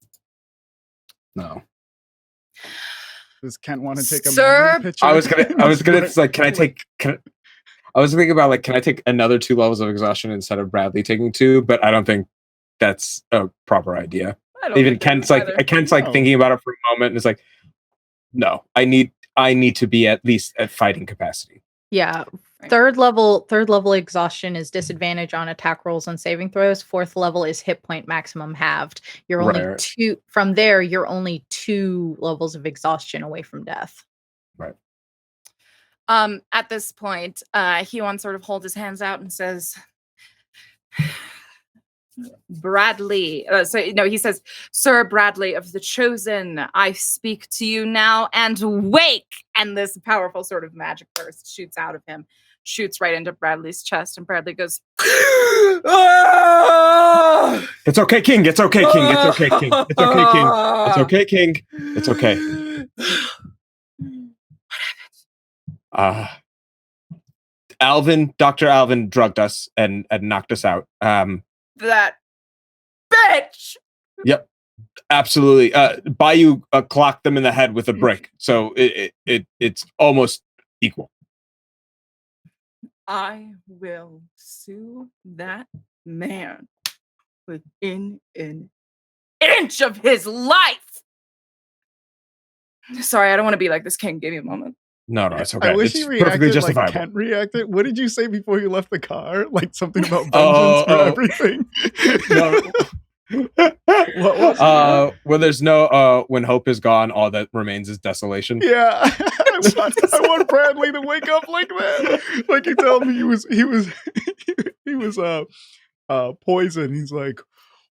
Does Kent want to take a Sir? picture? I was gonna. It's like, I was thinking about like, can I take another 2 levels of exhaustion instead of Bradley taking 2? But I don't think that's a proper idea. Even Kent's like, thinking about it for a moment, and it's like, no, I need to be at least at fighting capacity. Yeah. Third level exhaustion is disadvantage on attack rolls and saving throws. 4th level is hit point maximum halved. You're only 2 from there. You're only 2 levels of exhaustion away from death. Right. At this point, Huon sort of holds his hands out and says, Bradley. He says, Sir Bradley of the Chosen, I speak to you now and wake. And this powerful sort of magic burst shoots out of him, shoots right into Bradley's chest, and Bradley goes, ah! It's okay, King. It's okay, King. It's okay, King. It's okay, King. It's okay, King. It's okay. Dr. Alvin drugged us and knocked us out. That bitch. Yep, absolutely. Bayou clocked them in the head with a brick, so it's almost equal. I will sue that man within an inch of his life. Sorry, I don't want to be like this. King, give me a moment. No, it's okay. I wish it's he reacted perfectly justifiable. like Kent reacted. What did you say before you left the car? Like something about vengeance for everything? No. What was when there's no when hope is gone, all that remains is desolation. Yeah. I want Bradley to wake up like that. Like you tell me he was poison. He's like,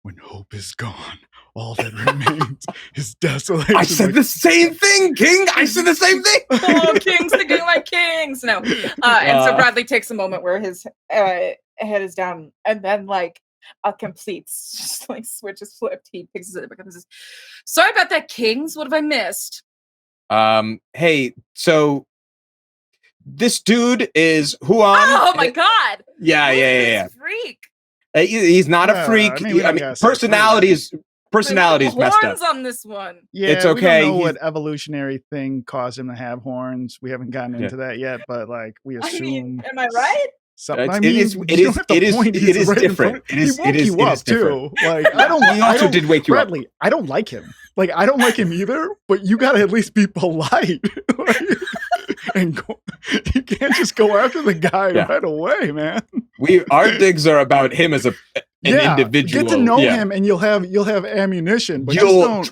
when hope is gone, all that remains is desolation. I said the same thing, King. I said the same thing. Oh, kings thinking like kings. No. And so Bradley takes a moment where his head is down, and then like a complete like switch is flipped. He picks it up and says, "Sorry about that, kings. What have I missed?" Hey, so this dude is Huon. Oh my god. Yeah. Freak. He's not a freak. I mean, personality's messed up. Horns on this one. Yeah, it's okay. We don't know what evolutionary thing caused him to have horns. We haven't gotten into that yet, but like we assume. I mean, am I right? It is different. It is too. Like I don't. He also did wake you up. Bradley, I don't like him. Like I don't like him either. But you gotta at least be polite. And you can't just go after the guy right away, man. Our digs are about him as an individual. Get to know him, and you'll have ammunition. But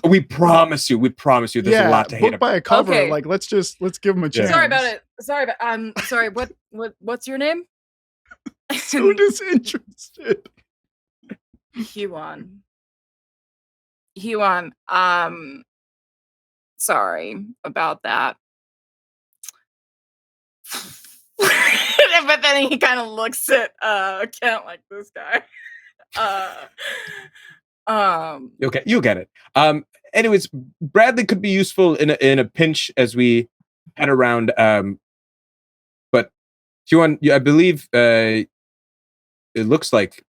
we promise you. There's a lot to hate about. By a cover. Okay. Like let's give him a chance. Sorry about it. Sorry. What's your name? So disinterested. Huon. Sorry about that. But then he kind of looks at Kent like, this guy. Okay, you'll get it. Anyways, Bradley could be useful in a pinch as we head around. But Huon, I believe it looks like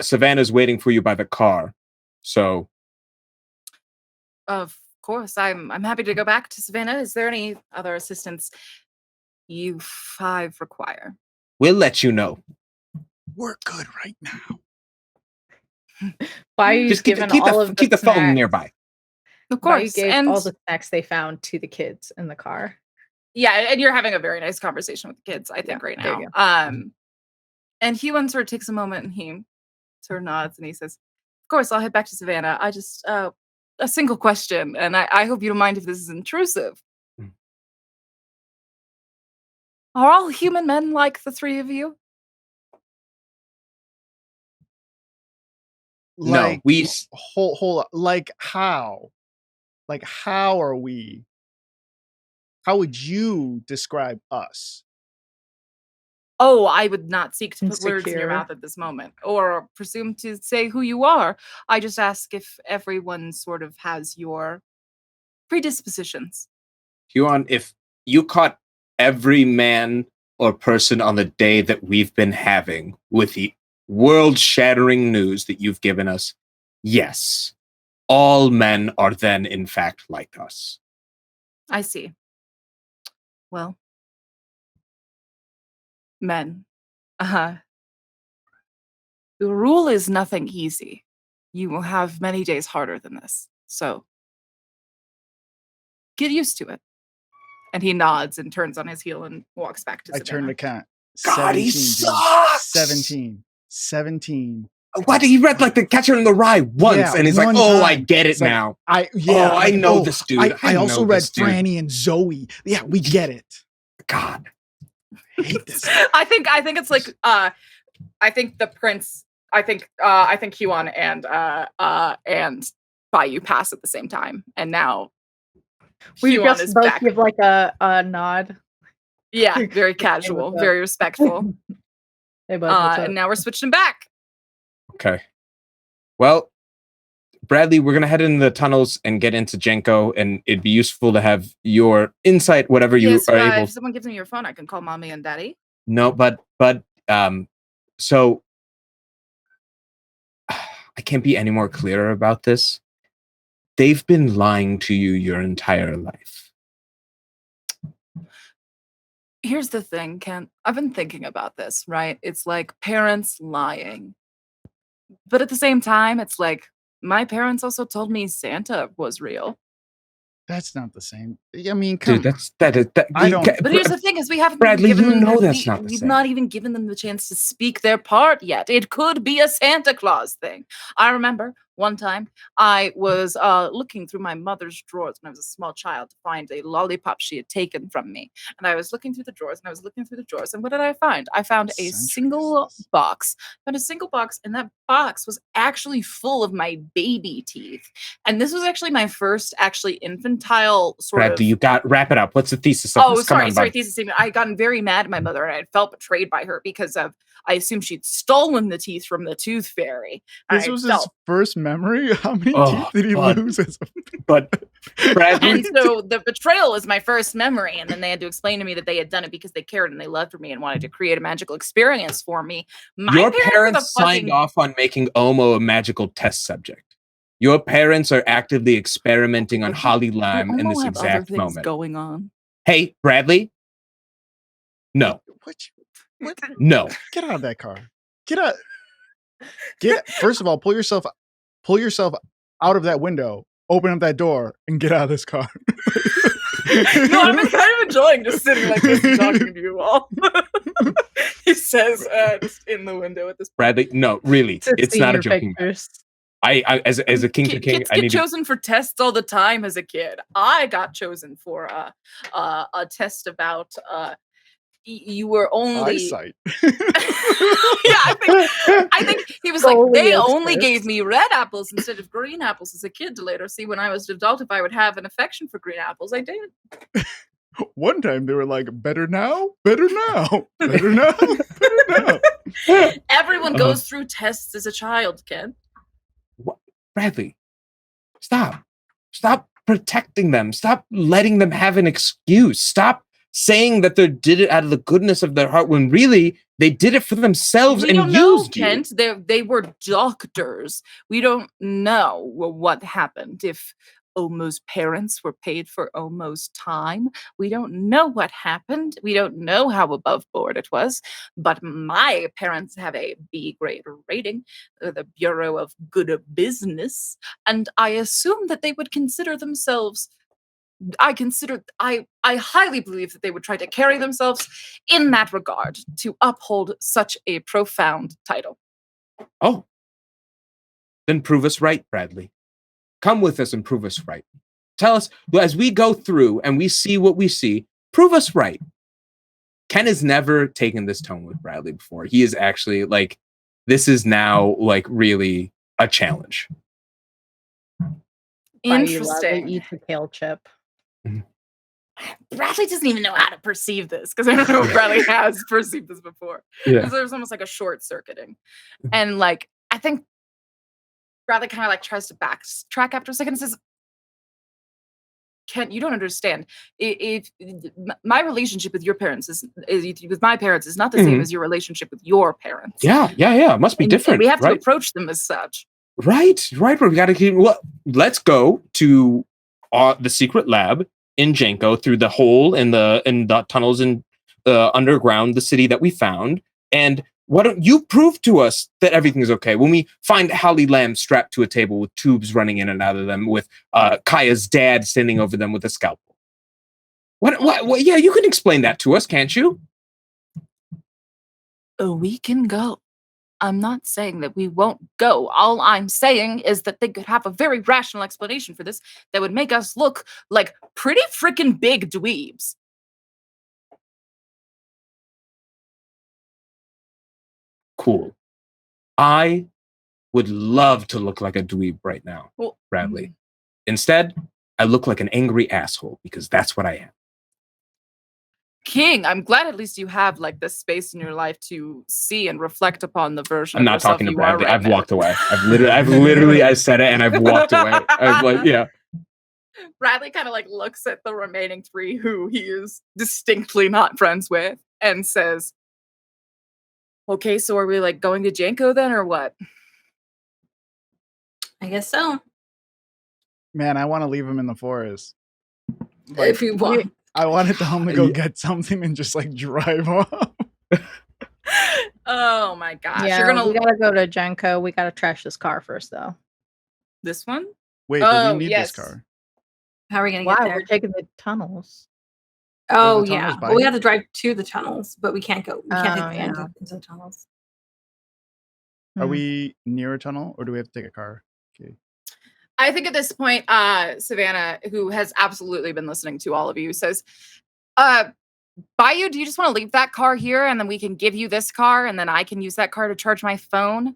Savannah's waiting for you by the car. So, of course, I'm happy to go back to Savannah. Is there any other assistance you 5 require? We'll let you know. We're good right now. Bayou just keep the phone nearby. Of course, Bayou gave and all the snacks they found to the kids in the car. Yeah, and you're having a very nice conversation with the kids, I think, right now. And Huon sort of takes a moment and he sort of nods and he says, "Of course, I'll head back to Savannah. I just a single question, and I hope you don't mind if this is intrusive. Are all human men like the 3 of you?" Like, no, we hold on. Like how? Like how are we? How would you describe us? Oh, I would not seek to put words in your Insecure. mouth at this moment, or presume to say who you are. I just ask if everyone sort of has your predispositions. Huon, if you caught every man or person on the day that we've been having with the world-shattering news that you've given us, yes, all men are then in fact like us. I see. Well, men. The rule is nothing easy. You will have many days harder than this. So get used to it. And he nods and turns on his heel and walks back to I Savannah. turn to count. God, he 17, sucks! 17. What? He read like the Catcher in the Rye once, Yeah, and he's like, one "Oh, time. I get it It's like, now." I know this dude. I also know read this dude. Franny and Zoe. Yeah, we get it. God, I hate this. I think it's like I think the prince. I think Huon and Bayou pass at the same time, and now We Huon just is both back. give like a nod. Yeah, very casual, very respectful. Hey, bud, what's up? And now we're switching back. okay. Well, Bradley, we're gonna head into the tunnels and get into JENCO, and it'd be useful to have your insight, whatever you Yes, are able. if someone gives me your phone, I can call mommy and daddy. No, but so I can't be any more clearer about this. They've been lying to you your entire life. Here's the thing, Kent. I've been thinking about this, right? It's like parents lying. But at the same time, it's like my parents also told me Santa was real. That's not the same. I mean, come Dude, on. I don't- But here's the thing: is we haven't Bradley, given you them know the- that's not the we've same. not even given them the chance to speak their part yet. It could be a Santa Claus thing. I remember One time, I was looking through my mother's drawers when I was a small child to find a lollipop she had taken from me. And I was looking through the drawers, and what did I find? I found a single box. Found a single box, and that box was actually full of my baby teeth. And this was actually my first infantile sort Bradley, of. you got wrap it up. What's the thesis of Oh, this? Come sorry, on, bud. thesis statement. I had gotten very mad at my mother, and I had felt betrayed by her because of I assumed she'd stolen the teeth from the tooth fairy. This was his first memory? How many teeth did he lose? But Bradley. And so the betrayal was my first memory, and then they had to explain to me that they had done it because they cared and they loved for me and wanted to create a magical experience for me. Your parents signed off on making Omo a magical test subject. Your parents are actively experimenting on Holly Lime in this exact moment. Going on. Hey, Bradley. No. What? No. Get out of that car. Get out. First of all, pull yourself out of that window, open up that door, and get out of this car. No, I'm kind of enjoying just sitting like this and talking to you all. He says just in the window at this point. Bradley, no, really. It's not a joking matter. I as a king to king, kids I get need chosen for tests all the time as a kid. I got chosen for a test about you were only eyesight. Yeah, I think he was like, they only gave me red apples instead of green apples as a kid to later see when I was an adult if I would have an affection for green apples. I did. One time they were like, better now, better now, better now, better now. Everyone goes through tests as a child, Ken. What? Bradley, stop protecting them. Stop letting them have an excuse. Stop saying that they did it out of the goodness of their heart when really they did it for themselves and used you. Kent. They were doctors. We don't know what happened. If Omo's parents were paid for Omo's time, we don't know what happened. We don't know how above board it was. But my parents have a B grade rating, the Bureau of Good Business, and I assume that they would consider themselves. I highly believe that they would try to carry themselves in that regard to uphold such a profound title. Oh. Then prove us right, Bradley. Come with us and prove us right. Tell us, as we go through and we see what we see, prove us right. Ken has never taken this tone with Bradley before. He is actually like, this is now like really a challenge. Interesting. Eat the kale chip. Bradley doesn't even know how to perceive this because I don't know if Bradley has perceived this before. Yeah. There's almost like a short circuiting. And like, I think Bradley kind of like tries to backtrack after a second and says, Kent, you don't understand. If my relationship with your parents is with my parents is not the same as your relationship with your parents. Yeah. It must be different. And we have to right? approach them as such. Right. We got to keep. Well, let's go to the secret lab in JENCO through the hole in the tunnels and underground, the city that we found. And why don't you prove to us that everything's okay when we find Holly Lamb strapped to a table with tubes running in and out of them, with Kaeya's dad standing over them with a scalpel? What? Yeah, you can explain that to us, can't you? We can go. I'm not saying that we won't go. All I'm saying is that they could have a very rational explanation for this that would make us look like pretty freaking big dweebs. Cool. I would love to look like a dweeb right now, Bradley. Instead, I look like an angry asshole because that's what I am. King, I'm glad at least you have like this space in your life to see and reflect upon the version I'm of not yourself talking to you Bradley. are right I've now. walked away. I've literally I said it and I've walked away. I was like, yeah. Bradley kind of like looks at the remaining three who he is distinctly not friends with and says, okay, so are we like going to JENCO then or what? I guess so. Man, I want to leave him in the forest. If you want. I wanted them to go get something and just like drive off. Oh my gosh. Yeah, we gotta go to JENCO. We gotta trash this car first though. This one? Wait, but we need this car. How are we gonna get there? We're taking the tunnels. Oh the tunnels yeah. by Well, we you? have to drive to the tunnels, but we can't go. We can't take the yeah. into the tunnels. Are we near a tunnel or do we have to take a car? Okay. I think at this point, Savannah, who has absolutely been listening to all of you, says, Bayou, do you just want to leave that car here and then we can give you this car and then I can use that car to charge my phone?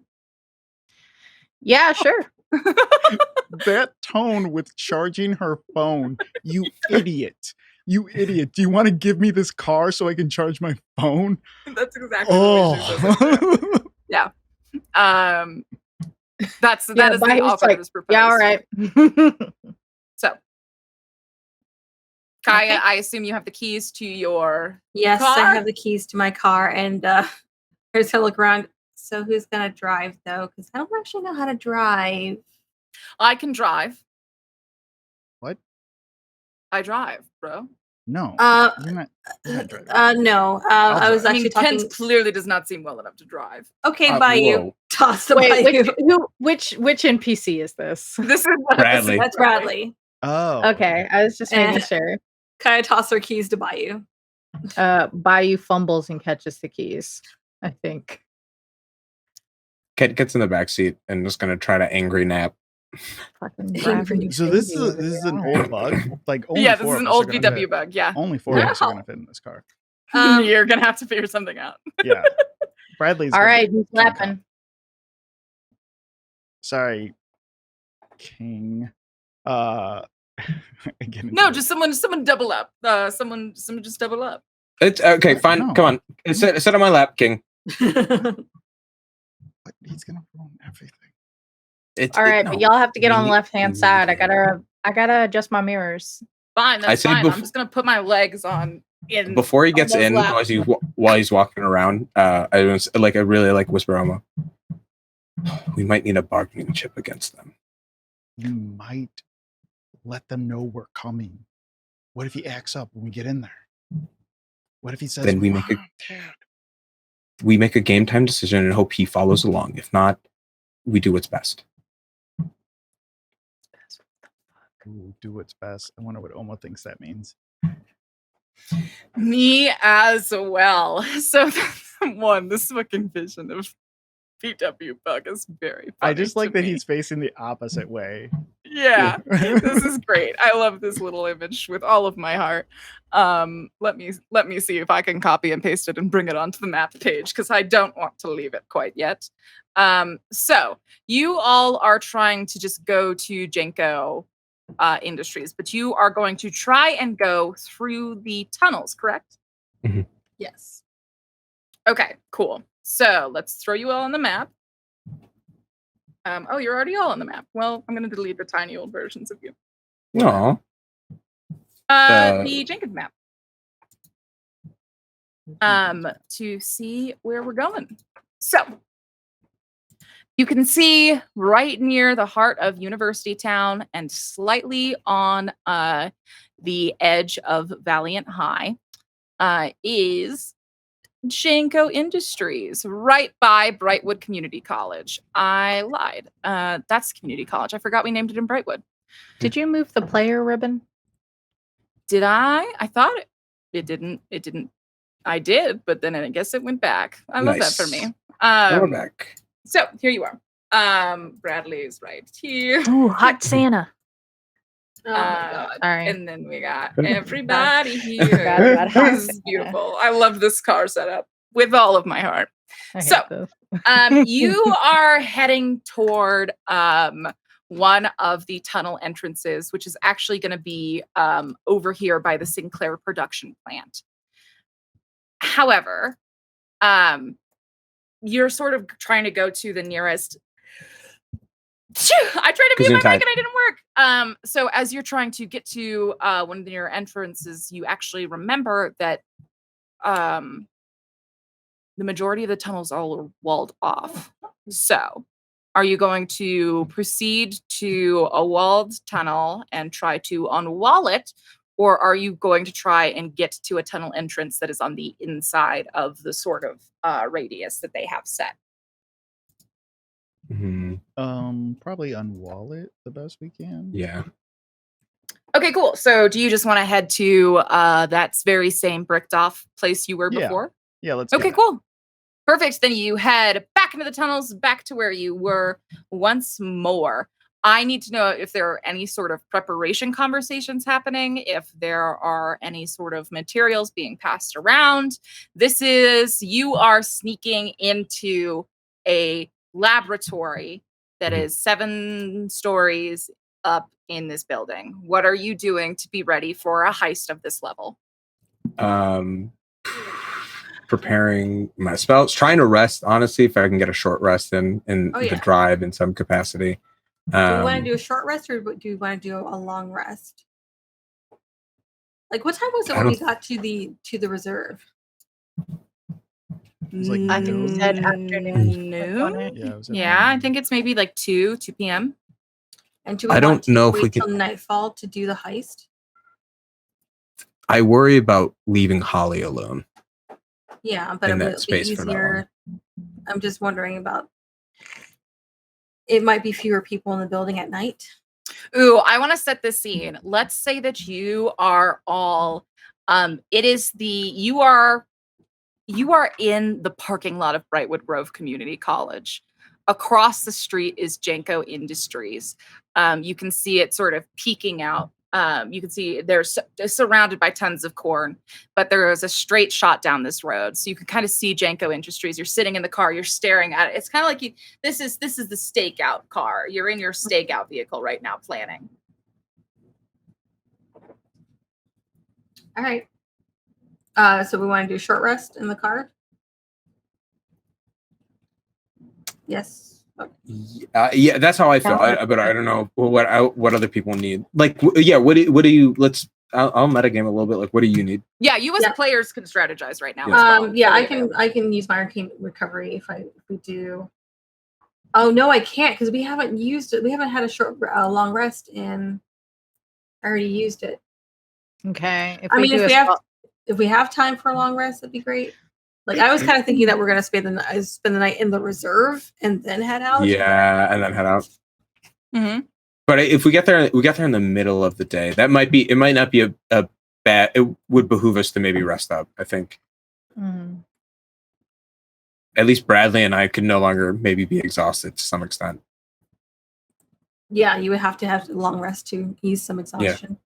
Yeah, sure. That tone with charging her phone. You idiot. You idiot. Do you want to give me this car so I can charge my phone? That's exactly the way she says it. Yeah. That is the offer that is proposed. Yeah, all right. So, Kaeya, I assume you have the keys to your Yes, car? I have the keys to my car, and here's to look around. So who's gonna drive though? Because I don't actually know how to drive. I can drive. What? I drive, bro. No. You're not driving. No. I was actually talking. Kent clearly does not seem well enough to drive. Okay, Bayou. whoa. Toss the Wait, Bayou. which NPC is this? This is Bradley. That's Bradley. Oh. Okay, I was just making sure. Kaeya toss her keys to Bayou. Bayou fumbles and catches the keys, I think. Kit gets in the back seat and is going to try to angry nap. Fucking driving So this is an old bug. Like only yeah, four this is of an us old are gonna VW fit. bug. Yeah. Only 4 of us are gonna fit in this car. You're going to have to figure something out. Yeah. Bradley's All gonna right, who's King Kong. clapping? Sorry, King. Again, No, just someone double up. Someone just double up. It's okay, fine. No. Come on. Sit on my lap, King. He's gonna ruin everything. All right, but y'all have to get on the We- left-hand side. I gotta adjust my mirrors. Fine, I that's say fine. I'm just going to put my legs on in Before he gets on those in, laps. while he's walking around, I was like, I really like whisper Oma. We might need a bargaining chip against them. You might let them know we're coming. What if he acts up when we get in there? What if he says, Then we make a game time decision and hope he follows along. If not, we do what's best. Ooh, do what's best. I wonder what Oma thinks that means. Me as well. So this fucking vision of PW bug is very funny. I just like to that me. he's facing the opposite way. Yeah, this is great. I love this little image with all of my heart. Let me see if I can copy and paste it and bring it onto the map page because I don't want to leave it quite yet. So you all are trying to just go to JENCO Industries, but you are going to try and go through the tunnels, correct? Mm-hmm. Yes. Okay, cool. So let's throw you all on the map. Oh, you're already all on the map. Well, I'm going to delete the tiny old versions of you. No. The Jenkins map. To see where we're going. So you can see right near the heart of University Town and slightly on the edge of Valiant High is J.E.N.C.O Industries, right by Brightwood Community College. I lied. That's community college. I forgot we named it in Brightwood. Did you move the player ribbon? Did I? I thought it didn't. It didn't. I did, but then I guess it went back. I love that for me. We're back. So here you are. Bradley is right here. Ooh, hot Santa. Oh my god. All right. And then we got everybody Forgot here. about hot This is Santa. beautiful. I love this car setup with all of my heart. I hate So, this. You are heading toward one of the tunnel entrances, which is actually going to be over here by the Sinclair production plant. However, you're sort of trying to go to the nearest. I tried to mute my mic and it didn't work. So as you're trying to get to one of the near entrances, you actually remember that the majority of the tunnels are walled off. So are you going to proceed to a walled tunnel and try to unwall it? Or are you going to try and get to a tunnel entrance that is on the inside of the sort of radius that they have set? Mm-hmm. Probably unwall it the best we can. Yeah. Okay, cool. So do you just want to head to that very same bricked off place you were Yeah. before? Yeah, let's do Okay, that. cool. Perfect. Then you head back into the tunnels, back to where you were once more. I need to know if there are any sort of preparation conversations happening, if there are any sort of materials being passed around. You are sneaking into a laboratory that is 7 stories up in this building. What are you doing to be ready for a heist of this level? Preparing my spells, trying to rest, honestly, if I can get a short rest in the drive in some capacity. Do we want to do a short rest, or do we want to do a long rest? Like, what time was it when we got to the reserve? It was like I think we said afternoon. No. Yeah, I think it's maybe like 2 p.m. And do we I don't want to know if wait we can- till nightfall to do the heist? I worry about leaving Holly alone. Yeah, but in it that would space be for that easier. I'm just wondering about. It might be fewer people in the building at night. Ooh, I want to set this scene. Let's say that you are all you are in the parking lot of Brightwood Grove Community College. Across the street is J.E.N.C.O Industries. You can see it sort of peeking out. You can see they're surrounded by tons of corn, but there is a straight shot down this road. So you can kind of see J.E.N.C.O Industries. You're sitting in the car, you're staring at it. It's kind of like this is the stakeout car. You're in your stakeout vehicle right now planning. All right. So we want to do short rest in the car? Yes. Yeah, that's how I feel. But I don't know what other people need. Like, what do you? I'll metagame a little bit. Like, what do you need? Yeah, you as players can strategize right now. I can use my arcane recovery if we do. Oh no, I can't because we haven't used it. We haven't had a long rest in. I already used it. Okay. If we have time for a long rest, that'd be great. Like, I was kind of thinking that we're gonna spend the night in the reserve and then head out. Yeah, and then head out. Mm-hmm. But if we get there in the middle of the day, it might not be a bad. It would behoove us to maybe rest up, I think. Mm. At least Bradley and I could no longer maybe be exhausted to some extent. Yeah, you would have to have a long rest to ease some exhaustion. Yeah.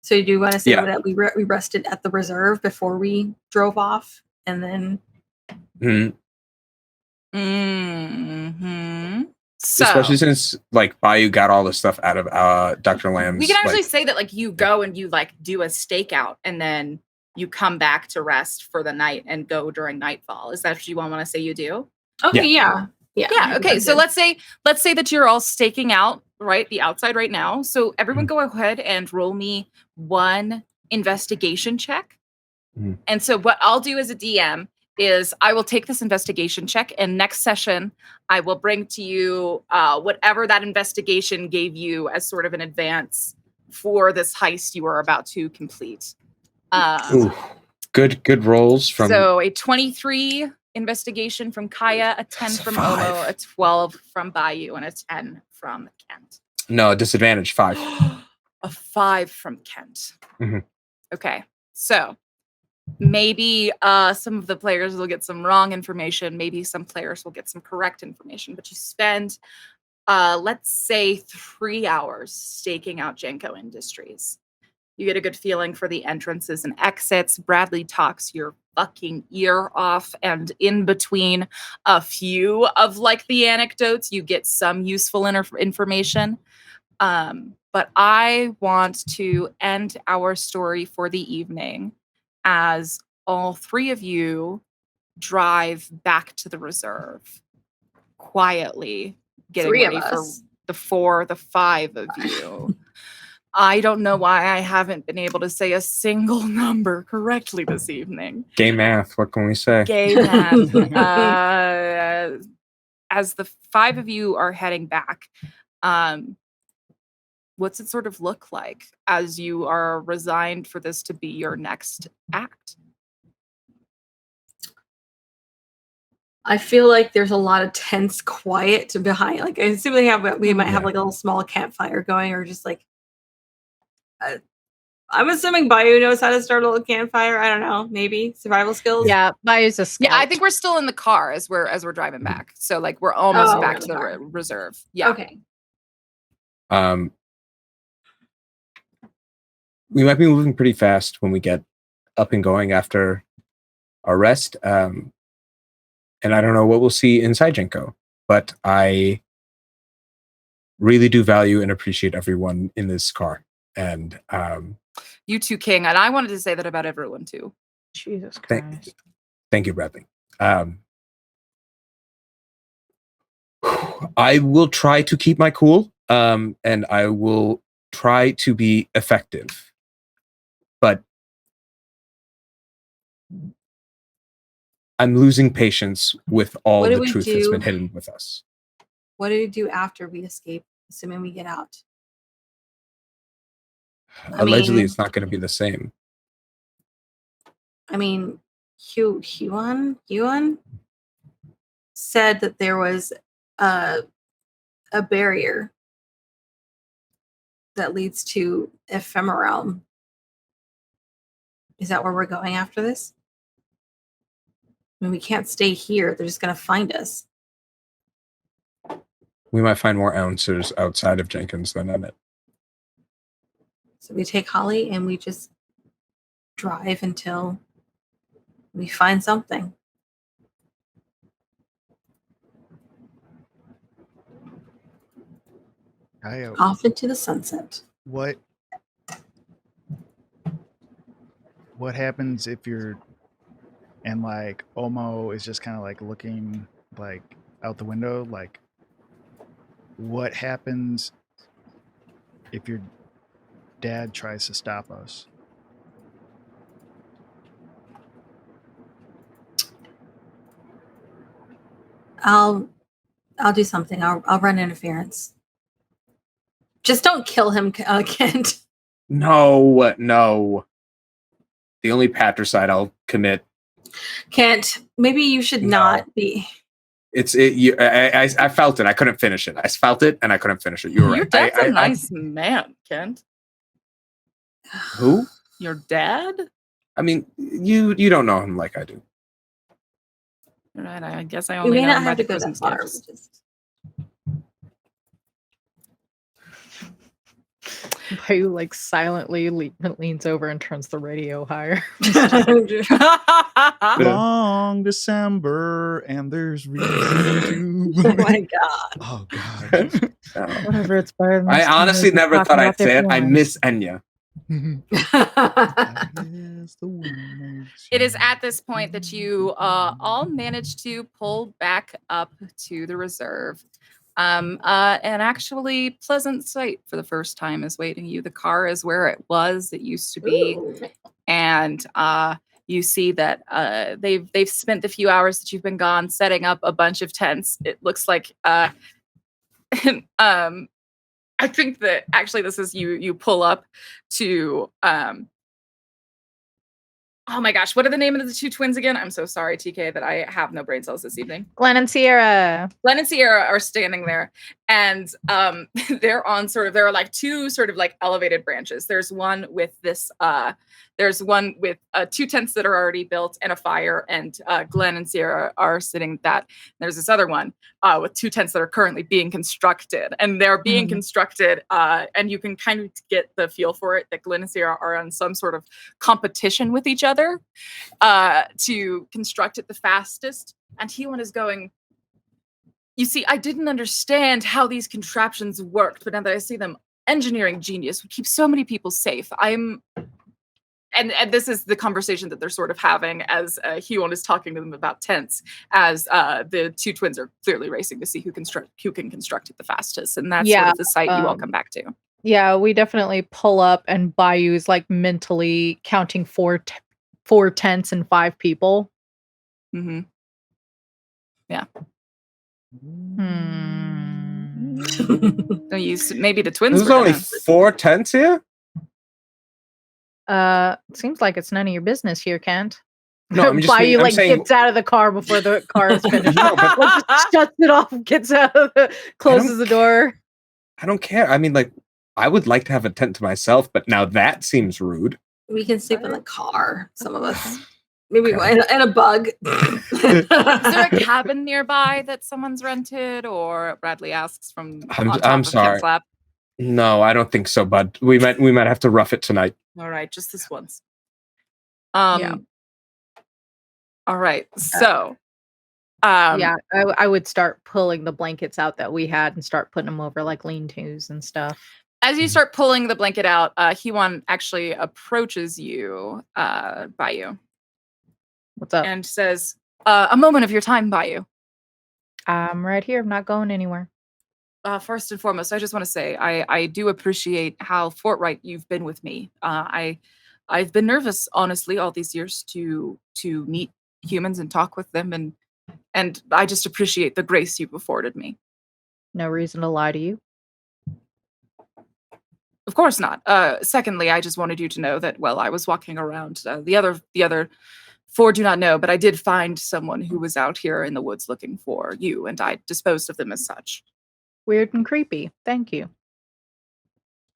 So you do want to say that we rested at the reserve before we drove off, and then. Mm-hmm. So, especially since like Bayou got all the stuff out of Dr. Lamb's. We can actually say that like you go and you like do a stakeout, and then you come back to rest for the night and go during nightfall. Is that what you want to say you do? Okay. Yeah. Okay. So let's say that you're all staking out the outside right now. So everyone go ahead and roll me 1 investigation check. And so what I'll do as a DM is I will take this investigation check, and next session I will bring to you whatever that investigation gave you as sort of an advance for this heist you are about to complete. Good rolls from. So a 23 investigation from Kaeya, a 10 from Omo, a 12 from Bayou, and a 10 from Kent. No, disadvantage 5. A 5 from Kent. Mm-hmm. Okay, so maybe some of the players will get some wrong information. Maybe some players will get some correct information. But you spend, let's say, 3 hours staking out J.E.N.C.O Industries. You get a good feeling for the entrances and exits. Bradley talks your fucking ear off, and in between a few of like the anecdotes, you get some useful information. But I want to end our story for the evening as all 3 of you drive back to the reserve quietly, getting ready for the 5 of you. I don't know why I haven't been able to say a single number correctly this evening. Gay math, what can we say? Gay math. As the 5 of you are heading back, what's it sort of look like as you are resigned for this to be your next act? I feel like there's a lot of tense quiet behind. Like, I assume we might have like a little small campfire going, or just like I'm assuming Bayou knows how to start a little campfire. I don't know. Maybe survival skills. Yeah, Bayou's a scout. Yeah, I think we're still in the car as we're driving back. So like we're almost back to the reserve. Yeah. Okay. We might be moving pretty fast when we get up and going after our rest. And I don't know what we'll see inside GenCo, but I really do value and appreciate everyone in this car. And you too, King. And I wanted to say that about everyone too. Jesus Christ. Thank you, Bradley. I will try to keep my cool, and I will try to be effective. But I'm losing patience with all the truth that's been hidden with us. What do we do after we escape, assuming we get out? Allegedly, it's not going to be the same. I mean, Huon said that there was a barrier that leads to Ephemerealm. Is that where we're going after this? I mean, we can't stay here. They're just going to find us. We might find more answers outside of Jenkins than in it. So we take Holly and we just drive until we find something. Off into the sunset. What happens if you're and like Omo is just kind of like looking like out the window? Like, what happens if your dad tries to stop us? I'll do something. I'll run interference. Just don't kill him, Kent. No. The only patricide I'll commit. Kent, maybe you should not be. I felt it. I couldn't finish it. I felt it, and I couldn't finish it. You were right. Your dad's a nice man, Kent. Who? Your dad? I mean, you don't know him like I do. Right. I guess I only know him by the Christmas gifts. Bayou like silently leans over and turns the radio higher. Long December, and there's reason to. Oh my god! Oh god! Whatever, it's better than I honestly never thought I'd say it. I miss Enya. It is at this point that you all manage to pull back up to the reserve. An actually pleasant sight for the first time is waiting you. The car is where it used to be. Ooh. And you see that they've spent the few hours that you've been gone setting up a bunch of tents. It looks like I think that actually this is you pull up to oh my gosh, what are the name of the two twins again? I'm so sorry, TK, that I have no brain cells this evening. Glenn and Sierra. Glenn and Sierra are standing there, and they're on there are like two sort of like elevated branches. There's one with this two tents that are already built and a fire, and Glenn and Sierra are sitting at that. There's this other one with two tents that are currently being constructed, and they're being constructed, and you can kind of get the feel for it that Glenn and Sierra are on some sort of competition with each other to construct it the fastest. And Huon is going, you see, I didn't understand how these contraptions worked, but now that I see them, engineering genius would keep so many people safe. And this is the conversation that they're sort of having as Huon is talking to them about tents, as the two twins are clearly racing to see who can construct it the fastest. And that's sort of the site you all come back to. Yeah, we definitely pull up, and Bayou's like mentally counting four tents and 5 people. Mm-hmm. Yeah. Maybe the twins. There's only 4 tents here? Seems like it's none of your business here, Kent. No, I'm just Bayou saying, gets out of the car before the car is finished. Just shuts it off, gets out of closes the door. I don't care. I mean, like, I would like to have a tent to myself, but now that seems rude. We can sleep in the car, some of us. Maybe Okay. and a bug. Is there a cabin nearby that someone's rented? Or Bradley asks from on top I'm of sorry. Kim's lap. No, I don't think so, bud. We might have to rough it tonight. All right, just this once. Yeah. All right, so. Yeah, I would start pulling the blankets out that we had and start putting them over like lean-tos and stuff. As you start pulling the blanket out, Huon actually approaches you, Bayou, What's up? and says, "A moment of your time, Bayou. I'm right here. I'm not going anywhere. First and foremost, I just want to say I do appreciate how forthright you've been with me. I've been nervous, honestly, all these years to meet humans and talk with them, and I just appreciate the grace you've afforded me. No reason to lie to you. Of course not. Secondly, I just wanted you to know that while I was walking around, the other four do not know, but I did find someone who was out here in the woods looking for you, and I disposed of them as such." Weird and creepy. Thank you.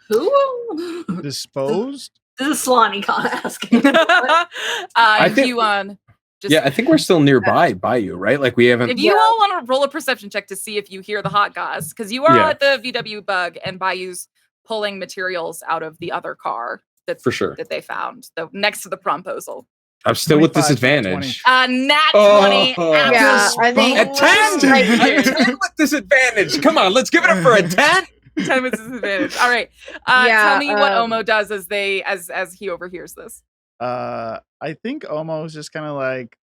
Who? Disposed? This is Slaney asking. I think- Huon. Just, Yeah, I think we're still nearby by you, right? Like we haven't. if you all want to roll a perception check to see if you hear the hot goss, because you are Yeah. at the VW bug and Bayou's pulling materials out of the other car that For sure. that they found next to the promposal. I'm still with 25, disadvantage. Nat Oh. 20. Yeah, I think- A 10! A 10 with disadvantage. Come on, let's give it up for a 10. 10 with disadvantage. All right. Yeah, Tell me what Omo does as he overhears this. I think Omo's just kind of like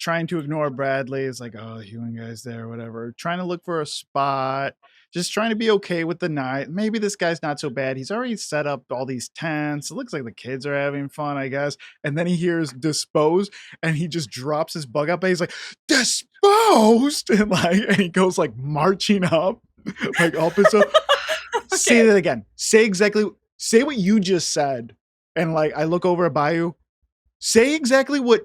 trying to ignore Bradley. It's like, oh, the Huon guy's there, whatever. Trying to look for a spot. Just trying to be okay with the night. Maybe this guy's not so bad. He's already set up all these tents. It looks like the kids are having fun, I guess. And then he hears dispose and he just drops his bug up and he's like, disposed! And he goes like marching up, like up and stuff. Okay. Say that again. Say what you just said. And like I look over at Bayou. Say exactly what.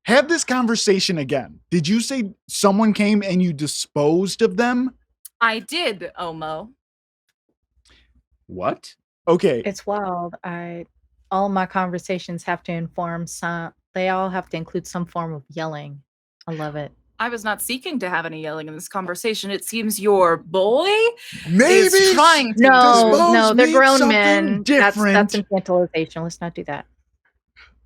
Have this conversation again. Did you say someone came and you disposed of them? I did, Omo. What? Okay. It's wild. All my conversations have to inform they all have to include some form of yelling. I love it. I was not seeking to have any yelling in this conversation. It seems your boy Maybe is trying to. No, Dispose they're means grown something men. That's different. infantilization. Let's not do that.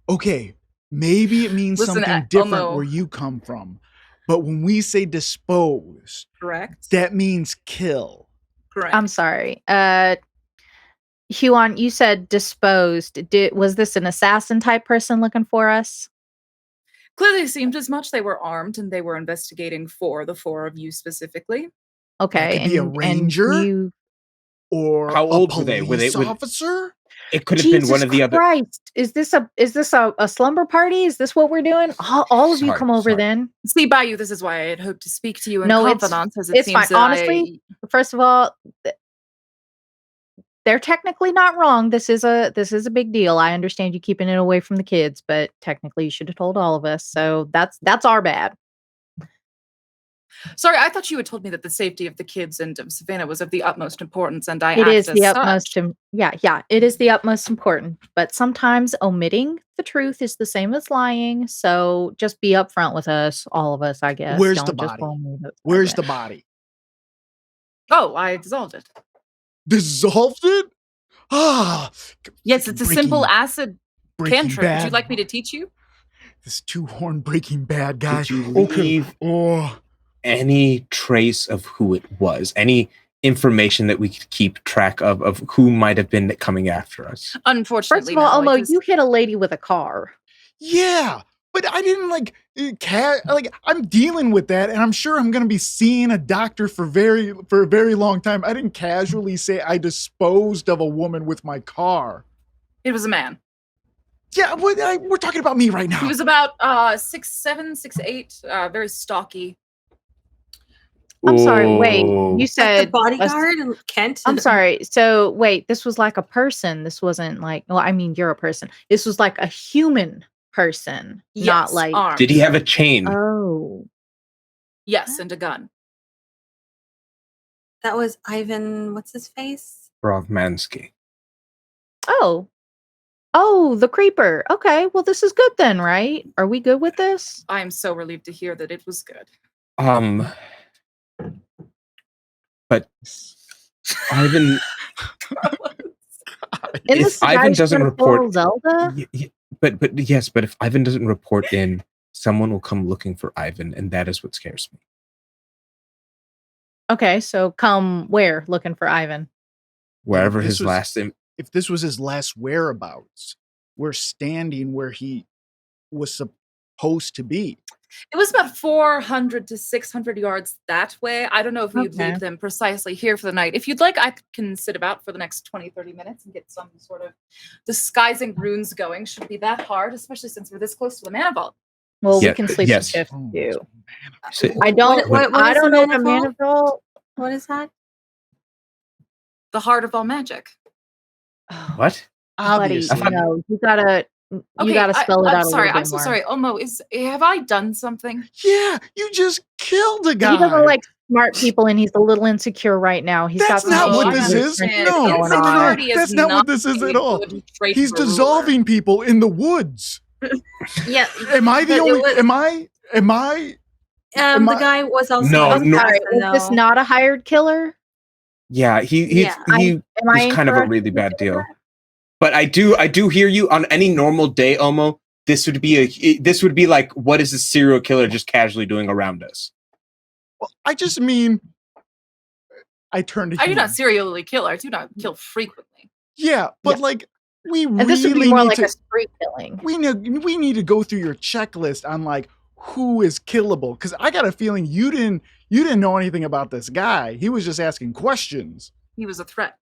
Okay. Maybe it means Listen, something different Omo. where you come from. But when we say dispose, Correct. that means kill. Correct. I'm sorry. Huon, you said disposed. Was this an assassin type person looking for us? Clearly seemed as much. They were armed and they were investigating for the four of you specifically. Okay. could be a ranger? Or How a old were they? police Were they- officer? It could have been one of the other. Christ. Is this a slumber party? Is this what we're doing? All of you Sorry, come over sorry. then. See, Bayou, this is why I had hoped to speak to you in No, it's- confidence, as it it's seems fine. that Honestly, First of all, they're technically not wrong. This is a big deal. I understand you keeping it away from the kids, but technically you should have told all of us. So that's our bad. Sorry, I thought you had told me that the safety of the kids and of Savannah was of the utmost importance, and I It act is as the such. utmost. Yeah. It is the utmost important. But sometimes omitting the truth is the same as lying. So just be upfront with us, all of us. I guess. Where's Don't the just body? call me the- Where's the body? Oh, I dissolved it. Dissolved it? Ah. Yes, it's a Breaking- simple acid Breaking cantrip. Would you Bad. like me to teach you? This two-horn Breaking Bad guy. Did you Okay. leave Oh. any trace of who it was? Any information that we could keep track of who might have been coming after us? First Unfortunately, of all, no, I Omo, just- you hit a lady with a car. Yeah, but I didn't I'm dealing with that, and I'm sure I'm gonna be seeing a doctor for a very long time. I didn't casually say I disposed of a woman with my car. It was a man. Yeah, we're talking about me right now. He was about 6'7", 6'8", very stocky. I'm sorry. Wait, Oh. you Like said the bodyguard and Kent. I'm sorry. So wait, this was like a person. This wasn't like. Well, I mean, you're a person. This was like a human person, not Yes, like. armed. Did he have a chain? Oh, Yes, and a gun. That was Ivan. What's his face? Brogmansky. Oh. Oh, the creeper. Okay, well, this is good then, right? Are we good with this? I am so relieved to hear that it was good. But Ivan, If Ivan doesn't report, Zelda. but yes, but if Ivan doesn't report in, someone will come looking for Ivan, and that is what scares me. Okay, so come where looking for Ivan? Wherever This his was- last. If this was his last whereabouts, we're standing where he was supposed to be. It was about 400 to 600 yards that way. I don't know if you'd Okay. leave them precisely here for the night. If you'd like, I can sit about for the next 20, 30 minutes and get some sort of disguising runes going. Shouldn't be that hard, especially since we're this close to the mana vault. Well, Yeah, we can sleep yes. a shift Oh, too. So- I don't. What I is don't the know the mana mana vault. What is that? The heart of all magic. Oh, What? buddy, Obviously. no, you gotta Okay, spell it I'm out. sorry. A little I'm bit so more. sorry. Omo, have I done something? Yeah, you just killed a guy. He doesn't like smart people, and he's a little insecure right now. He's That's got not some what issues this with is. friendship No, going on. Insecurity is that's not what this is a at all. good trait He's for a ruler. dissolving people in the woods. Yeah. Am I the But it only? was- Am I? Am The I- guy was also. No, I'm no. sorry. assassin, Is this though. not a hired killer? Yeah, he's Yeah, he's Am I kind of a incorrect really in bad saying deal. that? But I do hear you. On any normal day, Omo, this would be like, what is a serial killer just casually doing around us? Well, I just mean, I turned to I do Huon. not serially kill. I do not kill frequently. Yeah, but Yeah. like we And really this would be more need like to. a spree killing. We need to go through your checklist on like who is killable, because I got a feeling you didn't know anything about this guy. He was just asking questions, He was a threat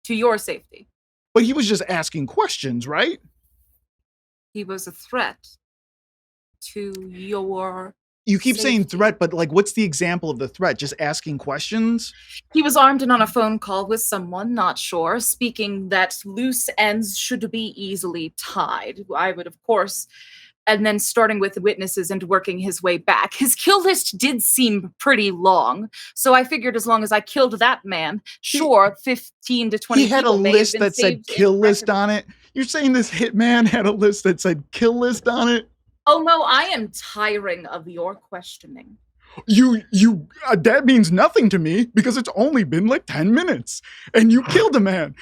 to your safety. but he was just asking questions, right? He was a threat to your. You keep saying Safety. threat, but like, what's the example of the threat? Just asking questions? He was armed and on a phone call with someone, not sure, speaking that loose ends should be easily tied. I would, of course, and then starting with witnesses and working his way back. His kill list did seem pretty long, so I figured as long as I killed that man, sure, 15 to 20 He had a people may have list been that said saved kill in list record. on it. You're saying this hitman had a list that said kill list on it? Omo, I am tiring of your questioning. You that means nothing to me because it's only been like 10 minutes and you killed a man.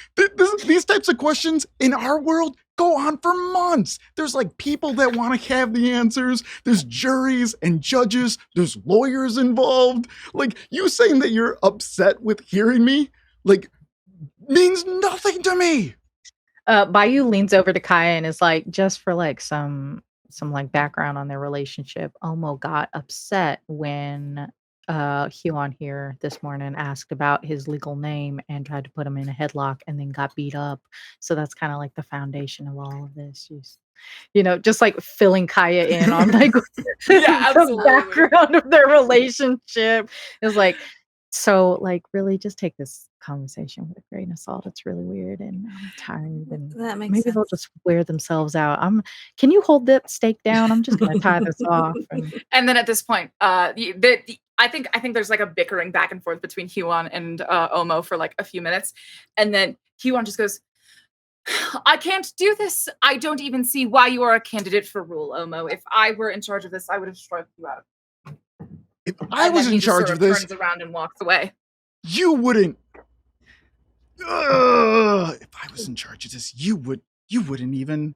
These types of questions in our world go on for months. There's like people that want to have the answers. There's juries and judges. There's lawyers involved. Like, you saying that you're upset with hearing me, like, means nothing to me. Bayou leans over to Kaeya and is like, just for like some like background on their relationship. Omo got upset when Huon here this morning asked about his legal name and tried to put him in a headlock and then got beat up. So that's kind of like the foundation of all of this. She's, just like filling Kaeya in on like Yeah, the absolutely. background of their relationship. It's like, so like really just take this conversation with a grain of salt. It's really weird and I'm tired and That makes maybe sense. they'll just wear themselves out. Can you hold that steak down? I'm just gonna tie this off. And then at this point, I think there's like a bickering back and forth between Huon and Omo for like a few minutes, and then Huon just goes, "I can't do this. I don't even see why you are a candidate for rule, Omo. If I were in charge of this, I would have struck you out." If I And was then he in just charge sort of this, turns around and walks away. you wouldn't. If I was in charge of this, you wouldn't even.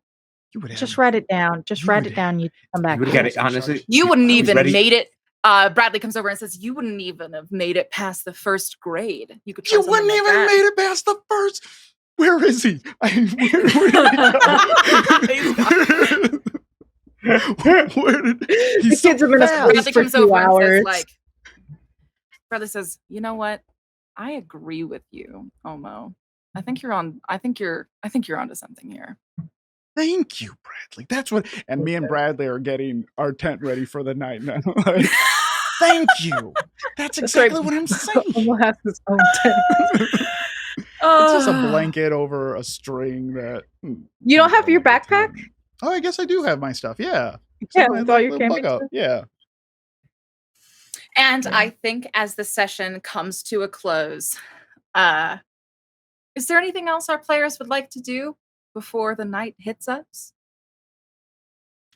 You would have. Just write it down. Just You write would- it down. You come back. You would here. get it, honestly. You wouldn't I was even ready- made it. Bradley comes over and says, "You wouldn't even have made it past the first grade. You could. Try You something wouldn't like even that." made it past the first. Where is he? Where did The he's kids have been fast. asleep Bradley for comes 2 over and hours. says, like, Bradley says, "You know what? I agree with you, Omo. I think you're onto something here." Thank you, Bradley. That's what. And me and Bradley are getting our tent ready for the night now. Like, thank you. That's That's right. exactly what I'm saying. Omo has his own tent. It's just a blanket over a string that. You don't have your backpack? Oh, I guess I do have my stuff. Yeah. Yeah, My with all your little bug camping out. stuff? Yeah. And I think as the session comes to a close, is there anything else our players would like to do before the night hits us?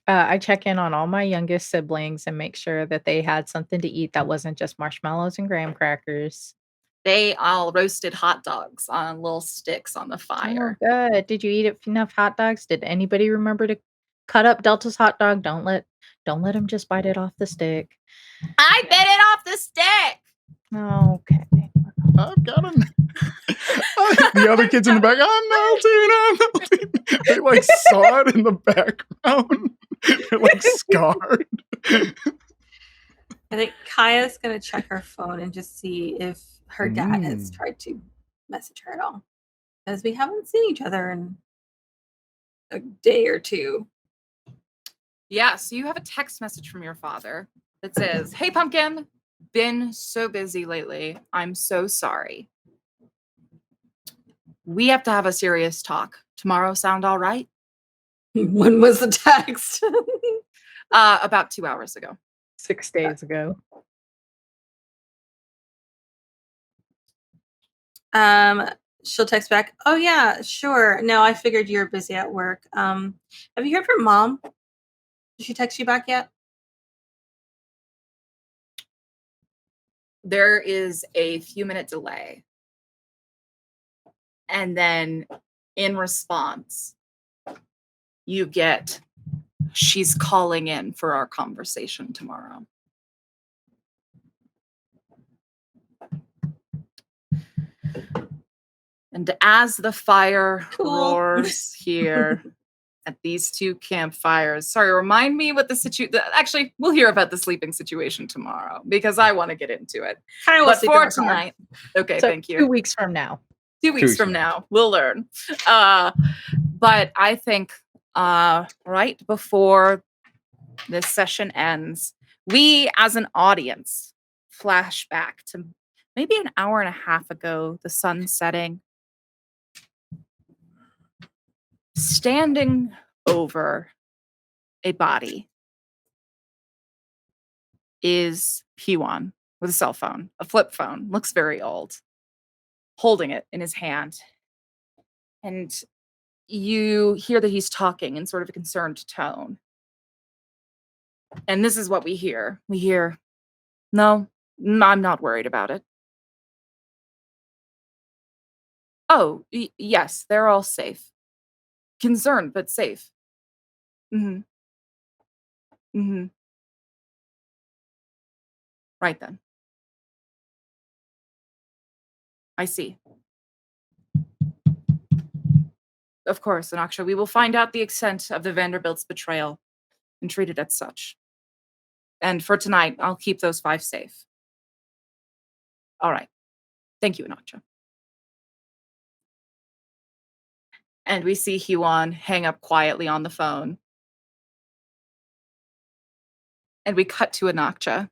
I check in on all my youngest siblings and make sure that they had something to eat that wasn't just marshmallows and graham crackers. They all roasted hot dogs on little sticks on the fire. Oh, good. Did you eat enough hot dogs? Did anybody remember to cut up Delta's hot dog? Don't let him just bite it off the stick. I bit it off the stick. Okay. I've got him. The other kids in the back, I'm melting. They like saw it in the background. They're like scarred. I think Kaeya's gonna check her phone and just see if her dad has tried to message her at all, because we haven't seen each other in a day or two. Yeah, so you have a text message from your father that says, "Hey, Pumpkin, been so busy lately. I'm so sorry. We have to have a serious talk. Tomorrow sound all right?" When was the text? About 2 hours ago. 6 days ago. She'll text back, "Oh yeah, sure. No, I figured you were busy at work. Have you heard from Mom? Did she text you back yet?" There is a few minute delay. And then in response, you get, "She's calling in for our conversation tomorrow." And as the fire roars here at these two campfires, sorry, remind me what the situation. Actually, we'll hear about the sleeping situation tomorrow because I want to get into it. But for tonight, okay, So thank you. 2 weeks from now. 2 weeks from now, we'll learn. But I think right before this session ends, we as an audience flash back to maybe an hour and a half ago, the sun setting. Standing over a body is Huon with a cell phone, a flip phone, looks very old, holding it in his hand. And you hear that he's talking in sort of a concerned tone. And this is what we hear. We hear, "No, I'm not worried about it." "Oh, yes, they're all safe. Concerned, but safe." Mm-hmm. Mm-hmm. Right then. I see. Of course, Anaksha, we will find out the extent of the Vanderbilt's betrayal and treat it as such. And for tonight, I'll keep those 5 safe. All right. Thank you, Anaksha. And we see Huon hang up quietly on the phone. And we cut to Anaksha,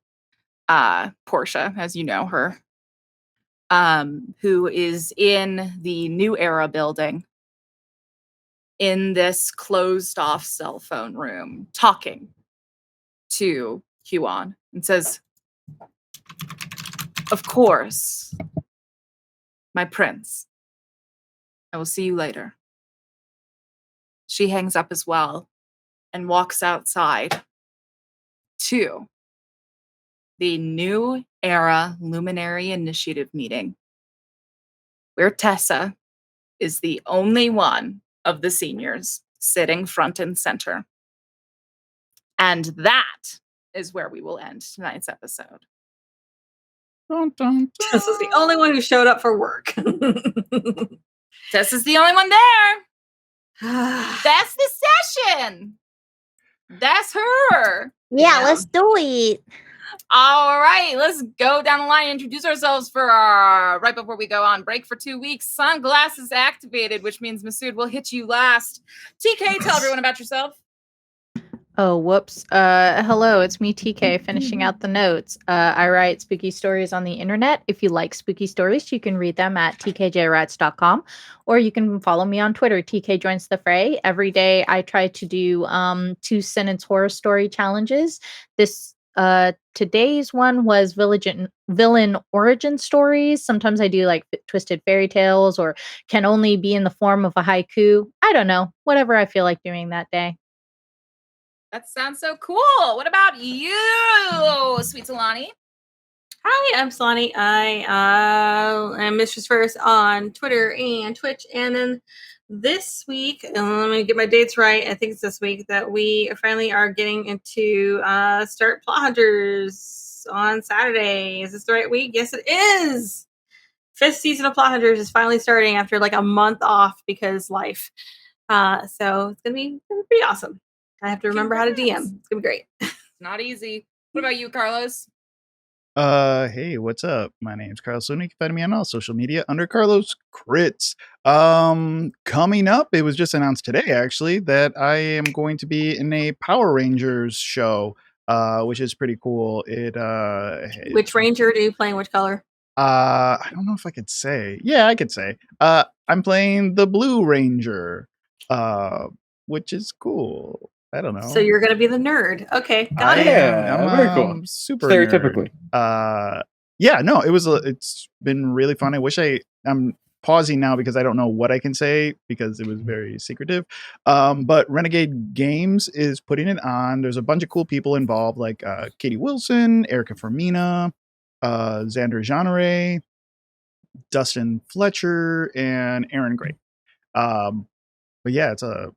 Portia, as you know her, who is in the New Era building in this closed off cell phone room talking to Huon and says, "Of course, my prince. I will see you later." She hangs up as well and walks outside to the New Era Luminary Initiative meeting, where Tessa is the only one of the seniors sitting front and center. And that is where we will end tonight's episode. Dun, dun, dun. This is the only one who showed up for work. Tessa's the only one there. That's the session. That's her. Yeah, let's do it. All right, let's go down the line and introduce ourselves for our right before we go on break for 2 weeks. Sunglasses activated, which means Masood will hit you last. TK, tell everyone about yourself. Oh, whoops. Hello, it's me, TK, finishing out the notes. I write spooky stories on the internet. If you like spooky stories, you can read them at tkjwrites.com, or you can follow me on Twitter, TK Joins the Fray. Every day I try to do 2-sentence horror story challenges. This Today's one was villain origin stories. Sometimes I do like twisted fairy tales or can only be in the form of a haiku. I don't know. Whatever I feel like doing that day. That sounds so cool. What about you, Sweet Solani? Hi, I'm Solani. I am Mistress First on Twitter and Twitch. And then this week, let me get my dates right. I think it's this week that we finally are getting into start Plot Hunters on Saturday. Is this the right week? Yes, it is. 5th season of Plot Hunters is finally starting after like a month off because life. So it's gonna be pretty awesome. I have to remember how to DM. It's gonna be great. Not easy. What about you, Carlos? Hey, what's up? My name's Carlos Luna. You can find me on all social media under Carlos Crits. Coming up, it was just announced today, actually, that I am going to be in a Power Rangers show, which is pretty cool. Which ranger do you play? Which color? I don't know if I could say. Yeah, I could say. I'm playing the Blue Ranger, which is cool. I don't know. So you're gonna be the nerd. Okay, got it. I'm very cool. Super Stereotypically. nerd. Yeah, no, it's been really fun. I'm pausing now because I don't know what I can say because it was very secretive. But Renegade Games is putting it on. There's a bunch of cool people involved, like Katie Wilson, Erica Fermina, Xander Jeanneret, Dustin Fletcher, and Aaron Gray. But yeah, it's a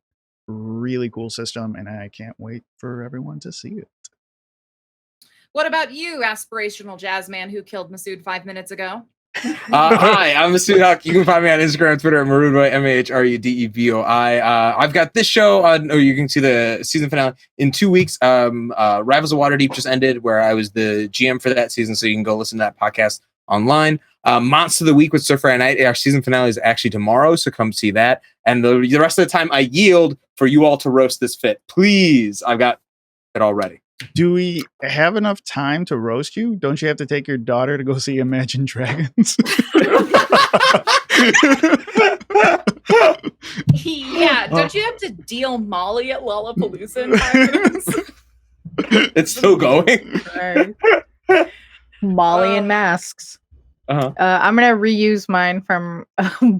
really cool system, and I can't wait for everyone to see it. What about you, aspirational jazz man who killed Masood 5 minutes ago? Hi, I'm Masood. You can find me on Instagram, Twitter at Marudeboy, MAHRUDEBOI. I've got this show on, you can see the season finale in 2 weeks. Rivals of Waterdeep just ended, where I was the GM for that season, so you can go listen to that podcast online. Monster of the Week with Surfer and Night. Our season finale is actually tomorrow, so come see that. And the rest of the time, I yield for you all to roast this fit. Please, I've got it all ready. Do we have enough time to roast you? Don't you have to take your daughter to go see Imagine Dragons? Yeah, don't you have to deal Molly at Lollapalooza in 5 minutes? It's still going. Molly and masks. I'm gonna reuse mine from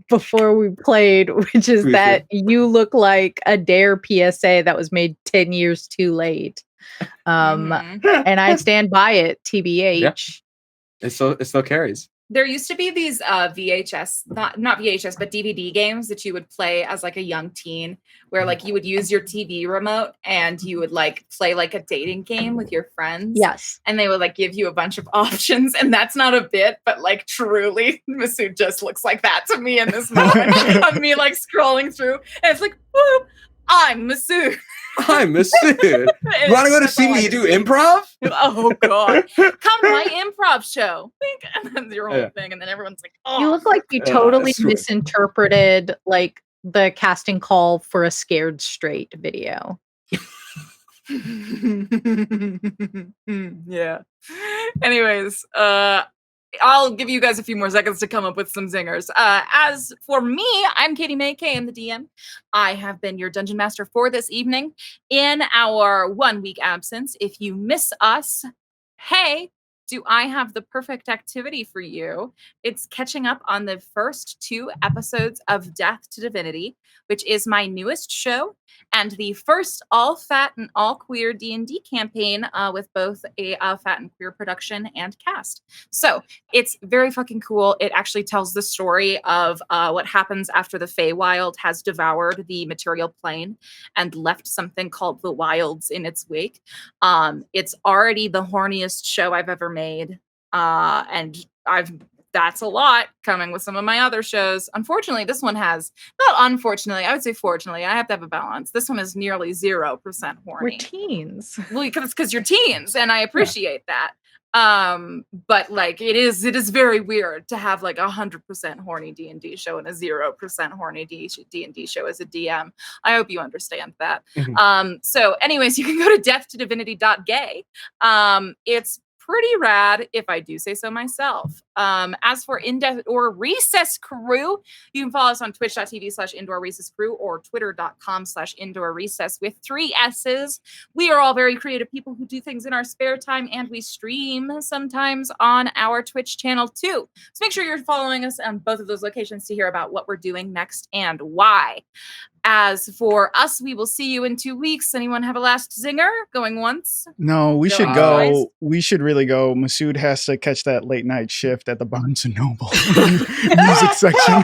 before we played, which is that you look like a Dare PSA that was made 10 years too late. And I stand by it, TBH. Yeah. It still carries. There used to be these VHS, not VHS, but DVD games that you would play as like a young teen, where like you would use your TV remote and you would like play like a dating game with your friends. Yes. And they would like give you a bunch of options. And that's not a bit, but like truly, Masood just looks like that to me in this moment of me like scrolling through. And it's like, whoop, I'm Masood. I'm Masood. You want to go to see me do improv? Oh God! Come to my improv show. And then your whole thing, and then everyone's like, "Oh." You look like you totally misinterpreted like the casting call for a Scared Straight video. Yeah. Anyways, I'll give you guys a few more seconds to come up with some zingers. As for me, I'm Katie Mae, I'm the DM. I have been your Dungeon Master for this evening. In our 1 week absence, if you miss us, hey, do I have the perfect activity for you? It's catching up on the first 2 episodes of Death to Divinity, which is my newest show and the first all fat and all queer D&D campaign with both a fat and queer production and cast. So it's very fucking cool. It actually tells the story of what happens after the Feywild has devoured the material plane and left something called the Wilds in its wake. It's already the horniest show I've ever made. And that's a lot coming with some of my other shows. Unfortunately, this one has, not unfortunately, I would say fortunately, I have to have a balance. This one is nearly 0% horny. We're teens. Well, because you're teens, and I appreciate that. But like it is very weird to have like 100% horny D&D show and a 0% horny D&D show as a DM. I hope you understand that. So anyways, you can go to deathtodivinity.gay. It's pretty rad, if I do say so myself. As for Indoor Recess Crew, you can follow us on twitch.tv/Indoor Recess Crew or twitter.com/Indoor Recess with 3 S's. We are all very creative people who do things in our spare time, and we stream sometimes on our Twitch channel too. So make sure you're following us on both of those locations to hear about what we're doing next and why. As for us, we will see you in 2 weeks. Anyone have a last zinger? Going once? No, we should Going go. twice? We should really go. Masood has to catch that late night shift at the Barnes and Noble music section.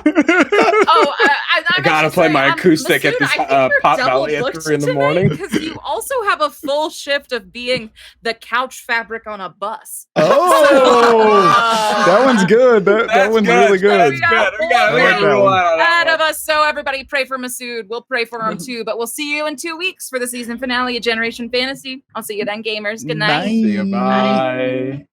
I gotta play my acoustic at this Pop Valley at 3 in the morning. Because you also have a full shift of being the couch fabric on a bus. Oh, that one's good. That one's really good. That's good. We gotta roll out on that Out of one. us. So everybody pray for Masood. We'll pray for him too. But we'll see you in 2 weeks for the season finale of Generation Fantasy. I'll see you then, gamers. Good night. Bye. See you. Bye.